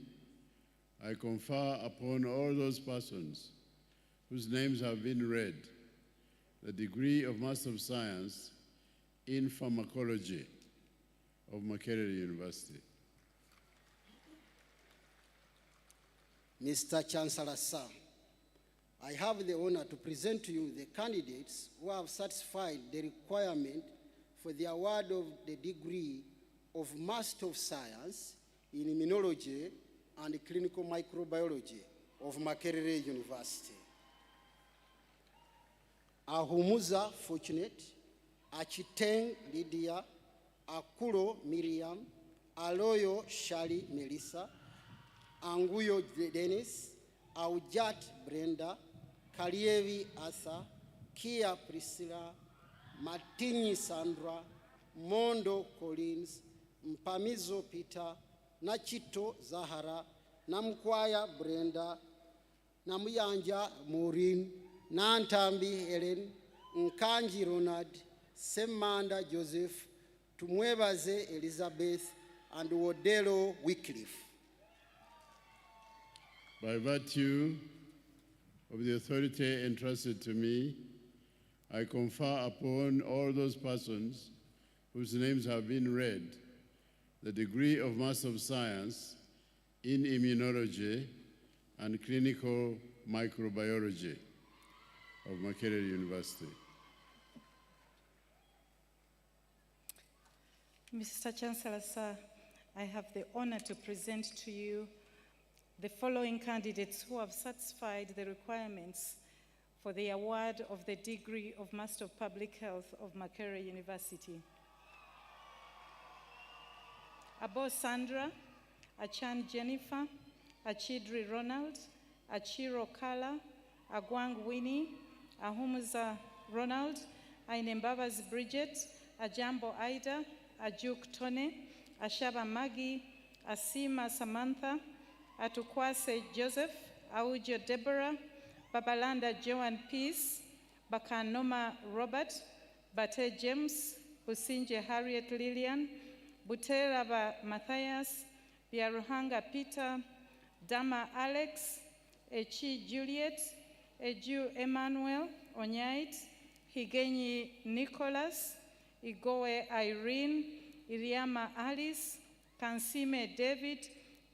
Speaker 5: I confer upon all those persons whose names have been read the degree of Master of Science in Pharmacology of Makerere University.
Speaker 12: Mr. Chancellor, sir, I have the honor to present to you the candidates who have satisfied the requirement for the award of the degree of Master of Science in Immunology and Clinical Microbiology of Makerere University. Ahumuza Fortunate, Achiteng Lydia, Akulo Miriam, Aloyo Shali Melissa, Anguyo Dennis, Aujat Brenda, Kalievi Asa, Kia Priscilla, Martini Sandra, Mondo Collins, Mpamizo Peter, Nachito Zahara, Namkwaya Brenda, Namuyanja Maureen, Nantambi Helen, Nkanji Ronald, Semanda Joseph, Tumwebaze Elizabeth, and Wodelo Wycliffe.
Speaker 5: By virtue of the authority entrusted to me, I confer upon all those persons whose names have been read the degree of Master of Science in Immunology and Clinical Microbiology of Makerere University.
Speaker 19: Mr. Chancellor, sir, I have the honor to present to you the following candidates who have satisfied the requirements for the award of the degree of Master of Public Health of Makerere University. Abo Sandra, Achan Jennifer, Achidri Ronald, Achiro Kala, Agwang Winnie, Ahumuza Ronald, Ainembavas Bridget, Ajambo Ida, Ajuk Tone, Ashaba Maggie, Asima Samantha, Atukwase Joseph, Aujo Deborah, Babalanda Joan Peace, Bakanoma Robert, Bate James, Businje Harriet Lillian, Buteraba Matthias, Biaruhanga Peter, Dama Alex, Echi Juliet, Eju Emmanuel Onyait, Higenyi Nicholas, Igoe Irene, Iriama Alice, Kansime David,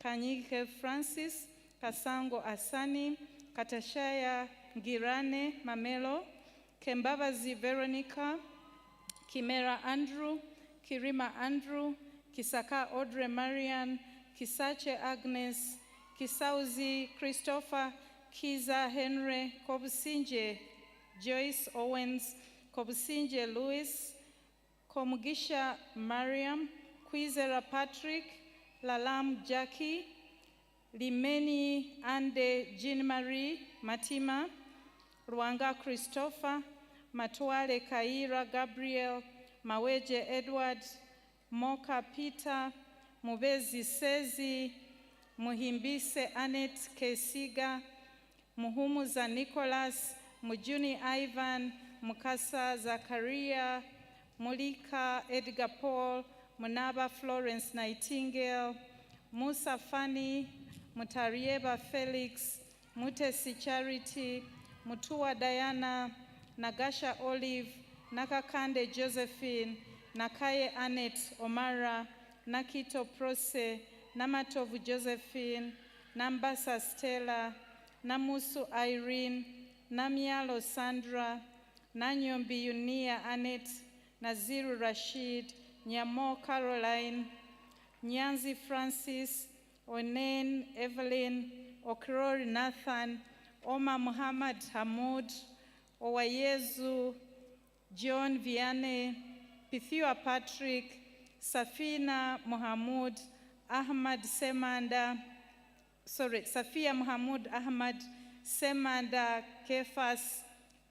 Speaker 19: Kanyike Francis, Kasango Asani, Katashaya Girane Mamelo, Kembabazi Veronica, Kimera Andrew, Kirima Andrew, Kisaka Audrey Marian, Kisache Agnes, Kisauzi Christopher, Kiza Henry, Kobusinje Joyce Owens, Kobusinje Louis, Komugisha Mariam, Kwizera Patrick, Lalam Jackie, Limeni Ande Jean Marie Matima, Ruanga Christopher, Matuale Kaira Gabriel, Maweje Edward, Moka Peter, Mubezi Sezi, Muhimbise Annette Kesiga, Muhumuza Nicholas, Mujuni Ivan, Mukasa Zakaria, Mulika Edgar Paul, Munaba Florence Nightingale, Musa Fani, Mutarieba Felix, Mutesi Charity, Mutua Diana, Nagasha Olive, Nakakande Josephine, Nakaye Annette Omara, Nakito Prose, Namatovu Josephine, Nambasa Stella, Namusu Irene, Namialo Sandra, Nanyombi Unia Annette, Naziru Rashid, Nyamo Caroline, Nyanzi Francis, Onen Evelyn, Okrori Nathan, Omar Muhammad Hamoud, Owayezu, John Vianney, Pithiwa Patrick, Safina Muhammad, Ahmad Semanda, Safia Muhammad Ahmad, Semanda Kefas,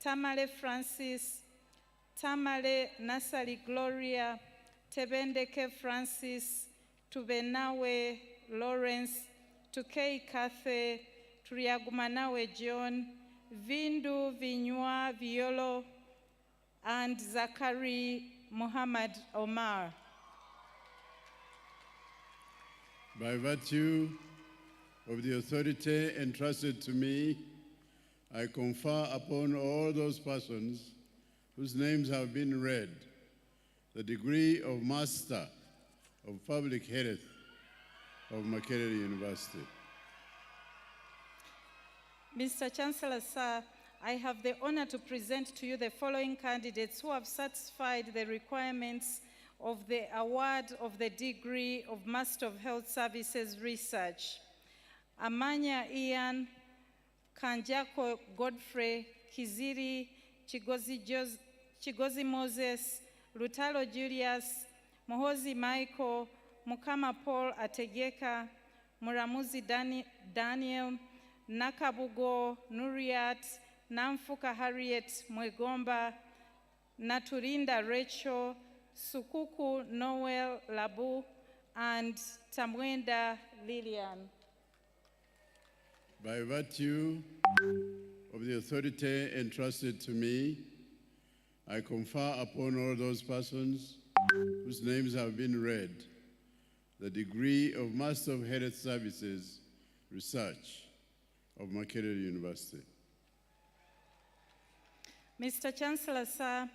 Speaker 19: Tamale Francis, Tamale Nasali Gloria, Tebendeke Francis, Tubenawe Lawrence, Tukei Kathe, Turiagumanawe John, Vindu Vinywa Violo, and Zachary Muhammad Omar.
Speaker 5: By virtue of the authority entrusted to me, I confer upon all those persons whose names have been read the degree of Master of Public Health of Makerere University.
Speaker 19: Mr. Chancellor, sir, I have the honor to present to you the following candidates who have satisfied the requirements of the award of the degree of Master of Health Services Research. Amanya Ian, Kanjako Godfrey, Kiziri, Chigozi Moses, Lutalo Julius, Mohozi Michael, Mukama Paul Ategeka, Muramuzi Daniel, Nakabugo Nuriat, Namfuka Harriet Mwegomba, Naturinda Rachel, Sukuku Noel Labu, and Tamwenda Lillian.
Speaker 5: By virtue of the authority entrusted to me, I confer upon all those persons whose names have been read the degree of Master of Health Services Research of Makerere University.
Speaker 19: Mr. Chancellor, sir,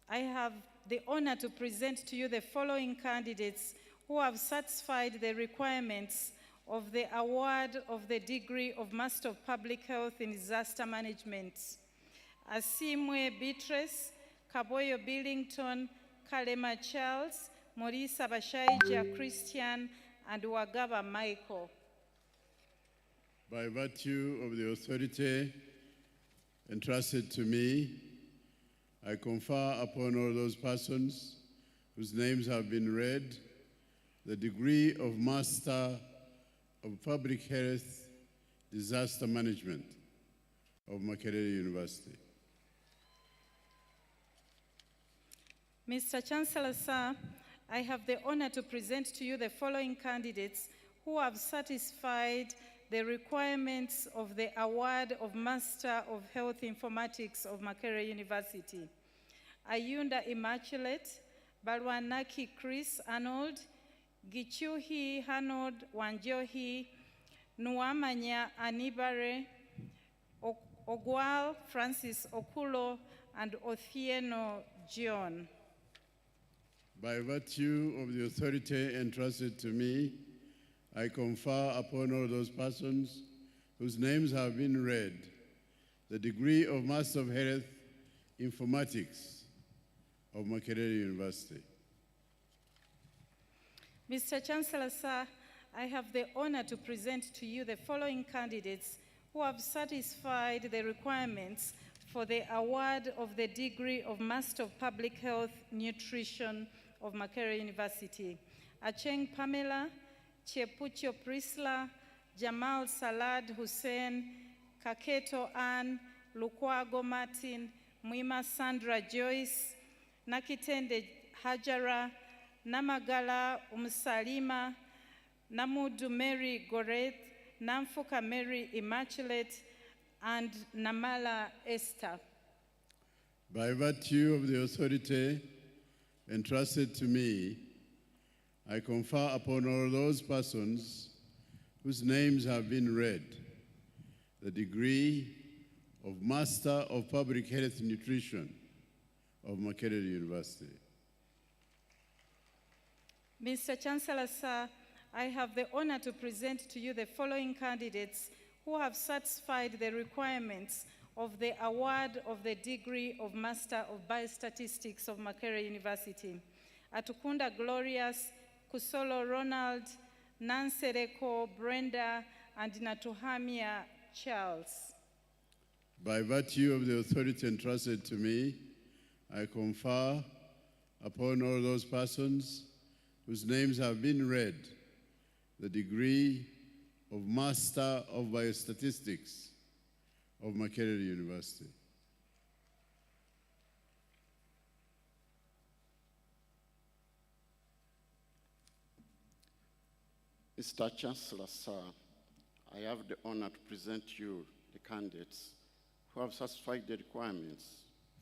Speaker 19: I have the honor to present to you the following candidates who have satisfied the requirements of the award of the degree of Master of Public Health in Disaster Management. Asimwe Beatrice, Kaboyo Billington, Kalema Charles, Morisa Bashaija Christian, and Wagaba Michael.
Speaker 5: By virtue of the authority entrusted to me, I confer upon all those persons whose names have been read the degree of Master of Public Health Disaster Management of Makerere University.
Speaker 19: Mr. Chancellor, sir, I have the honor to present to you the following candidates who have satisfied the requirements of the award of Master of Health Informatics of Makerere University. Ayunda Immaculate, Balwanaki Chris Arnold, Gichuhi Arnold Wanjohi, Nuamanya Anibare, Ogwal Francis Okulo, and Othieno John.
Speaker 5: By virtue of the authority entrusted to me, I confer upon all those persons whose names have been read the degree of Master of Health Informatics of Makerere University.
Speaker 19: Mr. Chancellor, sir, I have the honor to present to you the following candidates who have satisfied the requirements for the award of the degree of Master of Public Health Nutrition of Makerere University: Acheng Pamela, Chepucho Prisla, Jamal Salad Hussein, Kaketo Ann, Lukwago Martin, Mwima Sandra Joyce, Nakitende Hajara, Namagala Umsalima, Namudu Mary Goreth, Namfuka Mary Immaculate, and Namala Esther.
Speaker 5: By virtue of the authority entrusted to me, I confer upon all those persons whose names have been read the degree of Master of Public Health Nutrition of Makerere University.
Speaker 19: Mr. Chancellor, sir, I have the honor to present to you the following candidates who have satisfied the requirements of the award of the degree of Master of Biostatistics of Makerere University: Atukunda Glorious, Kusolo Ronald, Nansereko Brenda, and Natuhamia Charles.
Speaker 5: By virtue of the authority entrusted to me, I confer upon all those persons whose names have been read the degree of Master of Biostatistics of Makerere University.
Speaker 20: Mr. Chancellor, sir, I have the honor to present you the candidates who have satisfied the requirements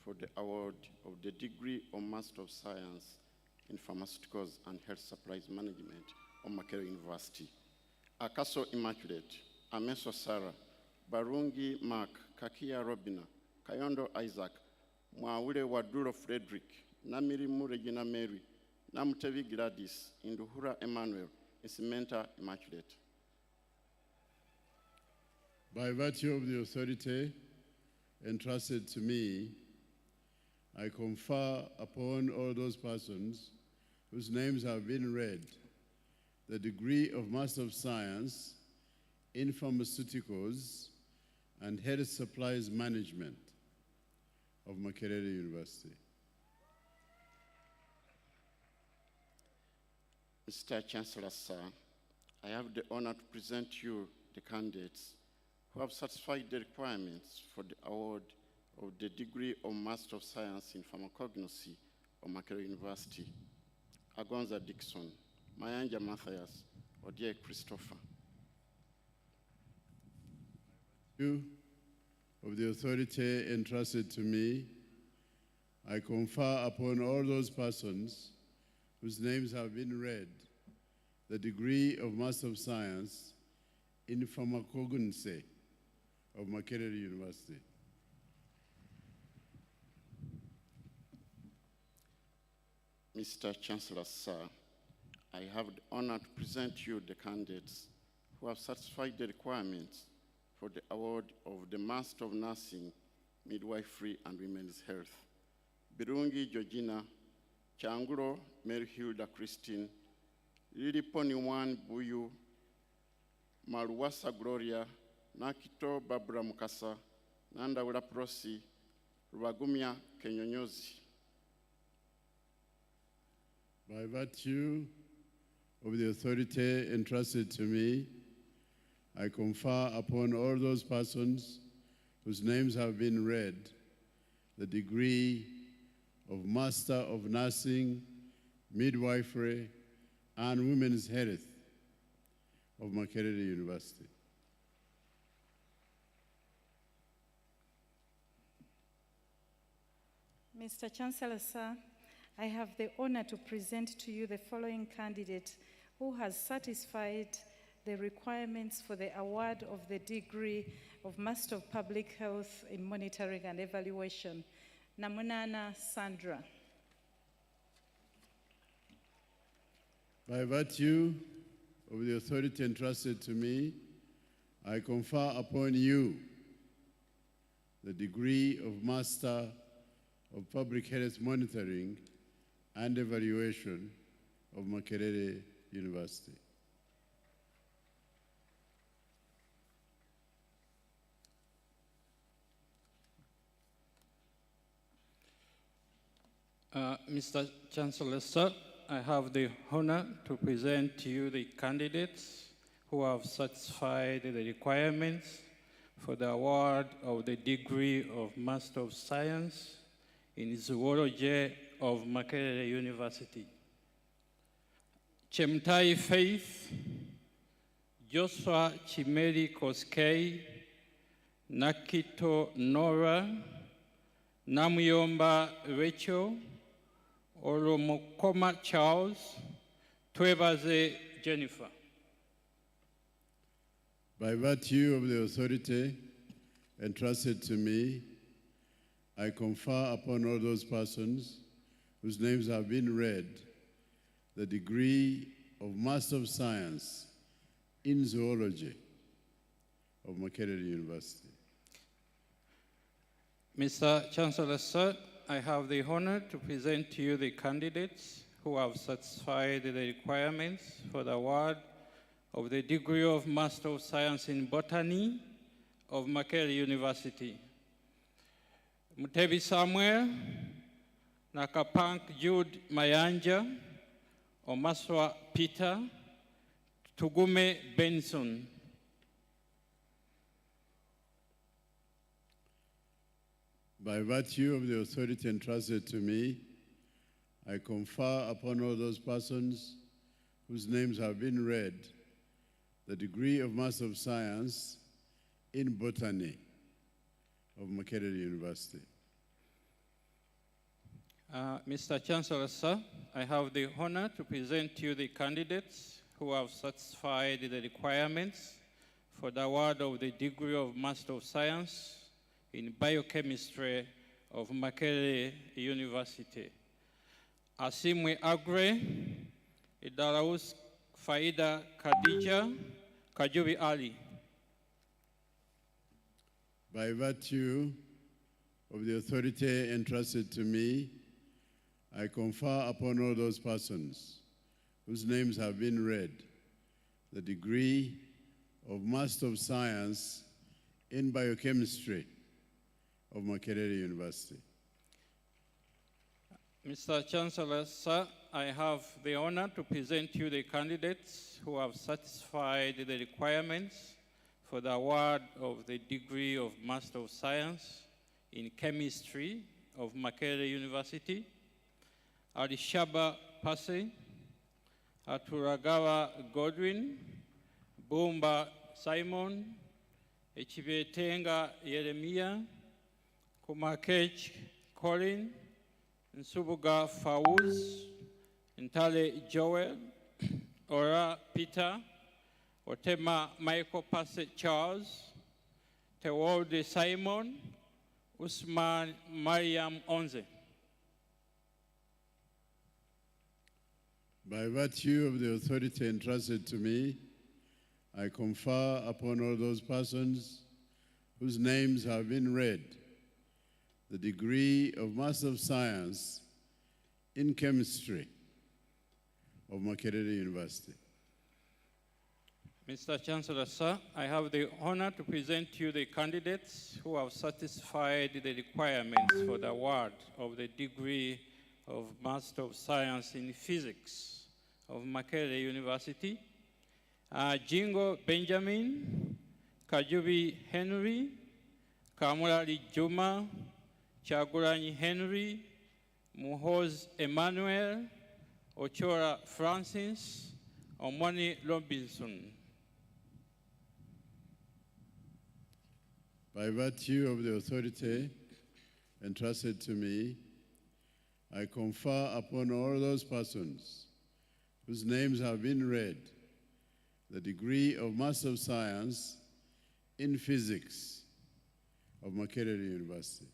Speaker 20: for the award of the degree of Master of Science in Pharmaceuticals and Health Supplies Management of Makerere University: Akaso Immaculate, Ameso Sarah, Barungi Mark, Kakia Robina, Kayondo Isaac, Mwawule Waduro Frederick, Namirimu Regina Mary, Namutevi Gladys, Induhura Emmanuel, Isimenta Immaculate.
Speaker 5: By virtue of the authority entrusted to me, I confer upon all those persons whose names have been read the degree of Master of Science in Pharmaceuticals and Health Supplies Management of Makerere University.
Speaker 20: Mr. Chancellor, sir, I have the honor to present you the candidates who have satisfied the requirements for the award of the degree of Master of Science in Pharmacognosy of Makerere University: Agonza Dixon, Mayanja Matthias, Odie Christopher.
Speaker 5: You, of the authority entrusted to me, I confer upon all those persons whose names have been read the degree of Master of Science in Pharmacognosy of Makerere University.
Speaker 20: Mr. Chancellor, sir, I have the honor to present you the candidates who have satisfied the requirements for the award of the Master of Nursing, Midwifery and Women's Health: Birungi Georgina, Changulo Mary Hilda Christine, Liliponi Wan Buyu, Maluwasa Gloria, Nakito Barbara Mukasa, Nandawula Prosi, Rubagumya Kenyonyozi.
Speaker 5: By virtue of the authority entrusted to me, I confer upon all those persons whose names have been read the degree of Master of Nursing, Midwifery, and Women's Health of Makerere University.
Speaker 19: Mr. Chancellor, sir, I have the honor to present to you the following candidate who has satisfied the requirements for the award of the degree of Master of Public Health in Monitoring and Evaluation. Namunana Sandra.
Speaker 5: By virtue of the authority entrusted to me, I confer upon you the degree of Master of Public Health Monitoring and Evaluation of Makerere University.
Speaker 21: Mr. Chancellor, sir, I have the honor to present to you the candidates who have satisfied the requirements for the award of the degree of Master of Science in Zoology of Makerere University. Chemtai Faith, Joshua Chimeri Koskei, Nakito Nora, Namuyomba Rachel, Oromokoma Charles, Twebaze Jennifer.
Speaker 5: By virtue of the authority entrusted to me, I confer upon all those persons whose names have been read the degree of Master of Science in Zoology of Makerere University.
Speaker 21: Mr. Chancellor, sir, I have the honor to present to you the candidates who have satisfied the requirements for the award of the degree of Master of Science in Botany of Makerere University. Mutebi Samuel, Nakapank Jude Mayanja, Omaswa Peter, Tugume Benson.
Speaker 5: By virtue of the authority entrusted to me, I confer upon all those persons whose names have been read the degree of Master of Science in Botany of Makerere University.
Speaker 21: Mr. Chancellor, sir, I have the honor to present to you the candidates who have satisfied the requirements for the award of the degree of Master of Science in Biochemistry of Makerere University. Asimwe Agre, Idaraus Faida Khadija, Kajubi Ali.
Speaker 5: By virtue of the authority entrusted to me, I confer upon all those persons whose names have been read the degree of Master of Science in Biochemistry of Makerere University.
Speaker 21: Mr. Chancellor, sir, I have the honor to present you the candidates who have satisfied the requirements for the award of the degree of Master of Science in Chemistry of Makerere University. Arishaba Pase, Aturagawa Godwin, Bumba Simon, Echibetenga Yeremia, Kumakech Colin, Nsubuga Fawuz, Ntale Joel, Ora Peter, Otema Michael Pase Charles, Tewolde Simon, Usman Mariam Onze.
Speaker 5: By virtue of the authority entrusted to me, I confer upon all those persons whose names have been read the degree of Master of Science in Chemistry of Makerere University.
Speaker 21: Mr. Chancellor, sir, I have the honor to present to you the candidates who have satisfied the requirements for the award of the degree of Master of Science in Physics of Makerere University. Jingo Benjamin, Kajubi Henry, Kamurali Juma, Chaguranyi Henry, Muhoz Emmanuel, Ochora Francis, Omoni Robinson.
Speaker 5: By virtue of the authority entrusted to me, I confer upon all those persons whose names have been read the degree of Master of Science in Physics of Makerere University.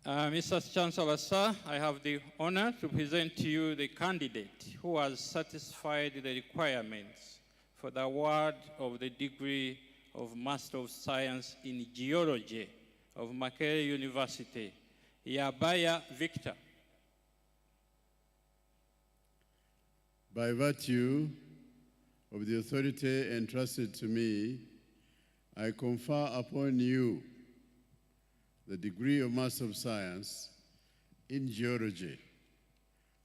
Speaker 21: Mr. Chancellor, sir, I have the honor to present to you the candidate who has satisfied the requirements for the award of the degree of Master of Science in Geology of Makerere University, Yabaya Victor.
Speaker 5: By virtue of the authority entrusted to me, I confer upon you the degree of Master of Science in Geology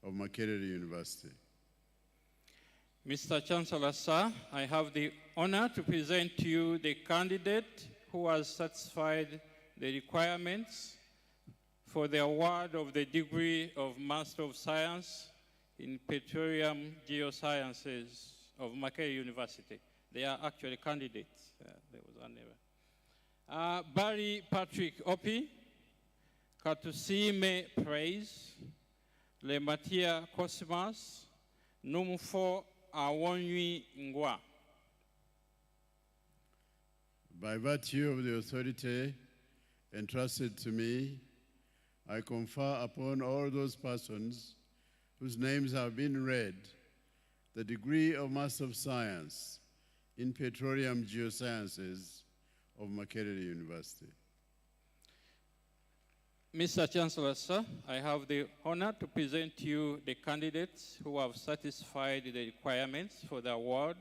Speaker 5: of Makerere University.
Speaker 21: Mr. Chancellor, sir, I have the honor to present to you the candidate who has satisfied the requirements for the award of the degree of Master of Science in Petroleum Geosciences of Makerere University. They are actually candidates. There was an error. Barry Patrick Opie, Katusime Praise, Lematia Cosmas, Numfo Awonyi Ngwa.
Speaker 5: By virtue of the authority entrusted to me, I confer upon all those persons whose names have been read the degree of Master of Science in Petroleum Geosciences of Makerere University.
Speaker 21: Mr. Chancellor, sir, I have the honor to present to you the candidates who have satisfied the requirements for the award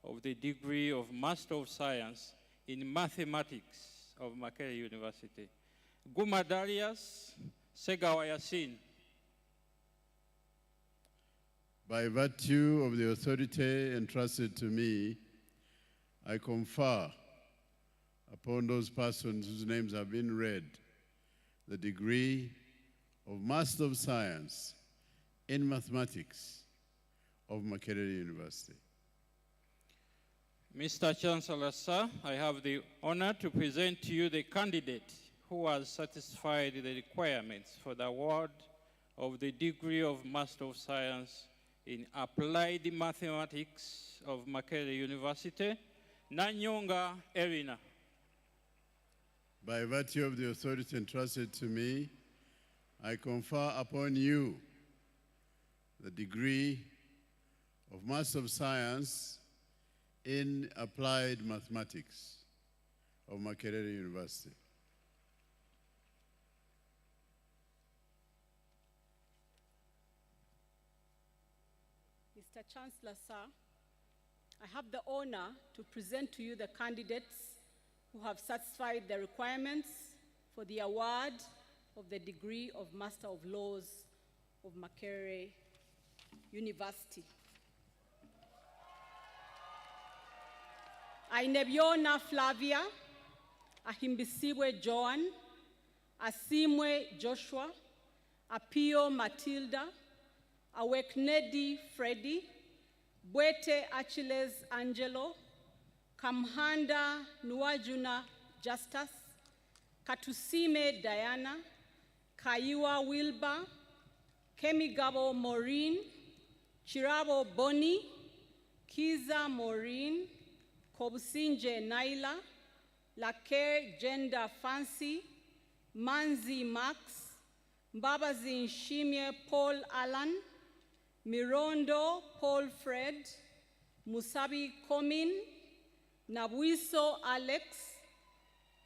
Speaker 21: of the degree of Master of Science in Mathematics of Makerere University. Guma Darius Segawa Yasin.
Speaker 5: By virtue of the authority entrusted to me, I confer upon those persons whose names have been read the degree of Master of Science in Mathematics of Makerere University.
Speaker 21: Mr. Chancellor, sir, I have the honor to present to you the candidate who has satisfied the requirements for the award of the degree of Master of Science in Applied Mathematics of Makerere University, Nanyonga Erina.
Speaker 5: By virtue of the authority entrusted to me, I confer upon you the degree of Master of Science in Applied Mathematics of Makerere University.
Speaker 2: Mr. Chancellor, sir, I have the honor to present to you the candidates who have satisfied the requirements for the award of the degree of Master of Laws of Makerere University. Ainebiona Flavia, Ahimbisiwe Joan, Asimwe Joshua, Apio Matilda, Aweknedi Freddy, Bwete Achilles Angelo, Kamhanda Nuajuna Justus, Katusime Diana, Kaiwa Wilba, Kemigabo Maureen, Chirabo Boni, Kiza Maureen, Kobusinje Naila, Lake Gender Fancy, Manzi Max, Mbabazi Nshimye Paul Alan, Mirondo Paul Fred, Musabi Komin, Nabwiso Alex,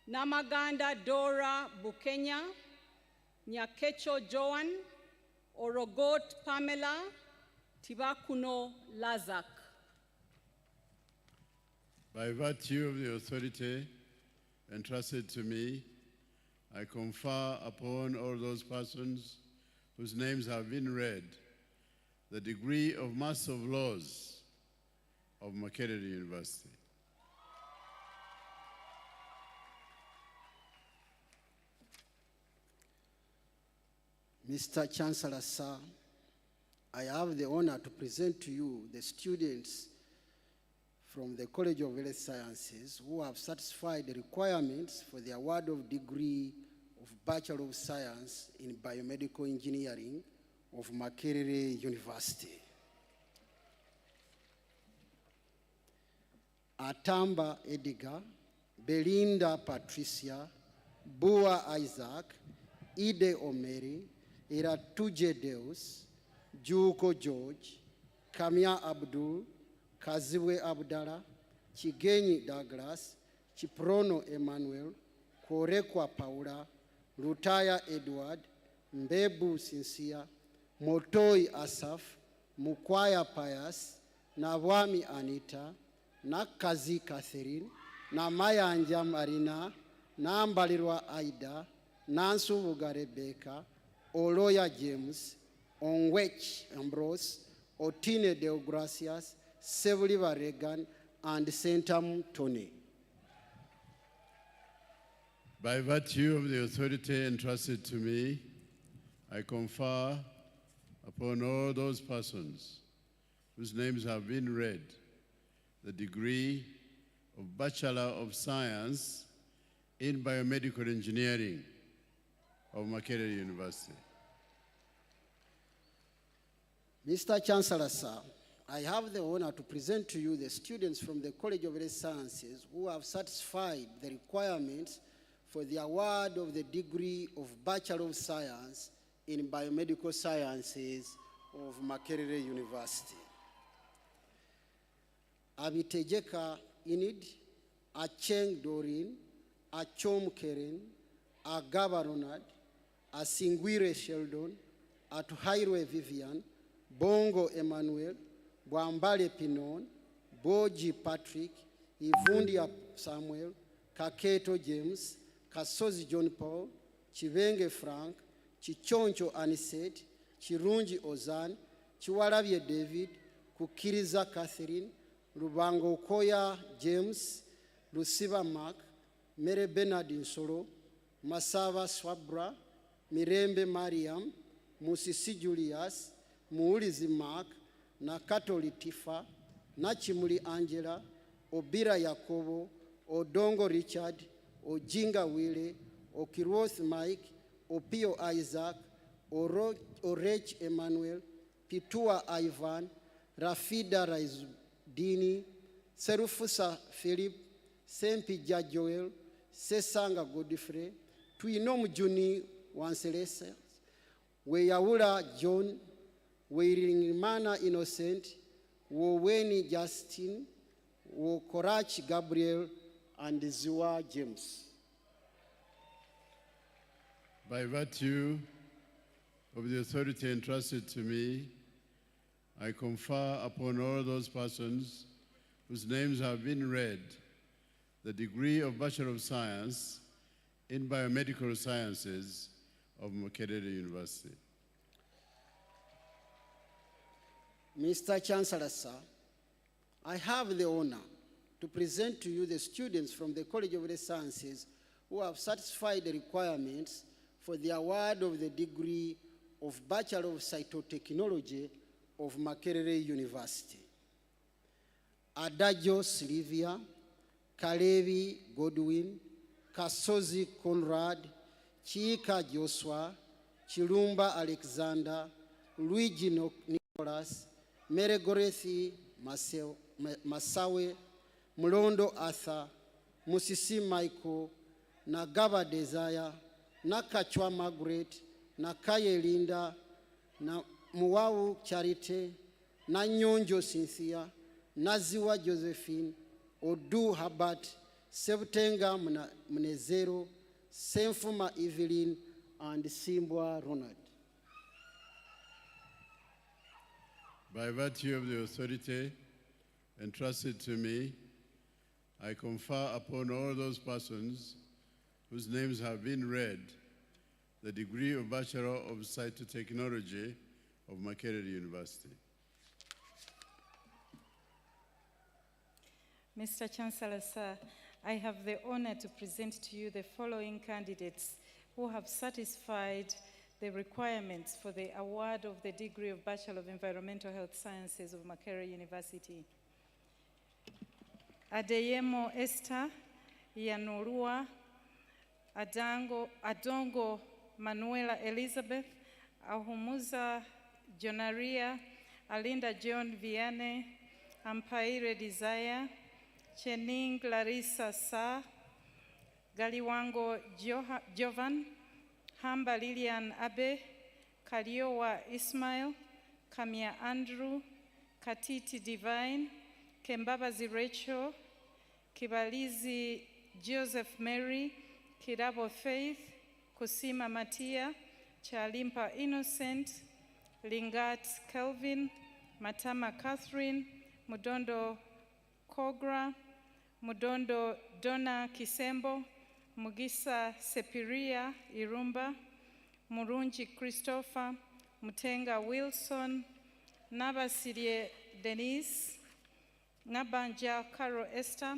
Speaker 2: Namaganda Dora Bukenya, Nyakecho Joan, Orogot Pamela, Tibakuno Lazak.
Speaker 5: By virtue of the authority entrusted to me, I confer upon all those persons whose names have been read the degree of Master of Laws of Makerere University.
Speaker 12: Mr. Chancellor, sir, I have the honor to present to you the students from the College of Health Sciences who have satisfied the requirements for the award of degree of Bachelor of Science in Biomedical Engineering of Makerere University. Atamba Edgar, Belinda Patricia, Bua Isaac, Ide Omeri, Iratuje Deus, Juko George, Kamia Abdul, Kaziwe Abdallah, Chigenyi Douglas, Chiprono Emmanuel, Korekwa Paula, Rutaya Edward, Mbebu Sincere, Motoi Asaf, Mukwaya Pius, Nawami Anita, Nakazi Catherine, Namayanja Marina, Nambalirwa Aida, Nansubuga Rebecca, Oloya James, Onwech Ambrose, Otine Deogracias, Sevliva Regan, and Sentam Tony.
Speaker 5: By virtue of the authority entrusted to me, I confer upon all those persons whose names have been read the degree of Bachelor of Science in Biomedical Engineering of Makerere University.
Speaker 12: Mr. Chancellor, sir, I have the honor to present to you the students from the College of Health Sciences who have satisfied the requirements for the award of the degree of Bachelor of Science in Biomedical Sciences of Makerere University. Abitegeka Inid, Acheng Doreen, Achom Keren, Agaba Ronald, Asingwire Sheldon, Atuhairwe Vivian, Bongo Emmanuel, Bwambale Pinon, Boji Patrick, Ivundia Samuel, Kaketo James, Kasozi John Paul, Chivenge Frank, Chichoncho Anisette, Chirunji Ozan, Chiwarabye David, Kukiriza Catherine, Rubango Koya James, Lusiba Mark, Mere Bernardine Solo, Masava Swabra, Mirembe Mariam, Musisi Julius, Muulizi Mark, Nakatoli Tifa, Nachimuli Angela, Obira Yakobo, Odongo Richard, Ojinga Willie, Okiroth Mike, Opio Isaac, Orech Emmanuel, Pitua Ivan, Rafida Raizudini, Serufusa Philip, Sempija Joel, Sesanga Godfrey, Tuinom Juni Wanselesa, Weyaula John, Weiringimana Innocent, Woweni Justin, Wokorach Gabriel, and Ziwa James.
Speaker 5: By virtue of the authority entrusted to me, I confer upon all those persons whose names have been read the degree of Bachelor of Science in Biomedical Sciences of Makerere University.
Speaker 12: Mr. Chancellor, sir, I have the honor to present to you the students from the College of Health Sciences who have satisfied the requirements for the award of the degree of Bachelor of Cytotechnology of Makerere University. Adajo Sylvia, Kalevi Godwin, Kasozi Conrad, Chika Joshua, Chilumba Alexander, Luigi Nicholas, Meregorethi Masawe, Mulondo Arthur, Musisi Michael, Nagaba Desire, Nakachwa Margaret, Nakaye Linda, na Muwawu Charity, Nanyonjo Cynthia, Naziwa Josephine, Odu Habat, Septenga Mnezero, Senfuma Evelyn, and Simbwa Ronald.
Speaker 5: By virtue of the authority entrusted to me, I confer upon all those persons whose names have been read the degree of Bachelor of Cytotechnology of Makerere University.
Speaker 19: Mr. Chancellor, sir, I have the honor to present to you the following candidates who have satisfied the requirements for the award of the degree of Bachelor of Environmental Health Sciences of Makerere University. Adeyemo Esther Yanurua, Adongo Manuela Elizabeth, Ahumuza Jonaria, Alinda John Vianney, Ampaire Desire, Chening Larissa Sa, Galiwango Jovan, Hamba Lilian Abe, Kaliowa Ismail, Kamia Andrew, Katiti Divine, Kembabazi Rachel, Kibalizi Joseph Mary, Kirabo Faith, Kusima Matia, Chalimpa Innocent, Lingat Kelvin, Matama Catherine, Mudondo Kogra, Mudondo Donna Kisembo, Mugisa Sepiria Irumba, Murunji Christopher, Mutenga Wilson, Nabasirie Denise, Nabanja Caro Esther,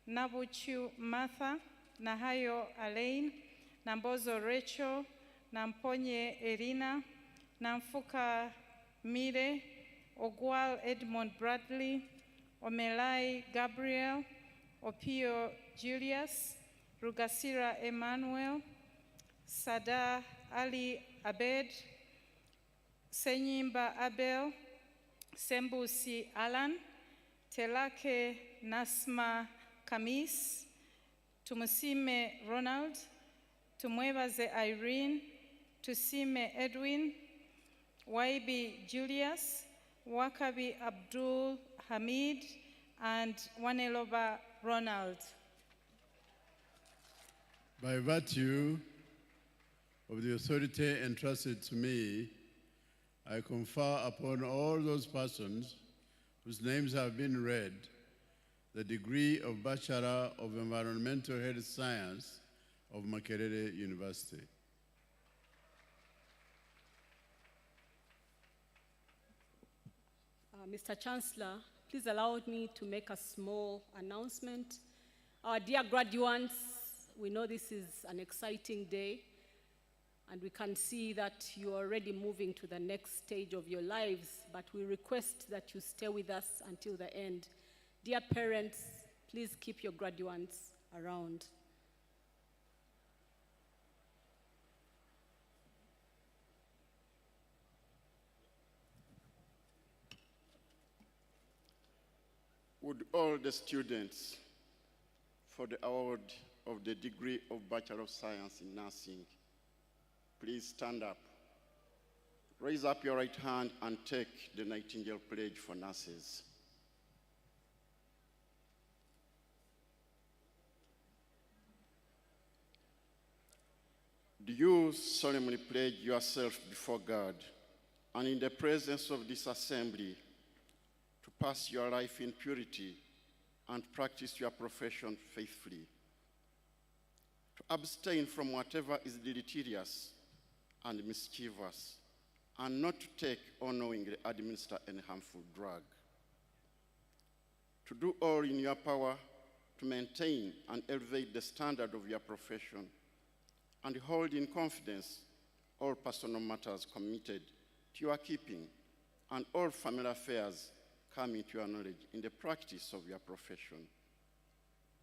Speaker 19: Nabuchu Martha, Nahayo Alain, Nambozo Rachel, Namponye Irina, Namfuka Mire, Ogwal Edmond Bradley, Omelai Gabriel, Opio Julius, Rugasira Emmanuel, Sada Ali Abed, Senyimba Abel, Sembusi Alan, Telake Nasma Kamis, Tumusime Ronald, Tumwebaze Irene, Tusime Edwin, Waibi Julius, Wakabi Abdul Hamid, and Waneloba Ronald.
Speaker 5: By virtue of the authority entrusted to me, I confer upon all those persons whose names have been read the degree of Bachelor of Environmental Health Science of Makerere University.
Speaker 2: Mr. Chancellor, please allow me to make a small announcement. Our dear graduates, we know this is an exciting day, and we can see that you are already moving to the next stage of your lives, but we request that you stay with us until the end. Dear parents, please keep your graduates around.
Speaker 20: Would all the students for the award of the degree of Bachelor of Science in Nursing please stand up? Raise up your right hand and take the Nightingale Pledge for Nurses. Do you solemnly pledge yourself before God and in the presence of this assembly to pass your life in purity and practice your profession faithfully, to abstain from whatever is deleterious and mischievous, and not to take or knowingly administer any harmful drug, to do all in your power to maintain and elevate the standard of your profession, and hold in confidence all personal matters committed to your keeping and all family affairs coming to your knowledge in the practice of your profession,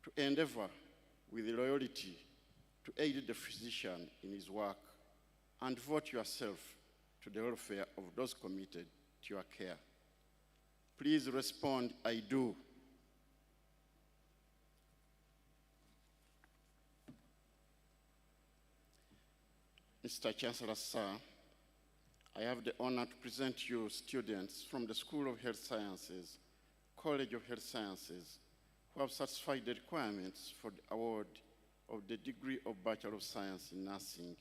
Speaker 20: to endeavor with loyalty to aid the physician in his work and devote yourself to the welfare of those committed to your care. Please respond, I do. Mr. Chancellor, sir, I have the honor to present you students from the School of Health Sciences, College of Health Sciences, who have satisfied the requirements for the award of the degree of Bachelor of Science in Nursing.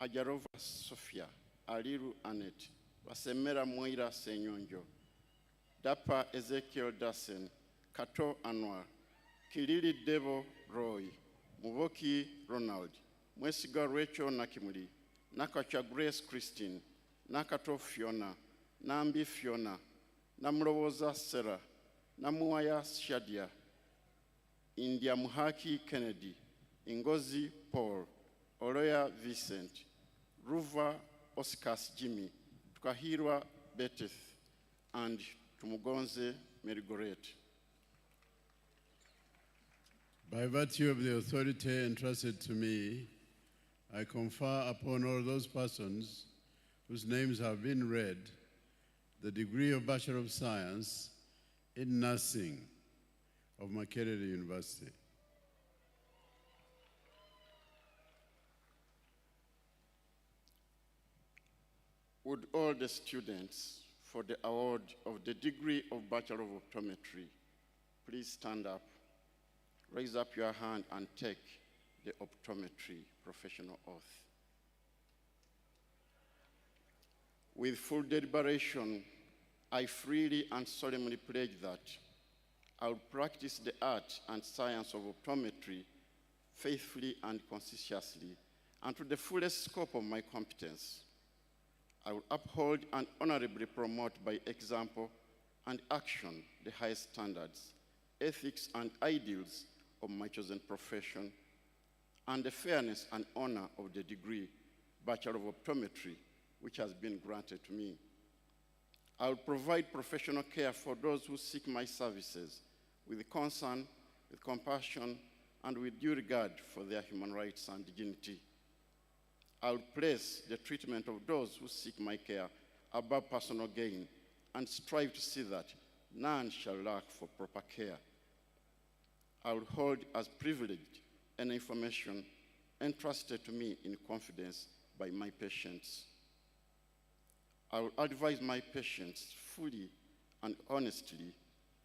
Speaker 20: Ajarova Sophia, Aliru Annette, Wasemera Moira Senyonjo, Dapa Ezekiel Dasen, Kato Anwar, Kilili Devo Roy, Muvoki Ronald, Mwesiga Rachel Nakimuri, Nakacha Grace Christine, Nakato Fiona, Nambi Fiona, Namrowoza Sarah, Namuaya Shadia, India Muhaki Kennedy, Ngozi Paul, Oroya Vincent, Ruva Oscars Jimmy, Tukahirwa Betith, and Tumugonze Merigoret.
Speaker 5: By virtue of the authority entrusted to me, I confer upon all those persons whose names have been read the degree of Bachelor of Science in Nursing of Makerere University. Would all the students for the award of the degree of Bachelor of Optometry please stand up, raise up your hand, and take the optometry professional oath. With full deliberation, I freely and solemnly pledge that I will practice the art and science of optometry faithfully and conscientiously, and to the fullest scope of my competence. I will uphold and honorably promote by example and action the highest standards, ethics, and ideals of my chosen profession, and the fairness and honor of the degree Bachelor of Optometry, which has been granted to me. I will provide professional care for those who seek my services with concern, with compassion, and with due regard for their human rights and dignity. I will place the treatment of those who seek my care above personal gain and strive to see that none shall lack for proper care. I will hold as privileged any information entrusted to me in confidence by my patients. I will advise my patients fully and honestly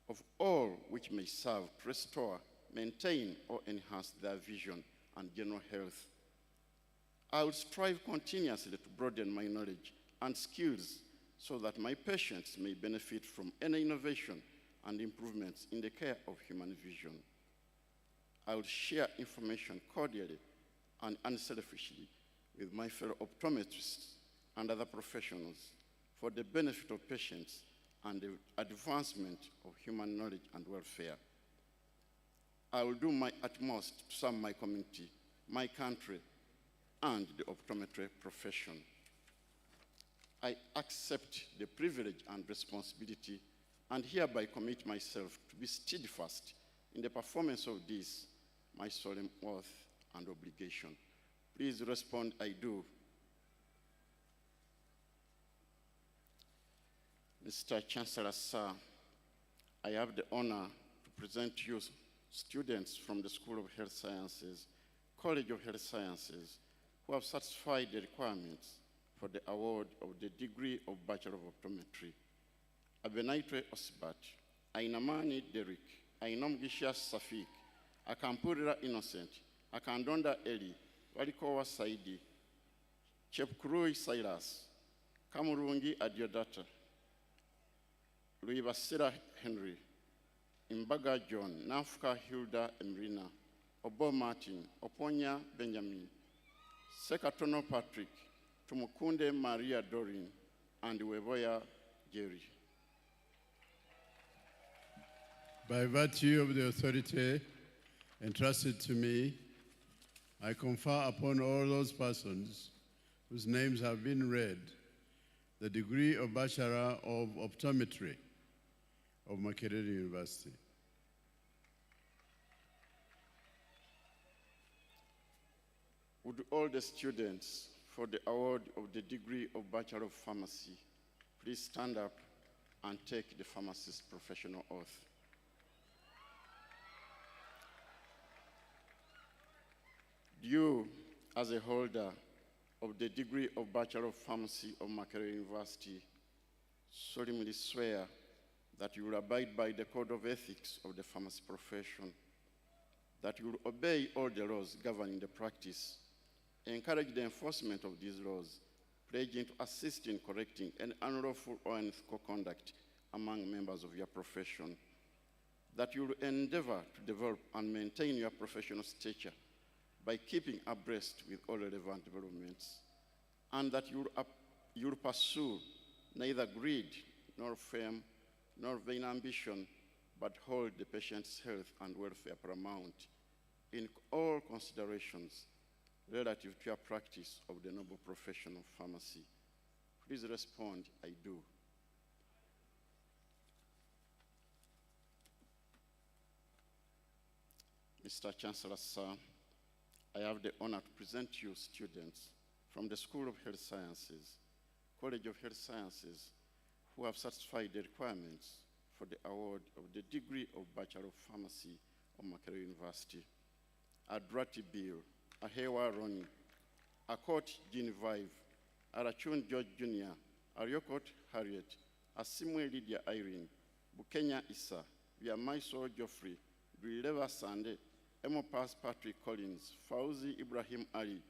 Speaker 5: of all which may serve to restore, maintain, or enhance their vision and general health. I will strive continuously to broaden my knowledge and skills so that my patients may benefit from any innovation and improvements in the care of human vision. I will share information cordially and unselfishly with my fellow optometrists and other professionals for the benefit of patients and the advancement of human knowledge and welfare. I will do my utmost to serve my community, my country, and the optometry profession. I accept the privilege and responsibility and hereby commit myself to be steadfast in the performance of this, my solemn oath and obligation. Please respond, I do. Mr. Chancellor, sir, I have the honor to present to you students from the School of Health Sciences, College of Health Sciences, who have satisfied the requirements for the award of the degree of Bachelor of Optometry. Abenaitwe Osbat, Ainamani Derek, Ainomgisha Safik, Akampurira Innocent, Akandonda Eli, Walikowa Saidi, Chepkurui Silas, Kamurungi Adiodata, Luibasira Henry, Imbaga John, Nafuka Hilda Emrina, Obo Martin, Oponya Benjamin, Sekatono Patrick, Tumukunde Maria Dorin, and Weboya Jerry. By virtue of the authority entrusted to me, I confer upon all those persons whose names have been read the degree of Bachelor of Optometry of Makerere University. Would all the students for the award of the degree of Bachelor of Pharmacy please stand up and take the pharmacist professional oath. You, as a holder of the degree of Bachelor of Pharmacy of Makerere University, solemnly swear that you will abide by the code of ethics of the pharmacy profession, that you will obey all the laws governing the practice, encourage the enforcement of these laws, pledging to assist in correcting any unlawful or unethical conduct among members of your profession, that you will endeavor to develop and maintain your professional stature by keeping abreast with all relevant developments, and that you will pursue neither greed nor fame nor vain ambition, but hold the patient's health and welfare paramount in all considerations relative to your practice of the noble profession of pharmacy. Please respond, I do. Mr. Chancellor, sir, I have the honor to present you students from the School of Health Sciences, College of Health Sciences, who have satisfied the requirements for
Speaker 20: for the award of the degree of Bachelor of Pharmacy of Makerere University. Adrati Bill, Ahewa Ronnie, Akot Genevieve, Arachun George Jr., Ariokot Harriet, Asimwe Lydia Irene, Bukenya Issa, Viamaiso Geoffrey, Grileva Sande, Emopas Patrick Collins, Fauzi Ibrahim Ali,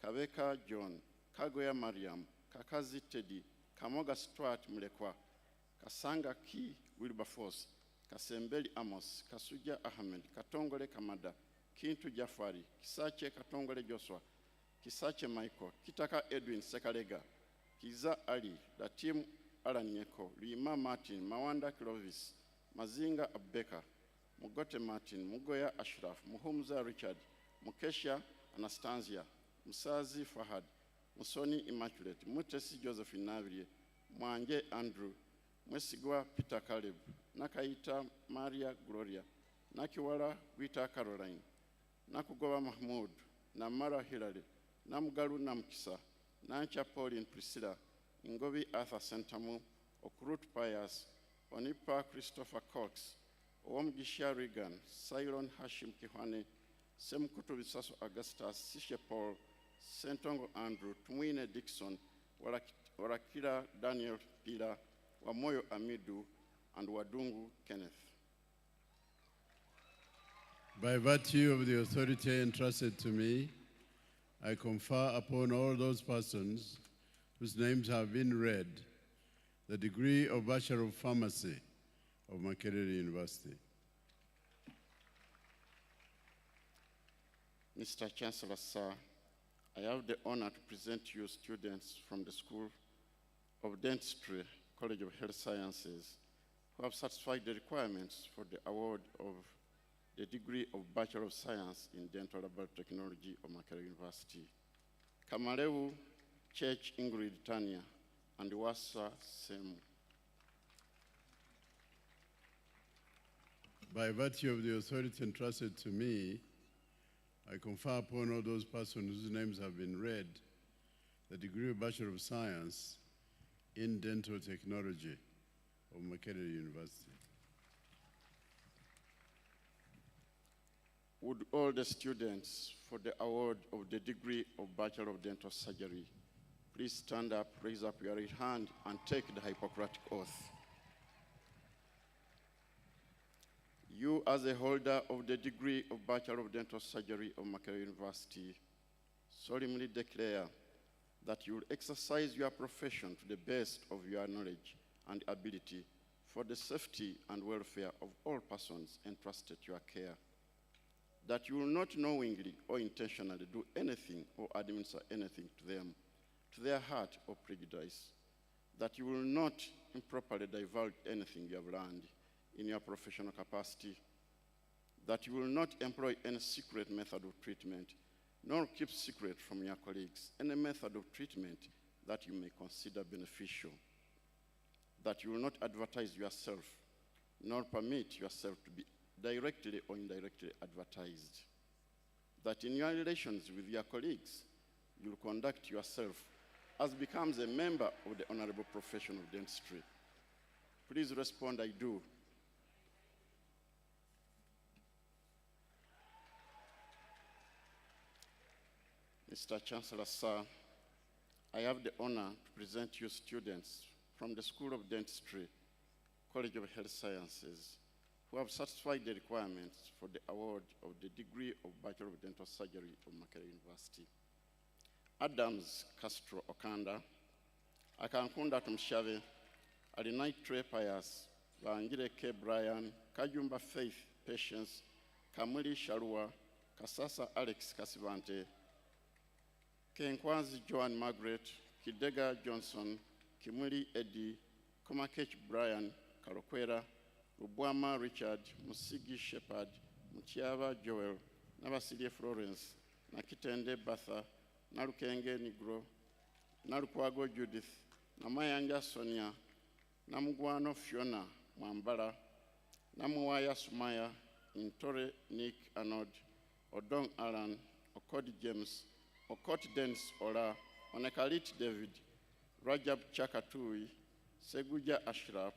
Speaker 20: Kaveka John, Kagoya Mariam, Kakazi Teddy, Kamoga Stuart Mulekwa, Kasanga Ki Wilberforce, Kasembeli Amos, Kasuja Ahmed, Katongole Kamada, Kintu Jafari, Kisache Katongole Joshua, Kisache Michael, Kitaka Edwin Sekalega, Kiza Ali, Latim Alanyeko, Lima Martin, Mawanda Clovis, Mazinga Abeka, Mugote Martin, Mugoya Ashraf, Muhumza Richard, Mukesha Anastasia, Musazi Fahad, Musoni Immaculate, Mutesi Josephine Navrie, Mwanje Andrew, Mwesigwa Peter Caleb, Nakaita Maria Gloria, Nakiwala Wita Caroline, Nakugoba Mahmoud, Namara Hilary, Namgalu Namkisa, Nancha Pauline Priscilla, Ngobi Arthur Sentamu, Okrut Pius, Onipa Christopher Cox, Owamgisha Regan, Cylon Hashim Kihwane, Semkutu Visaso Augustus, Sishe Paul, Sentongo Andrew, Tumwine Dixon, Warakira Daniel Pila, Wamoyo Amidu, and Wadungu Kenneth.
Speaker 5: By virtue of the authority entrusted to me, I confer upon all those persons whose names have been read the degree of Bachelor of Pharmacy of Makerere University.
Speaker 20: Mr. Chancellor, sir, I have the honor to present you students from the School of Dentistry, College of Health Sciences, who have satisfied the requirements for the award of the degree of Bachelor of Science in Dental Laboratory Technology of Makerere University. Kamarewu Church Ingrid Tanya and Wasa Semu.
Speaker 5: By virtue of the authority entrusted to me, I confer upon all those persons whose names have been read the degree of Bachelor of Science in Dental Technology of Makerere University.
Speaker 20: Would all the students for the award of the degree of Bachelor of Dental Surgery please stand up, raise up your right hand, and take the Hippocratic Oath. You, as a holder of the degree of Bachelor of Dental Surgery of Makerere University, solemnly declare that you will exercise your profession to the best of your knowledge and ability for the safety and welfare of all persons entrusted to your care. That you will not knowingly or intentionally do anything or administer anything to them, to their hurt or prejudice. That you will not improperly divulge anything you have learned in your professional capacity. That you will not employ any secret method of treatment, nor keep secret from your colleagues any method of treatment that you may consider beneficial. That you will not advertise yourself, nor permit yourself to be directly or indirectly advertised. That in your relations with your colleagues, you will conduct yourself as becomes a member of the honorable profession of dentistry. Please respond, I do. Mr. Chancellor, sir, I have the honor to present you students from the School of Dentistry, College of Health Sciences, who have satisfied the requirements for the award of the degree of Bachelor of Dental Surgery of Makerere University. Adams Castro Okanda, Akankunda Tumshave, Alinaitre Pius, Vangire K. Brian, Kajumba Faith Patience, Kamuli Sharua, Kasasa Alex Kasivante, Kenkwazi Joan Margaret, Kidega Johnson, Kimuli Eddie, Komakech Brian, Karokwera, Rubwama Richard, Musigi Shepard, Mutiava Joel, Nabasilie Florence, Nakitende Batha, Narukenge Negro, Narukwago Judith, Namayanja Sonia, Namugwano Fiona Mwambala, Namuwaya Sumaya, Intore Nick Arnold, Odong Alan, Okodi James, Okot Dennis Ola, Onekalit David, Rajab Chakatui, Seguja Ashraf,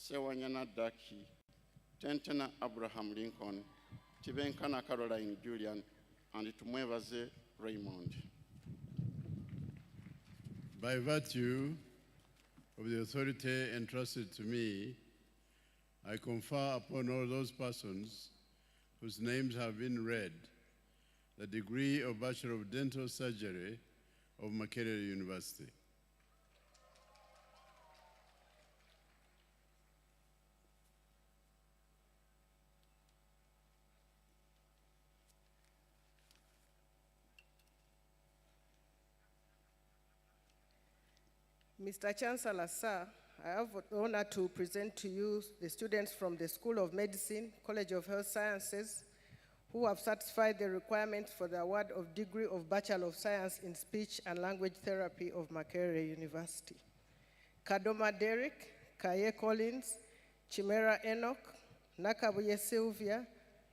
Speaker 20: Sewanyana Daki, Tentena Abraham Lincoln, Tibenkana Caroline Julian, and Tumwevaze Raymond.
Speaker 5: By virtue of the authority entrusted to me, I confer upon all those persons whose names have been read the degree of Bachelor of Dental Surgery of Makerere University.
Speaker 18: Mr. Chancellor, sir, I have the honor to present to you the students from the School of Medicine, College of Health Sciences, who have satisfied the requirements for the award of degree of Bachelor of Science in Speech and Language Therapy of Makerere University. Kadoma Derek, Kaye Collins, Chimera Enoch, Nakabuye Sylvia,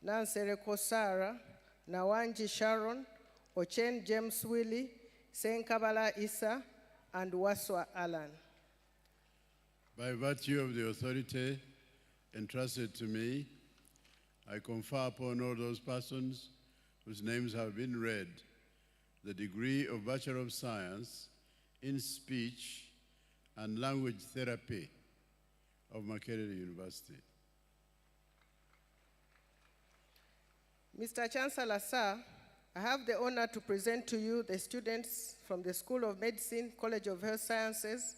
Speaker 18: Nansereko Sarah, Nawanji Sharon, Ochen James Willie, Senkabala Isa, and Waswa Alan.
Speaker 5: By virtue of the authority entrusted to me, I confer upon all those persons whose names have been read the degree of Bachelor of Science in Speech and Language Therapy of Makerere University.
Speaker 18: Mr. Chancellor, sir, I have the honor to present to you the students from the School of Medicine, College of Health Sciences,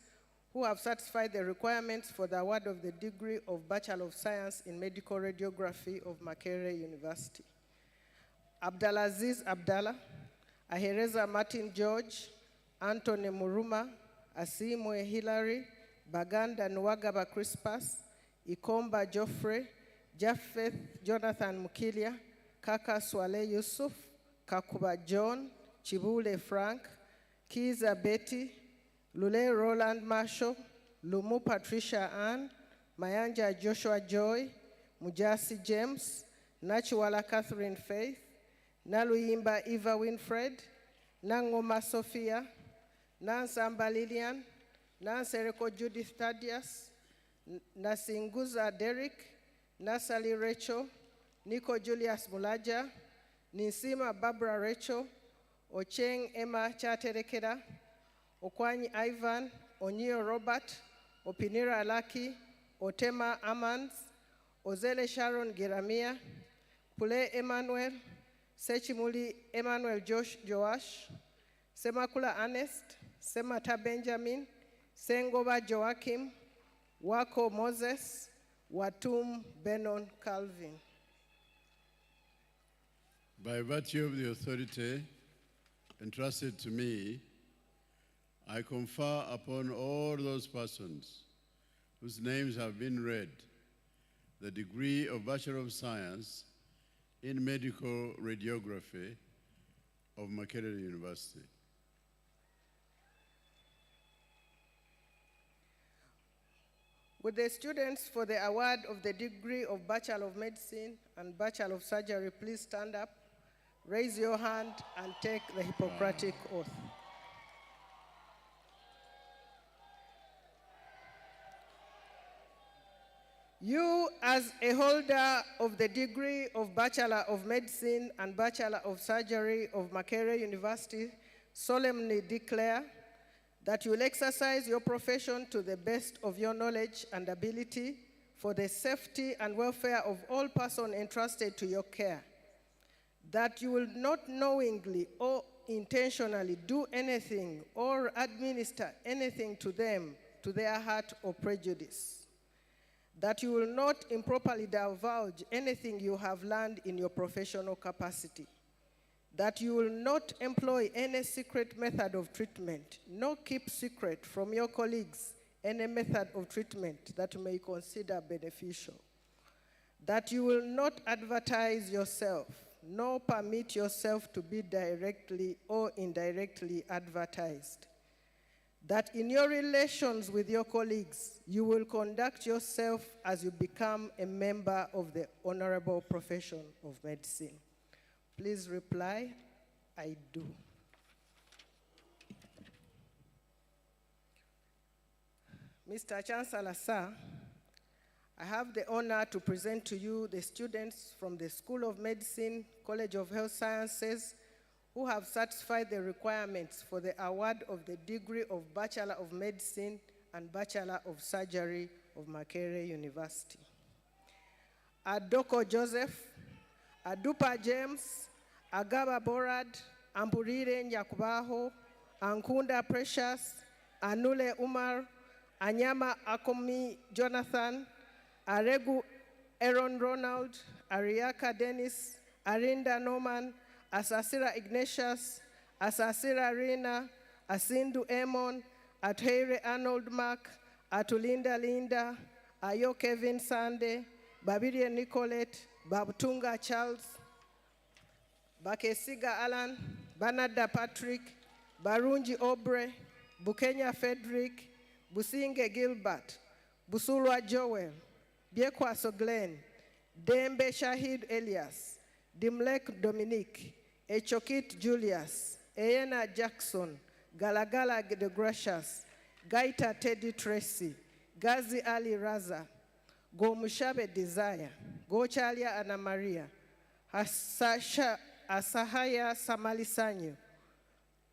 Speaker 18: who have satisfied the requirements for the award of the degree of Bachelor of Science in Medical Radiography of Makerere University. Abdulaziz Abdallah, Ahereza Martin George, Anthony Muruma, Asimwe Hilary, Baganda Nwagaba Crispus, Ikomba Geoffrey, Japheth Jonathan Mukilia, Kaka Swale Yusuf, Kakuba John, Chibule Frank, Kiza Betty, Lule Roland Marshall, Lumu Patricia Ann, Mayanja Joshua Joy, Mujasi James, Nachiwala Catherine Faith, Naluyimba Eva Winfred, Nangoma Sophia, Nansamba Lillian, Nansereko Judith Thaddeus, Nasinguza Derek, Nasali Rachel, Nico Julius Mulaja, Ninsima Barbara Rachel, Ocheng Emma Chaterekeda, Okwanyi Ivan, Onyio Robert, Opinira Alaki, Otema Amans, Ozele Sharon Giramia, Pule Emmanuel, Sechimuli Emmanuel Joash, Semakula Ernest, Semata Benjamin, Sengoba Joachim, Wako Moses, Watum Benon Calvin.
Speaker 5: By virtue of the authority entrusted to me, I confer upon all those persons whose names have been read the degree of Bachelor of Science in Medical Radiography of Makerere University.
Speaker 18: Would the students for the award of the degree of Bachelor of Medicine and Bachelor of Surgery please stand up, raise your hand, and take the Hippocratic Oath. You, as a holder of the degree of Bachelor of Medicine and Bachelor of Surgery of Makerere University, solemnly declare that you will exercise your profession to the best of your knowledge and ability for the safety and welfare of all persons entrusted to your care, that you will not knowingly or intentionally do anything or administer anything to them to their hurt or prejudice, that you will not improperly divulge anything you have learned in your professional capacity, that you will not employ any secret method of treatment, nor keep secret from your colleagues any method of treatment that you may consider beneficial, that you will not advertise yourself, nor permit yourself to be directly or indirectly advertised, that in your relations with your colleagues, you will conduct yourself as you become a member of the honorable profession of medicine. Please reply, I do. Mr. Chancellor, sir, have the honor to present to you the students from the School of Medicine, College of Health Sciences, who have satisfied the requirements for the award of the degree of Bachelor of Medicine and Bachelor of Surgery of Makerere University. Adoko Joseph, Adupa James, Agaba Borad, Ampurire Nyakubaho, Ankunda Precious, Anule Umar, Anyama Akomi Jonathan, Aregu Aaron Ronald, Ariaka Dennis, Arinda Norman, Asasira Ignatius, Asasira Rina, Asindu Emon, Athere Arnold Mark, Atulinda Linda, Ayo Kevin Sande, Babiria Nicolette, Babutunga Charles, Bakesiga Alan, Banada Patrick, Barunji Obre, Bukenya Frederick, Businge Gilbert, Busulwa Joel, Biekwaso Glenn, Dembe Shahid Elias, Dimlek Dominique, Echokit Julius, Eyena Jackson, Galagala de Gracious, Gaita Teddy Tracy, Gazi Ali Raza, Gomushabe Desire, Gochalia Anna Maria, Asahaya Samali Sanyu,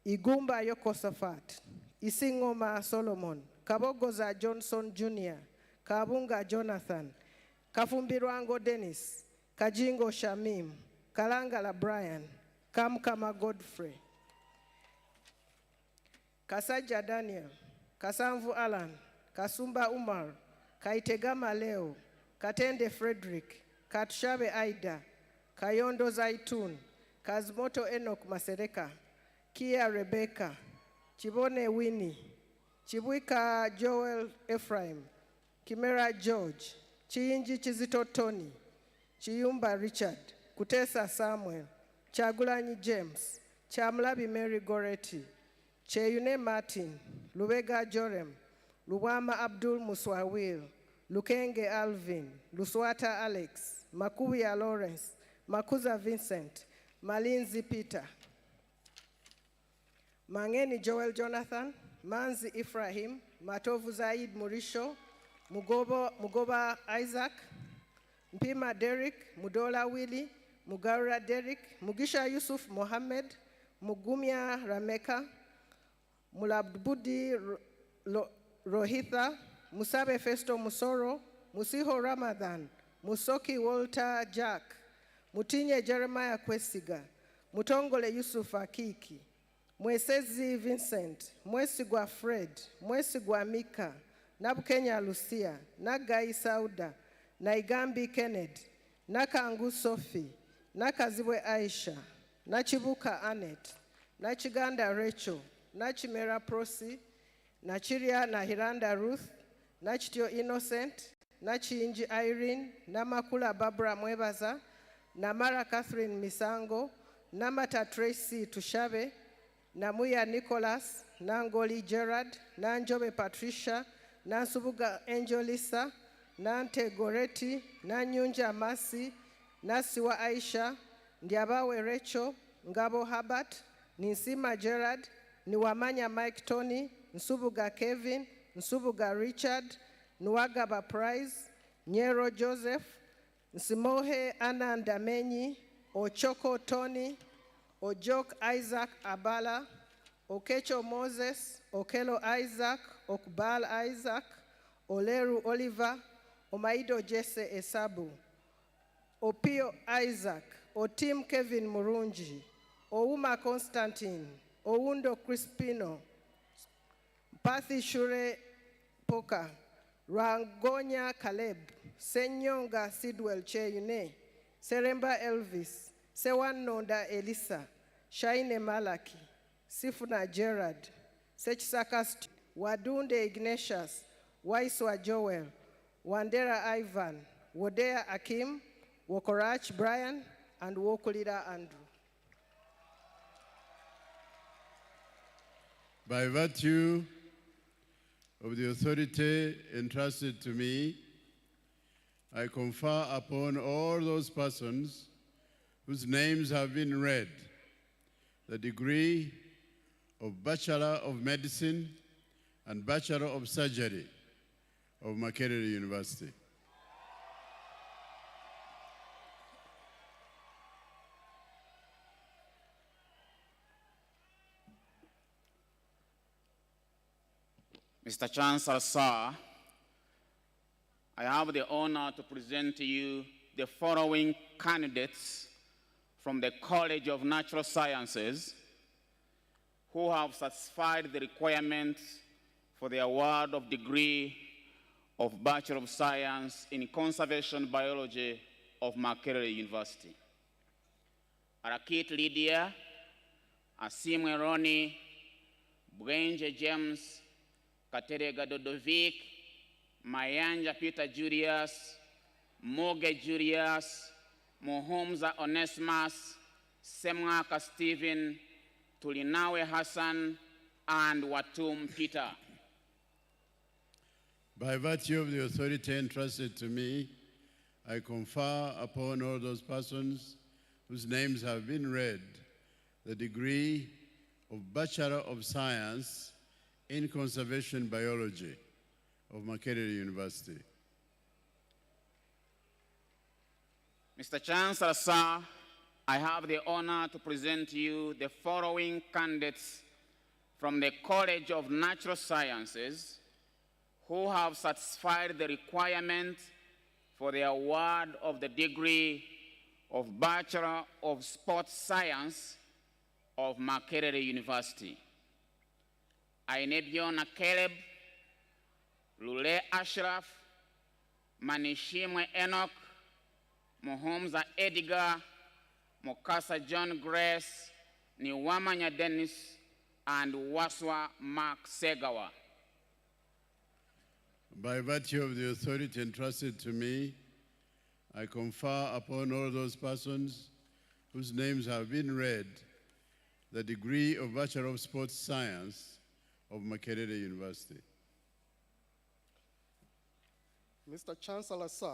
Speaker 18: Igumba Yokosafat, Isingoma Solomon, Kabogoza Johnson Jr., Kabunga Jonathan, Kafumbirwango Dennis, Kajingo Shamim, Kalangala Brian, Kamkama Godfrey, Kasaja Daniel, Kasamvu Alan, Kasumba Umar, Kaitegama Leo, Katende Frederick, Katshabe Aida, Kayondo Zaitun, Kazmoto Enoch Masereka, Kia Rebecca, Chibone Winnie, Chibuika Joel Ephraim, Kimera George, Chiinji Chizito Tony, Chiyumba Richard, Kutesa Samuel, Chagulanyi James, Chamlabi Mary Goretti, Cheyune Martin, Lubega Jorem, Luwama Abdul Muswawil, Lukenge Alvin, Luswata Alex, Makuya Lawrence, Makuza Vincent, Malinzi Peter, Mangeni Joel Jonathan, Manzi Ephraim, Matovu Zaid Murisho, Mugoba Isaac, Mpima Derek, Mudola Willie, Mugaura Derek, Mugisha Yusuf Mohammed, Mugumia Rameka, Mulabudi Rohitha, Musabe Festo Musoro, Musiho Ramadan, Musoki Walter Jack, Mutinye Jeremiah Kwesiga, Mutongole Yusuf Akiki, Mwesezi Vincent, Mwesigwa Fred, Mwesigwa Mika, Nabukenya Lucia, Nagai Sauda, Naigambi Kenneth, Nakangu Sophie, Nakazibwe Aisha, Nachibuka Annette, Nachiganda Rachel, Nachimera Prosi, Nachiria Nahiranda Ruth, Nachitio Innocent, Nachinji Irene, Namakula Barbara Mwebaza, Namara Catherine Misango, Namata Tracy Tushabe, Namuya Nicholas, Nangoli Gerard, Nanjobe Patricia, Nansubuga Angelisa, Nante Goretti, Nanyunja Masi, Nasiwa Aisha, Ndiabawe Rachel, Ngabo Habart, Ninsima Gerard, Niwamanya Mike Tony, Nsubuga Kevin, Nsubuga Richard, Nwagaba Price, Nyero Joseph, Nsimohe Anna Ndamenyi, Ochoko Tony, Ojok Isaac Abala, Okecho Moses, Okelo Isaac, Okbal Isaac, Oleru Oliver, Omaido Jesse Esabu, Opio Isaac, Otim Kevin Murunji, Ouma Constantine, Oundo Crispino, Pathi Shure Poka, Rangonya Caleb, Senyonga Sidwell Cheyune, Seremba Elvis, Sewan Nonda Elisa, Shaine Malaki, Sifuna Gerard, Sechsaka Wadunde Ignatius, Waiswa Joel, Wandera Ivan, Wodea Akim, Wokorach Brian, and Wokulida Andrew.
Speaker 5: By virtue of the authority entrusted to me, I confer upon all those persons whose names have been read the degree of Bachelor of Medicine and Bachelor of Surgery of Makerere University.
Speaker 1: Mr. Chancellor, sir, I have the honor to present to you the following candidates from the College of Natural Sciences who have satisfied the requirements for the award of degree of Bachelor of Science in Conservation Biology of Makerere University. Arakit Lydia, Asimwe Ronnie, Bwenje James, Katerega Dodovic, Mayanja Peter Julius, Moge Julius, Mohomza Onesimus, Semwaka Stephen, Tulinawe Hassan, and Watum Peter.
Speaker 5: By virtue of the authority entrusted to me, I confer upon all those persons whose names have been read the degree of Bachelor of Science in Conservation Biology of Makerere University.
Speaker 1: Mr. Chancellor, sir, I have the honor to present to you the following candidates from the College of Natural Sciences who have satisfied the requirement for the award of the degree of Bachelor of Sports Science of Makerere University. Ainebiona Caleb, Lule Ashraf, Manishimwe Enoch, Mohomza Edgar, Mokasa John Grace, Niwamanya Dennis, and Waswa Mark Segawa.
Speaker 5: By virtue of the authority entrusted to me, I confer upon all those persons whose names have been read the degree of Bachelor of Sports Science of Makerere University.
Speaker 22: Mr. Chancellor, sir,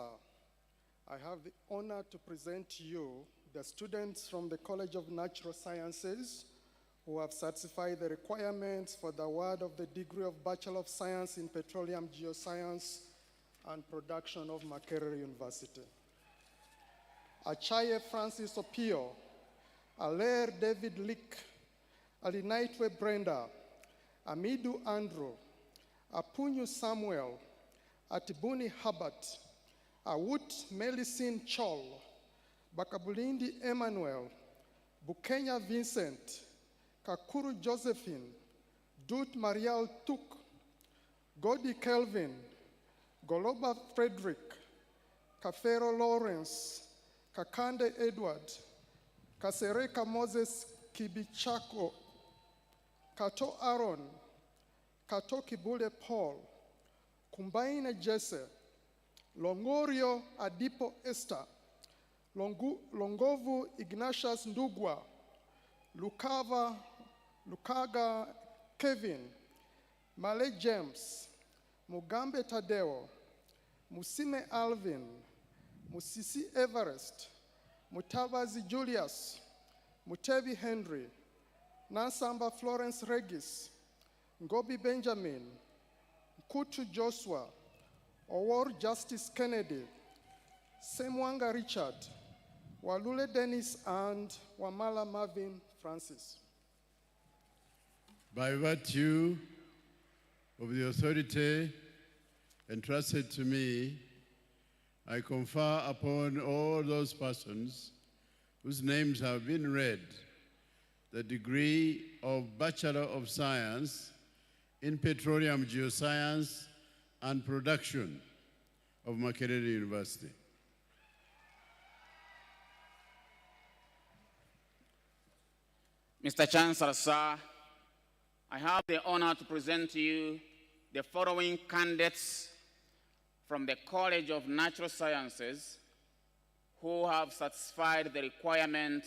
Speaker 22: I have the honor to present to you the students from the College of Natural Sciences who have satisfied the requirements for the award of the degree of Bachelor of Science in Petroleum Geoscience and Production of Makerere University. Achaye Francis Opio, Alaire David Lick, Alinaitwe Brenda, Amidu Andrew, Apunyu Samuel, Atibuni Habat, Awut Melicine Chol, Bakabulindi Emmanuel, Bukenya Vincent, Kakuru Josephine, Dut Marial Tuk, Godi Kelvin, Goloba Frederick, Kafero Lawrence, Kakande Edward, Kasereka Moses Kibichako, Kato Aaron, Kato Kibule Paul, Kumbaine Jesse, Longorio Adipo Esther, Longovu Ignatius Ndugwa, Lukaga Kevin, Male James, Mugambe Tadeo, Musime Alvin, Musisi Everest, Mutabazi Julius, Mutebi Henry, Nansamba Florence Regis, Ngobi Benjamin, Kutu Joshua, Owor Justice Kennedy, Semwanga Richard, Walule Dennis, and Wamala Marvin Francis.
Speaker 5: By virtue of the authority entrusted to me, I confer upon all those persons whose names have been read the degree of Bachelor of Science in Petroleum Geoscience and Production of Makerere University.
Speaker 1: Mr. Chancellor, sir, I have the honor to present to you the following candidates from the College of Natural Sciences who have satisfied the requirement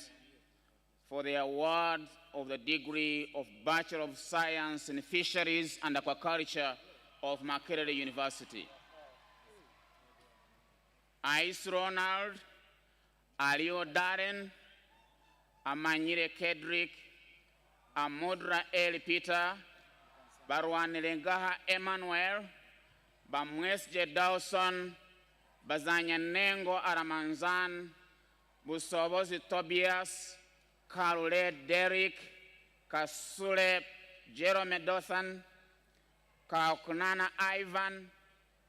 Speaker 1: for the award of the degree of Bachelor of Science in Fisheries and Aquaculture of Makerere University. Ice Ronald, Alio Darren, Amanyire Kedrick, Amodra Eli Peter, Barwanelengaha Emmanuel, Bamwesje Dawson, Bazanya Nengo Aramanzan, Busobozi Tobias, Karule Derek, Kasule Jerome Dothan, Kaukunana Ivan,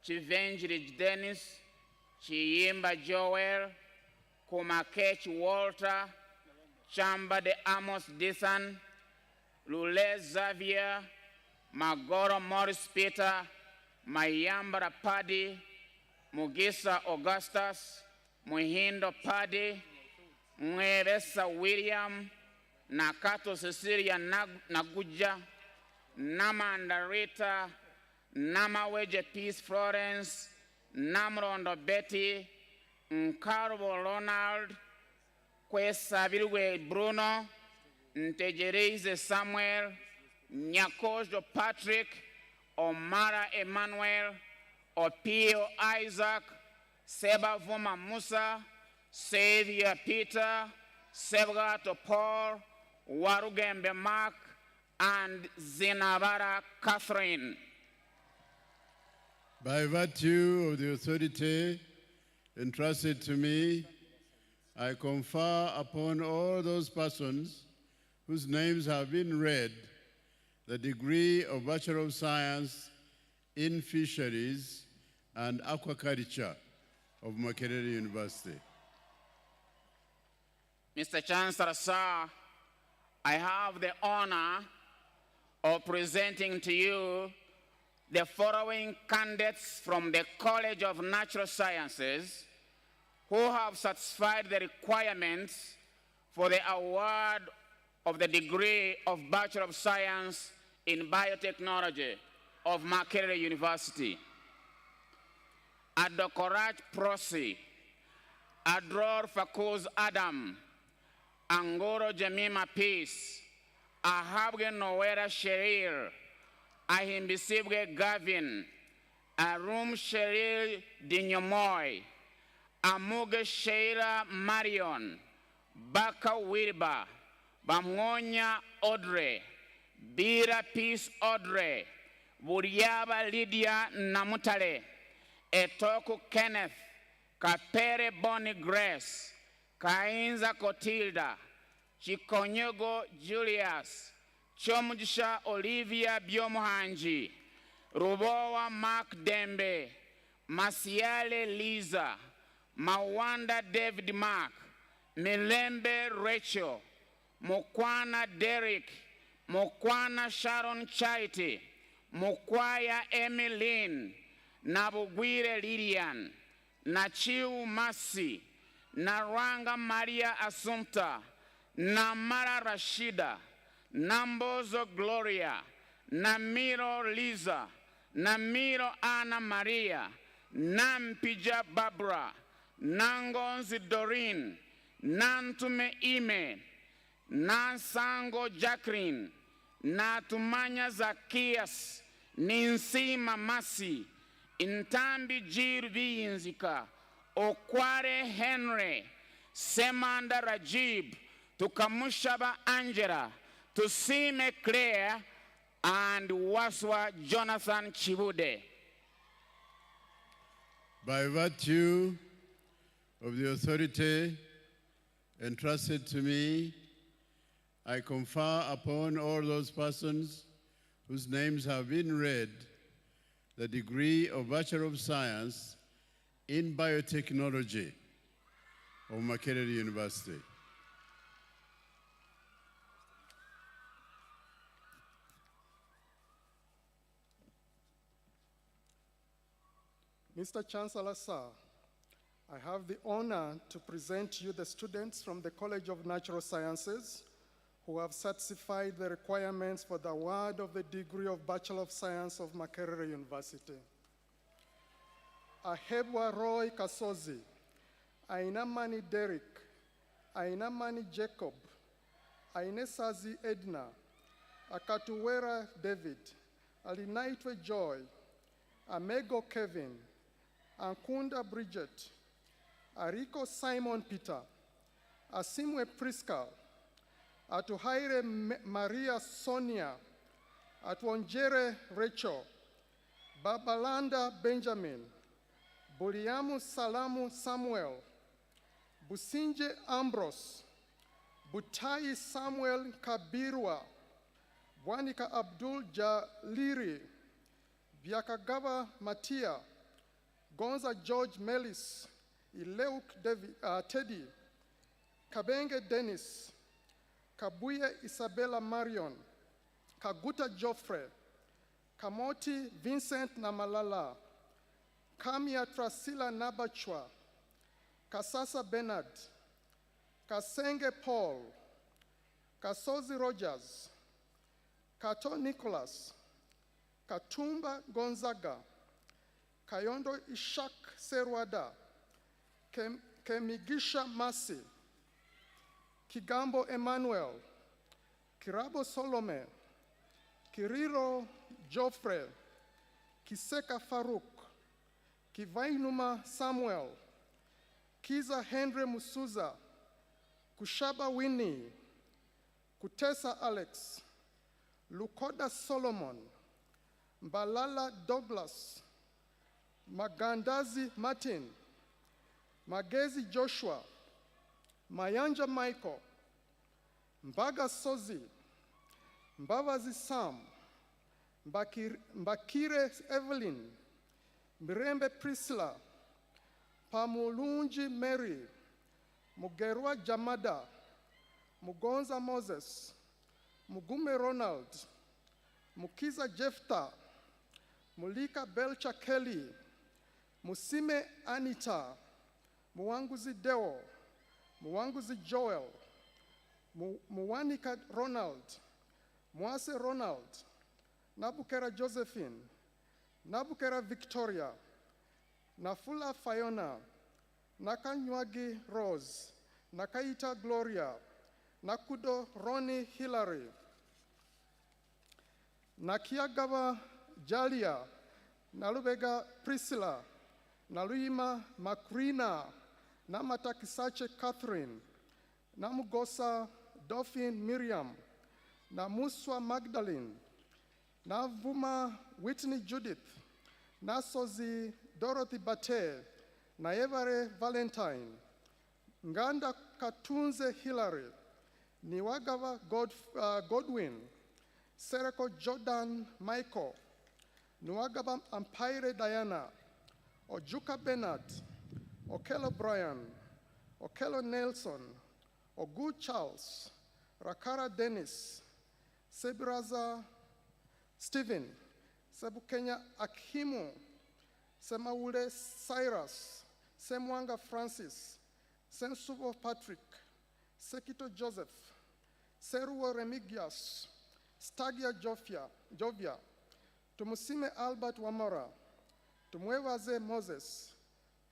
Speaker 1: Chivenjiri Dennis, Chiyimba Joel, Kumakech Walter, Chamba de Amos Disan, Lule Xavier, Magoro Morris Peter, Mayambara Paddy, Mugisa Augustus, Muhindo Paddy, Mwebesa William, Nakato Cecilia Naguja, Namanda Rita, Namaweje Peace Florence, Namrondo Betty, Nkarbo Ronald, Kwesabirwe Bruno, Ntejereze Samuel, Nyakojo Patrick, Omara Emmanuel, Opio Isaac, Seba Vuma Musa, Savior Peter, Sebgato Paul, Warugembe Mark, and Zinabara Catherine.
Speaker 5: By virtue of the authority entrusted to me, I confer upon all those persons whose names have been read the degree of Bachelor of Science in Fisheries and Aquaculture of Makerere University.
Speaker 1: Mr. Chancellor, sir, I have the honor of presenting to you the following candidates from the College of Natural Sciences who have satisfied the requirements for the award of the degree of Bachelor of Science in Biotechnology of Makerere University. Adokoraj Prosi, Adror Fakuz Adam, Angoro Jamima Peace, Ahabge Nowera Sherir, Ahimbisibge Gavin, Arum Sherir Dinyomoy, Amuge Sheira Marion, Baka Wilba, Bamonya Audrey, Bira Peace Audrey, Buriaba Lydia Namutale, Etoku Kenneth, Kapere Bonnie Grace, Kainza Cotilda, Chikonyogo Julius, Chomujisha Olivia Biomohanji, Rubowa Mark Dembe, Masiale Liza, Mawanda David Mark, Milembe Rachel, Mukwana Derek, Mukwana Sharon Chaiti, Mukwaya Emmeline, Nabugwire Lilian, Nachiu Masi, Naranga Maria Assumpta, Namara Rashida, Nambozo Gloria, Namiro Liza, Namiro Anna Maria, Nampija Barbara, Nangonzi Doreen, Nantume Ime, Nansango Jacqueline, Natumanya Zacchaeus, Ninsima Masi, Intambi Jirvi Inzika, Okware Henry, Semanda Rajib, Tukamushaba Angela, Tusime Claire, and Waswa Jonathan Chibude.
Speaker 5: By virtue of the authority entrusted to me, I confer upon all those persons whose names have been read the degree of Bachelor of Science in Biotechnology of Makerere University.
Speaker 22: Mr. Chancellor, sir, I have the honor to present you the students from the College of Natural Sciences who have satisfied the requirements for the award of the degree of Bachelor of Science of Makerere University. Ahebwa Roy Kasozi, Ainamani Derek, Ainamani Jacob, Ainesazi Edna, Akatuwera David, Alinaitwe Joy, Amego Kevin, Ankunda Bridget, Ariko Simon Peter, Asimwe Prisca, Atuhaire Maria Sonia, Atuonjere Rachel, Babalanda Benjamin, Buliamu Salamu Samuel, Businje Ambrose, Butai Samuel Kabirwa, Bwanika Abdul Jaliri, Biakagava Matia, Gonza George Melis, Ileuk Teddy, Kabenge Dennis, Kabuye Isabella Marion, Kaguta Joffre, Kamoti Vincent Namalala, Kamia Trasila Nabachwa, Kasasa Bernard, Kasenge Paul, Kasozi Rogers, Kato Nicholas, Katumba Gonzaga, Kayondo Ishak Serwada, Kemigisha Masi, Kigambo Emmanuel, Kirabo Solome, Kiriro Joffre, Kiseka Farouk, Kivainuma Samuel, Kiza Henry Musuza, Kushaba Winnie, Kutesa Alex, Lukoda Solomon, Mbalala Douglas, Magandazi Martin, Magezi Joshua, Mayanja Michael, Mbaga Sozi, Mbavazi Sam, Mbakire Evelyn, Mirembe Priscilla, Pamulunji Mary, Mugerwa Jamada, Mugonza Moses, Mugume Ronald, Mukiza Jefta, Mulika Belcha Kelly, Musime Anita, Muwanguzi Deo, Muwanguzi Joel, Muwanika Ronald, Mwase Ronald, Nabukera Josephine, Nabukera Victoria, Nafula Fiona, Nakanywagi Rose, Nakaita Gloria, Nakudo Ronnie Hillary, Nakiagava Jalia, Nalubega Priscilla, Naluima Makrina, Namatakisache Catherine, Namugosa Dauphine Miriam, Namuswa Magdalene, Navuma Whitney Judith, Nasozi Dorothy Bate, Naevare Valentine, Nganda Katunze Hillary, Niwagava Godwin, Sereko Jordan Michael, Nuagaba Ampire Diana, Ojuka Bernard, Okello Brian, Okello Nelson, Ogu Charles, Rakara Dennis, Sebiraza Stephen, Sebukenya Akimu, Semaule Cyrus, Semwanga Francis, Sensubo Patrick, Sekito Joseph, Seruo Remigius, Stagia Jovia, Tumusime Albert Wamora, Tumwevaze Moses,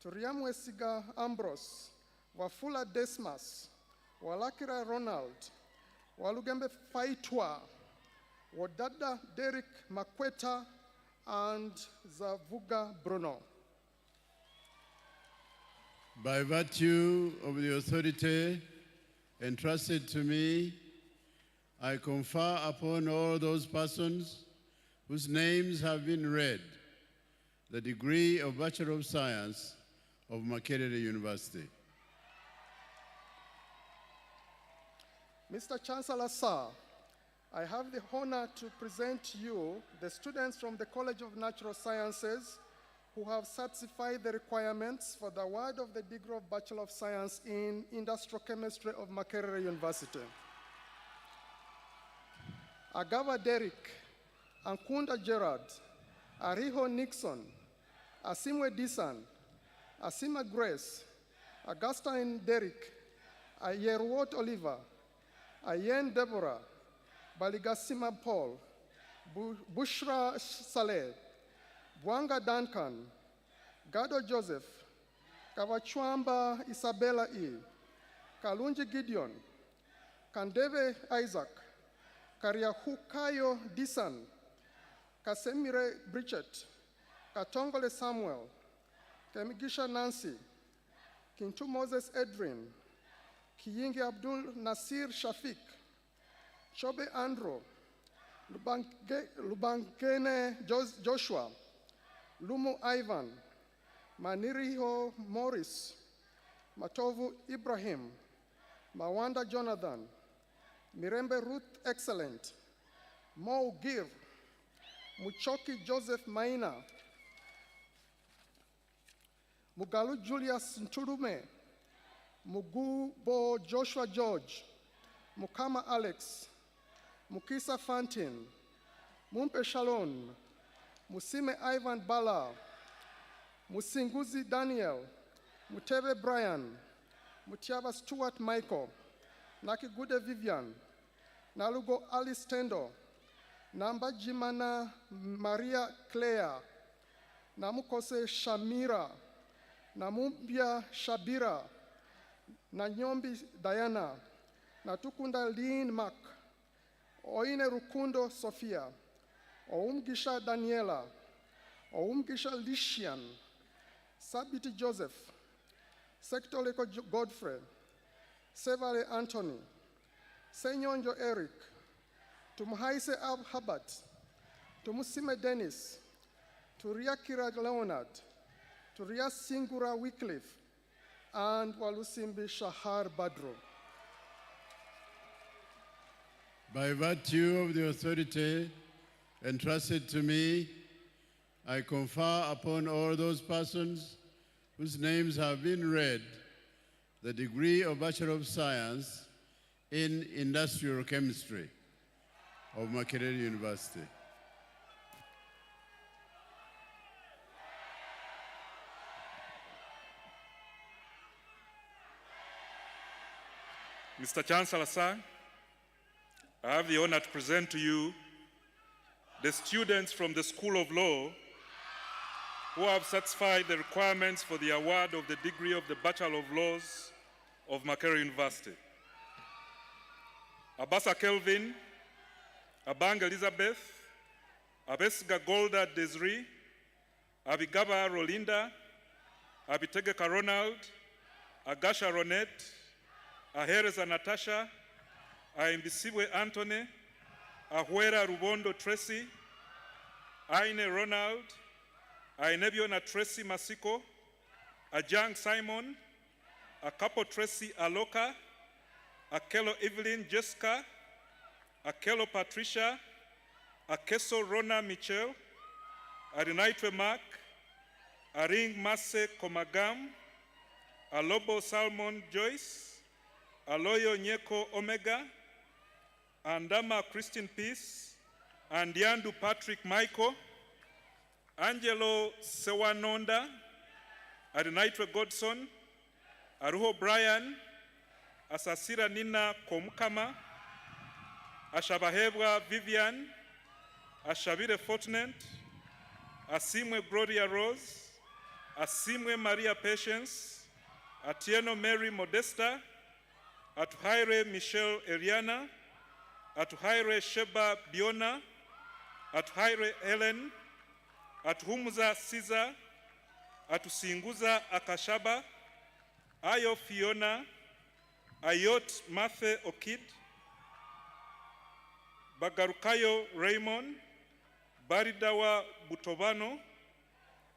Speaker 22: Turiamwesiga Ambrose, Wafula Desmas, Walakira Ronald, Walugembe Faitwa, Wadada Derek Makweta, and Zavuga Bruno.
Speaker 5: By virtue of the authority entrusted to me, I confer upon all those persons whose names have been read the degree of Bachelor of Science of Makerere University.
Speaker 22: Mr. Chancellor, sir, I have the honor to present to you the students from the College of Natural Sciences who have certified the requirements for the award of the degree of Bachelor of Science in Industrial Chemistry of Makerere University. Agava Derek, Ankunda Gerard, Ariho Nixon, Asimwe Disan, Asima Grace, Augustine Derek, Ayerwot Oliver, Ayen Deborah, Baligasima Paul, Bushra Saleh, Bwanga Duncan, Gado Joseph, Kawachwamba Isabella E., Kalunji Gideon, Kandeve Isaac, Kariahukayo Disan, Kasemire Bridget, Katongole Samuel, Kemigisha Nancy, Kintu Moses Edwin, Kiyingi Abdul Nasir Shafiq, Chobe Andro, Lubangene Joshua, Lumu Ivan, Maniriho Morris, Matovu Ibrahim, Mawanda Jonathan, Mirembe Ruth Excellent, Mo Gir, Muchoki Joseph Maina, Mugalu Julius Ntulume, Mugubo Joshua George, Mukama Alex, Mukisa Fantin, Mumpe Shalom, Musime Ivan Bala, Musinguzi Daniel, Mutebe Brian, Mutiaba Stuart Michael, Nakigude Vivian, Nalugo Alice Tendo, Namba Jimana Maria Claire, Namukose Shamira, Namumbia Shabira, Nanyombi Diana, Natukunda Lynn Mac, Oine Rukundo Sophia, Oumgisha Daniela, Oumgisha Lishian, Sabiti Joseph, Sectoleko Godfrey, Sevare Anthony, Senyonjo Eric, Tumhaise Ab Habat, Tumusime Dennis, Turia Kira Leonard, Turia Singura Wycliffe, and Walusimbi Shahar Badro.
Speaker 5: By virtue of the authority entrusted to me, I confer upon all those persons whose names have been read the degree of Bachelor of Science in Industrial Chemistry of Makerere University.
Speaker 3: Mr. Chancellor, sir, I have the honor to present to you the students from the School of Law who have satisfied the requirements for the award of the degree of the Bachelor of Laws of Makerere University. Abasa Kelvin, Abang Elizabeth, Abesiga Golda Desiree, Abigaba Rolinda, Abitegeka Ronald, Agasha Ronette, Ahereza Natasha, Aimbisiwe Anthony, Ahuera Rubondo Tracy, Aine Ronald, Ainebiona Tracy Masiko, Ajang Simon, Akapo Tracy Aloka, Akelo Evelyn Jessica, Akelo Patricia, Akeso Rona Michel, Arinaitwe Mark, Aring Mase Komagam, Alobo Salmon Joyce, Aloyo Nyeko Omega, Andama Christine Peace, Andiandu Patrick Michael, Angelo Sewanonda, Arinaitwe Godson, Aruho Brian, Asasira Nina Komukama, Ashabahebwa Vivian, Ashabire Fortunate, Asimwe Gloria Rose, Asimwe Maria Patience, Atieno Mary Modesta, Atuhaire Michelle Eliana, Atuhaire Sheba Biona, Atuhaire Helen, Atuhumuza Caesar, Atusinguza Akashaba, Ayo Fiona, Ayot Mathe Okid, Bagarukayo Raymond, Baridawa Butobano,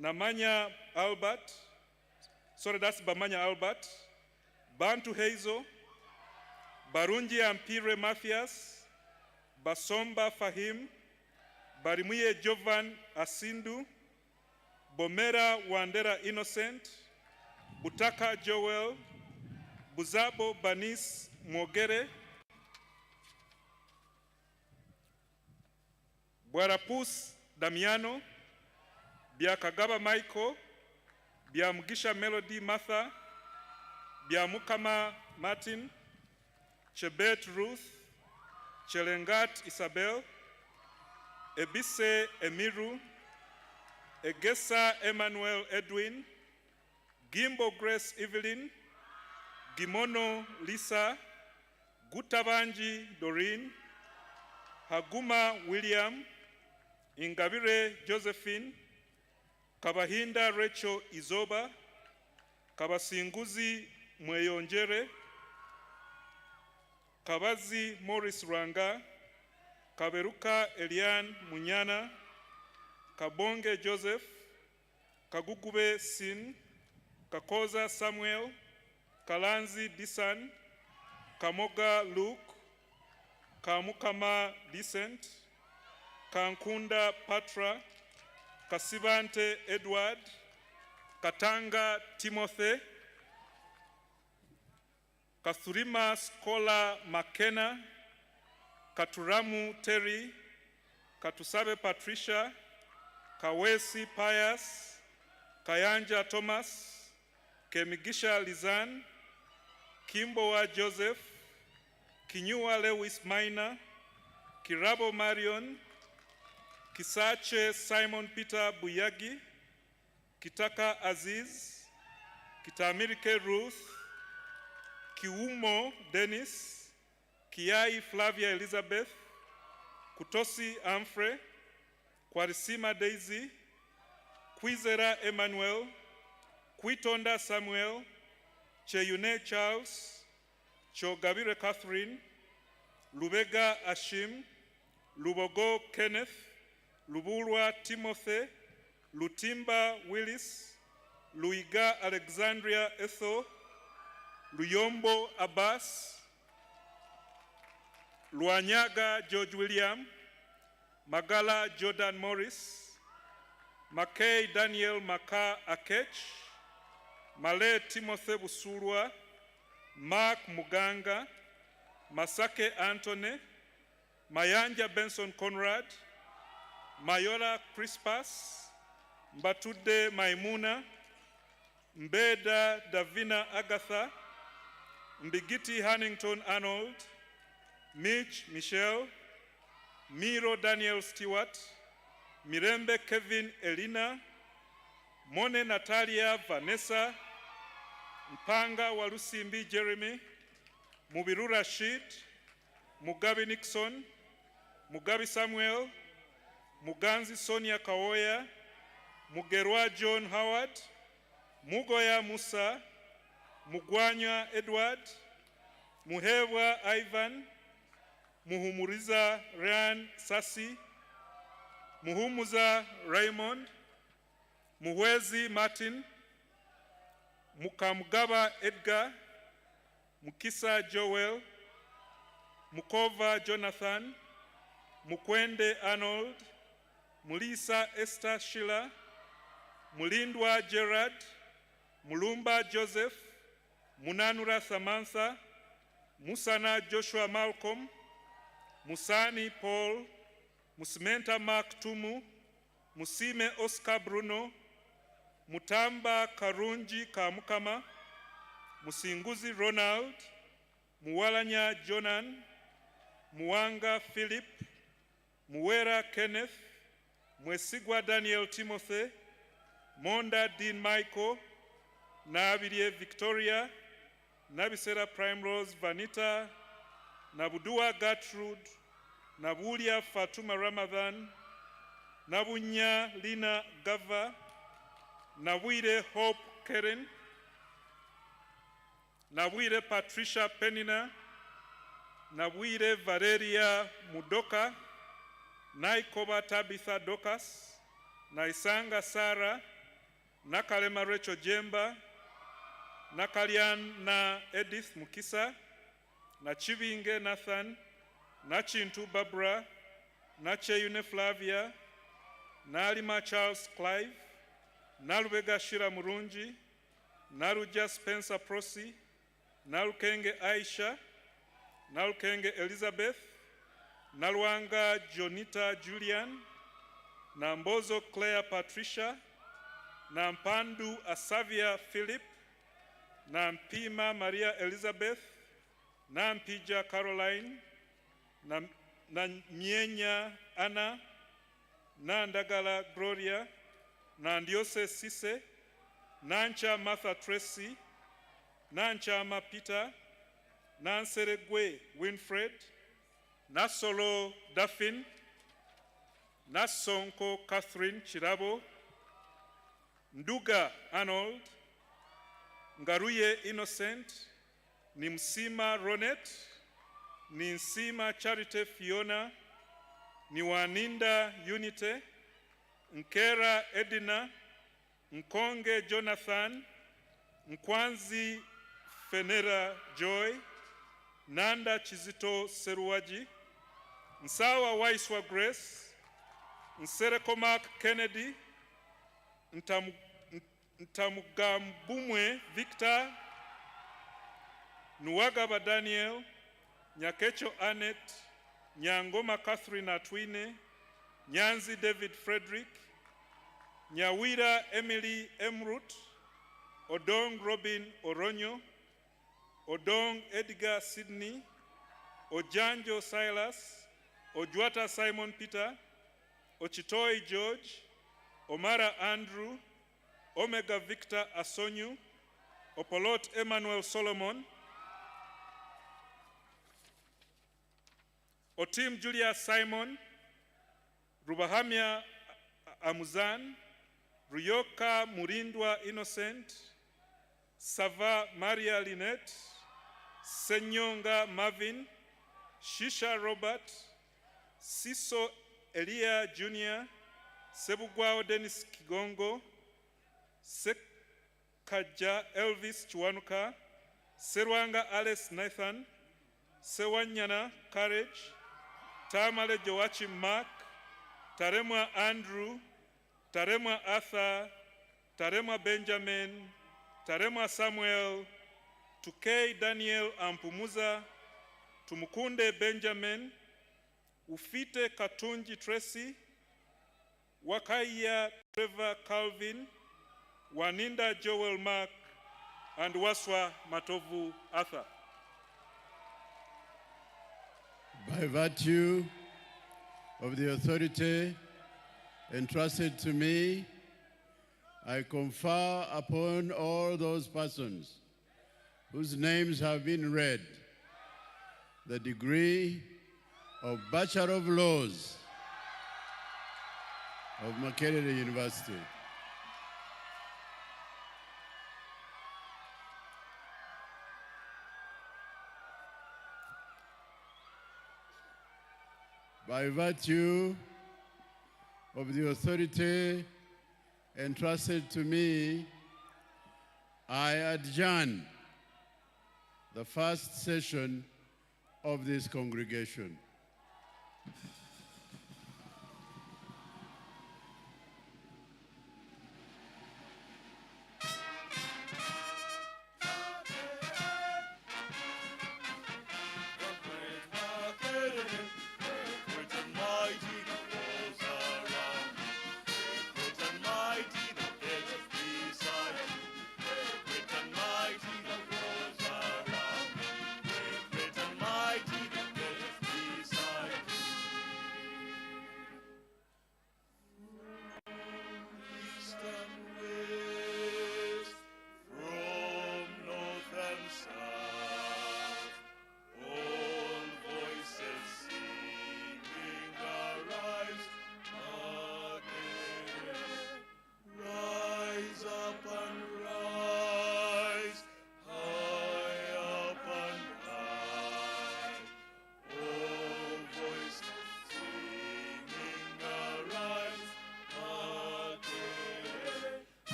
Speaker 3: Namanya Albert, sorry, that's Bamanya Albert, Bantu Hazel, Barunji Ampire Mathias, Basomba Fahim, Barimuye Jovan Asindu, Bomera Wandera Innocent, Butaka Joel, Buzabo Banis Mogere, Bwarapus Damiano, Biakagaba Michael, Biamugisha Melody Martha, Biamukama Martin, Chebet Ruth, Chelengat Isabel, Ebise Emiru, Egesa Emmanuel Edwin, Gimbo Grace Evelyn, Gimono Lisa, Gutabanji Doreen, Haguma William, Ingabire Josephine, Kabahinda Rachel Izoba, Kabasinguzi Mweyonjere, Kabazi Morris Ranga, Kaberuka Elian Munyana, Kabonge Joseph, Kagugube Sin, Kakoza Samuel, Kalanzi Disan, Kamoga Luke, Kamukama Decent, Kankunda Patra, Kasibante Edward, Katanga Timothy, Kathurima Scholar Makena, Katuramu Terry, Katusabe Patricia, Kawesi Pius, Kayanja Thomas, Kemigisha Lizan, Kimboa Joseph, Kinyua Lewis Minor, Kirabo Marion, Kisache Simon Peter Buyagi, Kitaka Aziz, Kitamirike Ruth, Kiumo Dennis, Kiai Flavia Elizabeth, Kutosi Amfre, Kwarisima Daisy, Kwizera Emmanuel, Kwitonda Samuel, Cheyune Charles, Chogabire Catherine, Lubega Ashim, Lubogo Kenneth, Lubulwa Timothy, Lutimba Willis, Luiga Alexandria Ethel, Luyombo Abbas, Luanyaga George William, Magala Jordan Morris, Makay Daniel Maka Akech, Male Timothy Busulwa, Mark Muganga, Masake Anthony, Mayanja Benson Conrad, Mayola Crispus, Mbatude Maimuna, Mbeda Davina Agatha, Mbigiti Hannington Arnold, Mitch Michelle, Miro Daniel Stewart, Mirembe Kevin Elina, Mone Natalia Vanessa, Mpanga Walusimbi Jeremy, Mubiru Rashid, Mugabi Nixon, Mugabi Samuel, Muganzi Sonia Kawoya, Mugerwa John Howard, Mugoya Musa, Mugwanya Edward, Muhewa Ivan, Muhumuriza Ryan Sasi, Muhumuza Raymond, Muhwezi Martin, Mukamugaba Edgar, Mukisa Joel, Mukova Jonathan, Mukwende Arnold, Mulisa Esther Sheila, Mulindwa Gerard, Mulumba Joseph, Munanura Samantha, Musana Joshua Malcolm, Musani Paul, Musimenta Mark Tumu, Musime Oscar Bruno, Mutamba Karunji Kamukama, Musinguzi Ronald, Muwalanya Jonan, Muwanga Philip, Muwera Kenneth, Mwesigwa Daniel Timothy, Monda Dean Michael, Nabirie Victoria, Nabisera Primrose Vanita, Nabudua Gertrude, Nabulia Fatuma Ramadan, Nabunya Lina Gava, Nawire Hope Karen, Nawire Patricia Penina, Nawire Valeria Mudoka, Naikoba Tabitha Dokas, Naisanga Sarah, Nakalema Rachel Jemba, Nakalian na Edith Mukisa, Nachibinge Nathan, Nachintu Barbara, Nacheyune Flavia, Nalima Charles Clive, Nalubega Shira Murunji, Naruja Spencer Prosi, Nalukenge Aisha, Nalukenge Elizabeth, Nalwanga Jonita Julian, Nambozo Claire Patricia, Nampandu Asavia Philip, Nampima Maria Elizabeth, Nampija Caroline, Nanyenya Anna, Nandagala Gloria, Nandiose Sise, Nancha Martha Tracy, Nanchama Peter, Nanseregwe Winfred, Nasolo Daphne, Nasonko Catherine Chirabo, Nduga Arnold, Ngaruye Innocent, Nimsima Ronet, Ninsima Charity Fiona, Niwaninda Unite, Nkera Edina, Nkonge Jonathan, Nkwanzi Fenera Joy, Nanda Chizito Seruwaji, Nsawa Waiswa Grace, Nsereko Mark Kennedy, Ntamugambumwe Victor, Nuwagaba Daniel, Nyakecho Annette, Nyangoma Catherine Atwine, Nyanzi David Frederick, Nyawira Emily Emrut, Odong Robin Oronyo, Odong Edgar Sydney, Ojanjo Silas, Ojuata Simon Peter, Ochitoi George, Omara Andrew, Omega Victor Asonyu, Opolot Emmanuel Solomon, Otim Julia Simon, Rubahamia Amuzan, Ruyoka Murindwa Innocent, Sava Maria Lynette, Senyonga Marvin, Shisha Robert, Siso Elia Jr., Sebugwao Dennis Kigongo, Sekaja Elvis Chwanuka, Serwanga Alice Nathan, Sewanyana Courage, Tamale Joachim Mark, Taremwa Andrew, Taremwa Arthur, Taremwa Benjamin, Taremwa Samuel, Tukei Daniel Ampumuza, Tumukunde Benjamin, Ufite Katunji Tracy, Wakaya Trevor Calvin, Waninda Joel Mark, and Waswa Matovu Arthur.
Speaker 5: By virtue of the authority entrusted to me, I confer upon all those persons whose names have been read the degree of Bachelor of Laws of Makerere University. By virtue of the authority entrusted to me, I adjourn the first session of this congregation.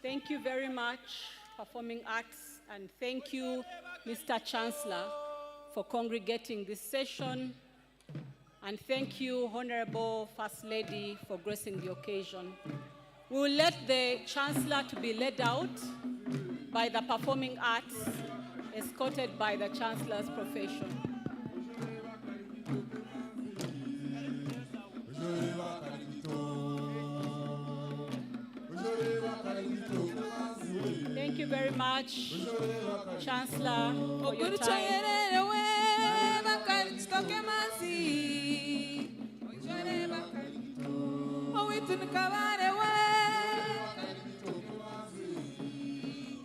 Speaker 2: Thank you very much, Performing Arts, and thank you, Mr. Chancellor, for congregating this session. And thank you, Honorable First Lady, for gracing the occasion. We will let the Chancellor to be led out by the Performing Arts, escorted by the Chancellor's profession. Thank you very much, Chancellor, for your time.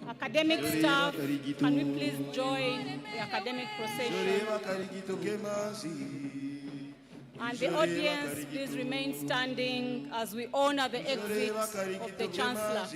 Speaker 2: Academic staff, can we please join the academic procession? And the audience, please remain standing as we honor the exit of the Chancellor.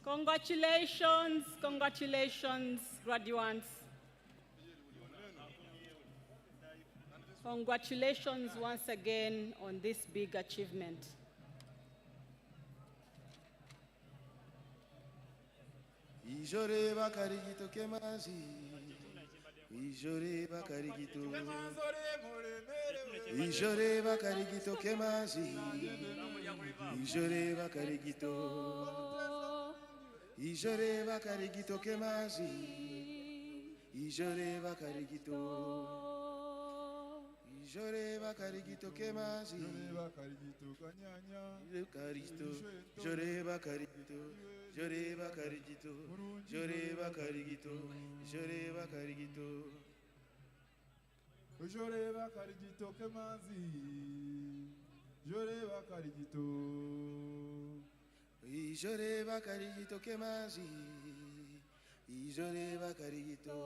Speaker 2: Congratulations, congratulations, graduates. Congratulations once again on this big achievement.
Speaker 4: Joreba karigito kemazi. Joreba karigito kanyanya. Joreba karigito. Joreba karigito. Joreba karigito. Joreba karigito. Joreba karigito kemazi. Joreba karigito. Joreba karigito kemazi. Joreba karigito.